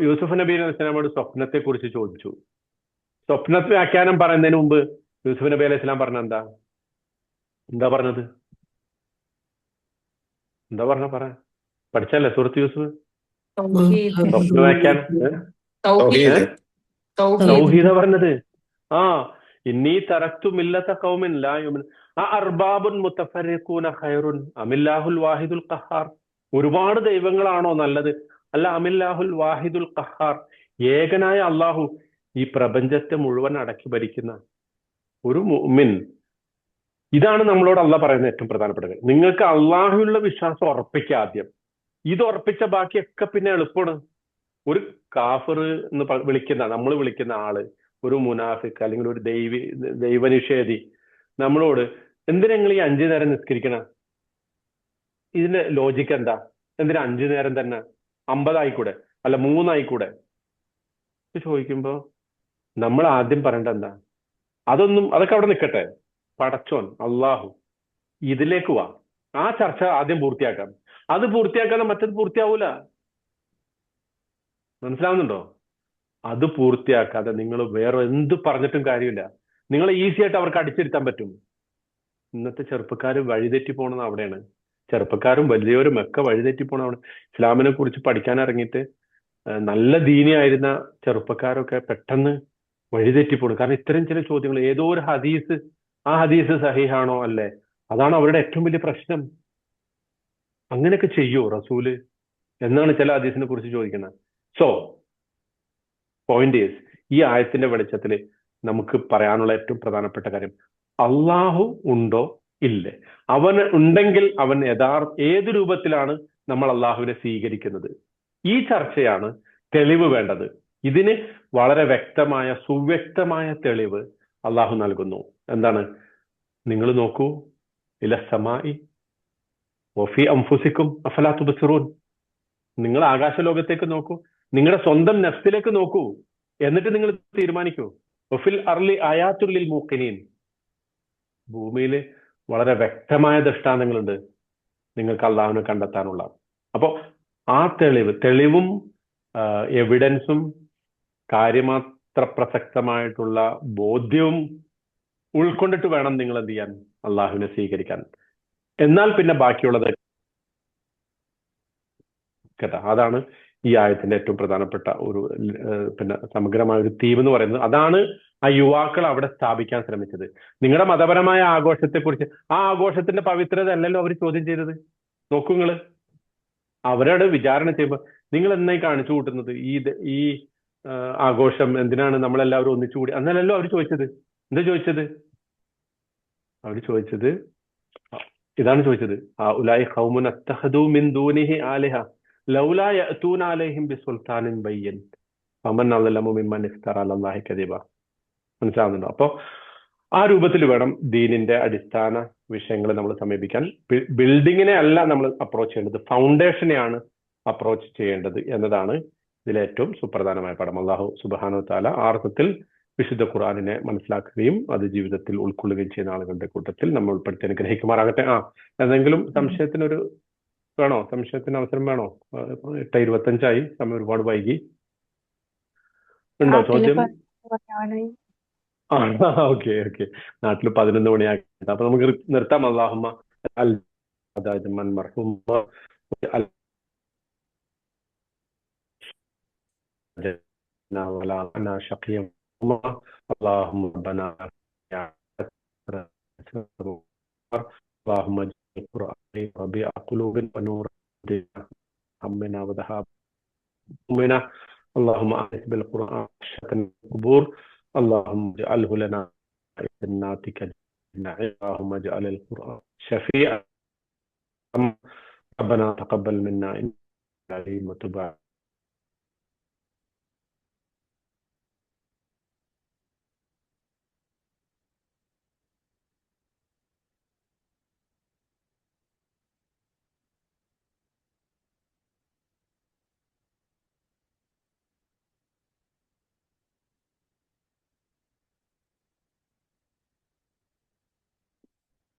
യൂസുഫ് നബി അലൈഹി ഇസ്ലാമയോട് സ്വപ്നത്തെ കുറിച്ച് ചോദിച്ചു. സ്വപ്ന വ്യാഖ്യാനം പറയുന്നതിന് മുമ്പ് യൂസുഫ് നബി അലൈഹി ഇസ്ലാം പറഞ്ഞ എന്താ പറഞ്ഞത്? പറ, പഠിച്ചല്ലേ സൂറത്ത് യൂസുഫ്? സ്വപ്ന വ്യാഖ്യാനം തൗഹീദ പറഞ്ഞത്. ഇന്നി തറക്തു മില്ലത ഖൗമിൻ ലാ യുമിൻ അർബാബുൻ മുതഫരിഖൂന ഖൈറുൻ അമില്ലാഹുൽ വാഹിദുൽ ഖഹാർ. ഒരുപാട് ദൈവങ്ങളാണോ നല്ലത്? അല്ല, അമില്ലാഹുൽ വാഹിദുൽ ഖഹാർ, ഏകനായ അള്ളാഹു ഈ പ്രപഞ്ചത്തെ മുഴുവൻ അടക്കി ഭരിക്കുന്ന ഒരു മുഅ്മിൻ. ഇതാണ് നമ്മളോട് അള്ളാഹ് പറയുന്ന ഏറ്റവും പ്രധാനപ്പെട്ട കാര്യം. നിങ്ങൾക്ക് അള്ളാഹുവിലുള്ള വിശ്വാസം ഉറപ്പിക്കുക ആദ്യം. ഇത് ഉറപ്പിച്ച ബാക്കിയൊക്കെ പിന്നെ എളുപ്പമാണ്. ഒരു കാഫിർ എന്ന് നമ്മൾ വിളിക്കുന്ന ആള്, ഒരു മുനാഫിക്ക് അല്ലെങ്കിൽ ഒരു ദൈവനിഷേധി നമ്മളോട് എന്തിനാ നിങ്ങൾ ഈ 5 നേരം നിസ്കരിക്കണം? ഇതിന്റെ ലോജിക്ക് എന്താ? എന്തിനാ 5 നേരം തന്നെ? 50 ആയിക്കൂടെ? അല്ല 3 ആയിക്കൂടെ? ചോദിക്കുമ്പോ നമ്മൾ ആദ്യം പറയേണ്ട എന്താ? അതൊക്കെ അവിടെ നിൽക്കട്ടെ. പടച്ചോൻ അള്ളാഹു ഇതിലേക്ക് വാ, ആ ചർച്ച ആദ്യം പൂർത്തിയാക്കാം. അത് പൂർത്തിയാക്കാതെ മറ്റത് പൂർത്തിയാവൂല. മനസ്സിലാവുന്നുണ്ടോ? അത് പൂർത്തിയാക്കാതെ നിങ്ങൾ വേറെ എന്ത് പറഞ്ഞിട്ടും കാര്യമില്ല. നിങ്ങളെ ഈസി ആയിട്ട് അവർക്ക് അടിച്ചിരുത്താൻ പറ്റും. ഇന്നത്തെ ചെറുപ്പക്കാർ വഴിതെറ്റി പോണത് അവിടെയാണ്. ചെറുപ്പക്കാരും വലിയവരും ഒക്കെ വഴിതെറ്റി പോണതാണ്. ഇസ്ലാമിനെ കുറിച്ച് പഠിക്കാൻ ഇറങ്ങിയിട്ട് നല്ല ദീനിയായിരുന്ന ചെറുപ്പക്കാരൊക്കെ പെട്ടെന്ന് വഴിതെറ്റി പോണു. കാരണം ഇത്തരം ചില ചോദ്യങ്ങൾ, ഏതോ ഒരു ഹദീസ്, ആ ഹദീസ് സഹീഹാണോ അല്ലേ, അതാണ് അവരുടെ ഏറ്റവും വലിയ പ്രശ്നം. അങ്ങനെയൊക്കെ ചെയ്യോ റസൂല് എന്നാണ് ചില ഹദീസിനെ കുറിച്ച് ചോദിക്കുന്നത്. സോ പോയിന്റ് ഈസ്, ഈ ആയത്തിന്റെ വെളിച്ചത്തിൽ നമുക്ക് പറയാനുള്ള ഏറ്റവും പ്രധാനപ്പെട്ട കാര്യം, അള്ളാഹു ഉണ്ടോ ഇല്ലേ? അവൻ ഉണ്ടെങ്കിൽ അവൻ ഏത് രൂപത്തിലാണ് നമ്മൾ അള്ളാഹുവിനെ സ്വീകരിക്കുന്നത്? ഈ ചർച്ചയാണ് തെളിവ് വേണ്ടത്. ഇതിന് വളരെ വ്യക്തമായ സുവ്യക്തമായ തെളിവ് അള്ളാഹു നൽകുന്നു. എന്താണ്? നിങ്ങൾ നോക്കൂ, ഇല സമായി വഫി അൻഫുസിക്കും അഫലാ തുബ്സിറൂൻ. നിങ്ങൾ ആകാശ ലോകത്തേക്ക് നോക്കൂ, നിങ്ങളുടെ സ്വന്തം നഫ്സിലേക്ക് നോക്കൂ, എന്നിട്ട് നിങ്ങൾ തീരുമാനിക്കൂ. വഫിൽ അർളി ആയാത്തുൽ ലിൽ മൂഖിനീൻ. ഭൂമിയിൽ വളരെ വ്യക്തമായ ദൃഷ്ടാന്തങ്ങളുണ്ട് നിങ്ങൾക്ക് അള്ളാഹുവിനെ കണ്ടെത്താനുള്ള. അപ്പോ ആ തെളിവും എവിഡൻസും കാര്യമാത്ര പ്രസക്തമായിട്ടുള്ള ബോധ്യവും ഉൾക്കൊണ്ടിട്ട് വേണം നിങ്ങൾ എന്ത് ചെയ്യാൻ? അള്ളാഹുവിനെ സ്വീകരിക്കാൻ. എന്നാൽ പിന്നെ ബാക്കിയുള്ളത് കേട്ടോ, അതാണ് ഈ ആയത്തിന്റെ ഏറ്റവും പ്രധാനപ്പെട്ട ഒരു പിന്നെ സമഗ്രമായ ഒരു തീം എന്ന് പറയുന്നത്. അതാണ് ആ യുവാക്കൾ അവിടെ സ്ഥാപിക്കാൻ ശ്രമിച്ചത്. നിങ്ങളുടെ മതപരമായ ആഘോഷത്തെക്കുറിച്ച്, ആ ആഘോഷത്തിന്റെ പവിത്രത അല്ലല്ലോ അവർ ചോദ്യം ചെയ്തത്. നോക്കൂ നിങ്ങള്, അവരോട് വിചാരണ ചെയ്യുമ്പോൾ നിങ്ങൾ എന്നായി കാണിച്ചു കൂട്ടുന്നത് ഈ ആഘോഷം എന്തിനാണ് നമ്മളെല്ലാവരും ഒന്നിച്ചുകൂടി എന്നല്ലല്ലോ അവർ ചോദിച്ചത്. എന്താ ചോദിച്ചത്? അവർ ചോദിച്ചത് ഇതാണ് ചോദിച്ചത്, ഉലായി ഖൗമുൻ അത്തഖദൂ മിൻ ദൂനിഹി ആലിഹ ലൗലാ യഅതൂന അലൈഹിം ബിസുൽത്താനിൻ ബയ്യിൻ ഫമൻ അളലമു മിമ്മൻ ഇഫ്തറ അലല്ലാഹി കദിബ. മനസ്സിലാവുന്നുണ്ടോ? അപ്പൊ ആ രൂപത്തിൽ വേണം ദീനിന്റെ അടിസ്ഥാന വിഷയങ്ങൾ നമ്മൾ സമീപിക്കാൻ. ബിൽഡിങ്ങിനെ അല്ല നമ്മൾ അപ്രോച്ച് ചെയ്യേണ്ടത്, ഫൗണ്ടേഷനെയാണ് അപ്രോച്ച് ചെയ്യേണ്ടത് എന്നതാണ് ഇതിലെ ഏറ്റവും സുപ്രധാനമായ പാഠം. അല്ലാഹു സുബ്ഹാനഹു വ തആല ആ അർത്ഥത്തിൽ വിശുദ്ധ ഖുർആനിനെ മനസ്സിലാക്കുകയും അത് ജീവിതത്തിൽ ഉൾക്കൊള്ളുകയും ചെയ്യുന്ന ആളുകളുടെ കൂട്ടത്തിൽ നമ്മൾ ഉൾപ്പെടുത്തി അനുഗ്രഹിക്കുമാറാകട്ടെ. എന്തെങ്കിലും സംശയത്തിനൊരു വേണോ? സംശയത്തിന് അവസരം വേണോ? 8:25 സമയം ഒരുപാട് വൈകി. ഉണ്ടോ ചോദ്യം? ഓക്കെ. നാട്ടിൽ 11 മണിയാക്കി. അപ്പൊ നമുക്ക് നിർത്താം. അല്ലാഹുമ്മ അതായത് മർഹൂം ولا أنا شقيا اللهم ربنا اللهم اجعل القرآن ربيع قلوبنا ونور همنا وذهاب همنا اللهم أنس بالقرآن شتى القبور اللهم اجعله لنا جناتك اللهم اجعل القرآن شفيعا ربنا تقبل منا إنك عليم وتب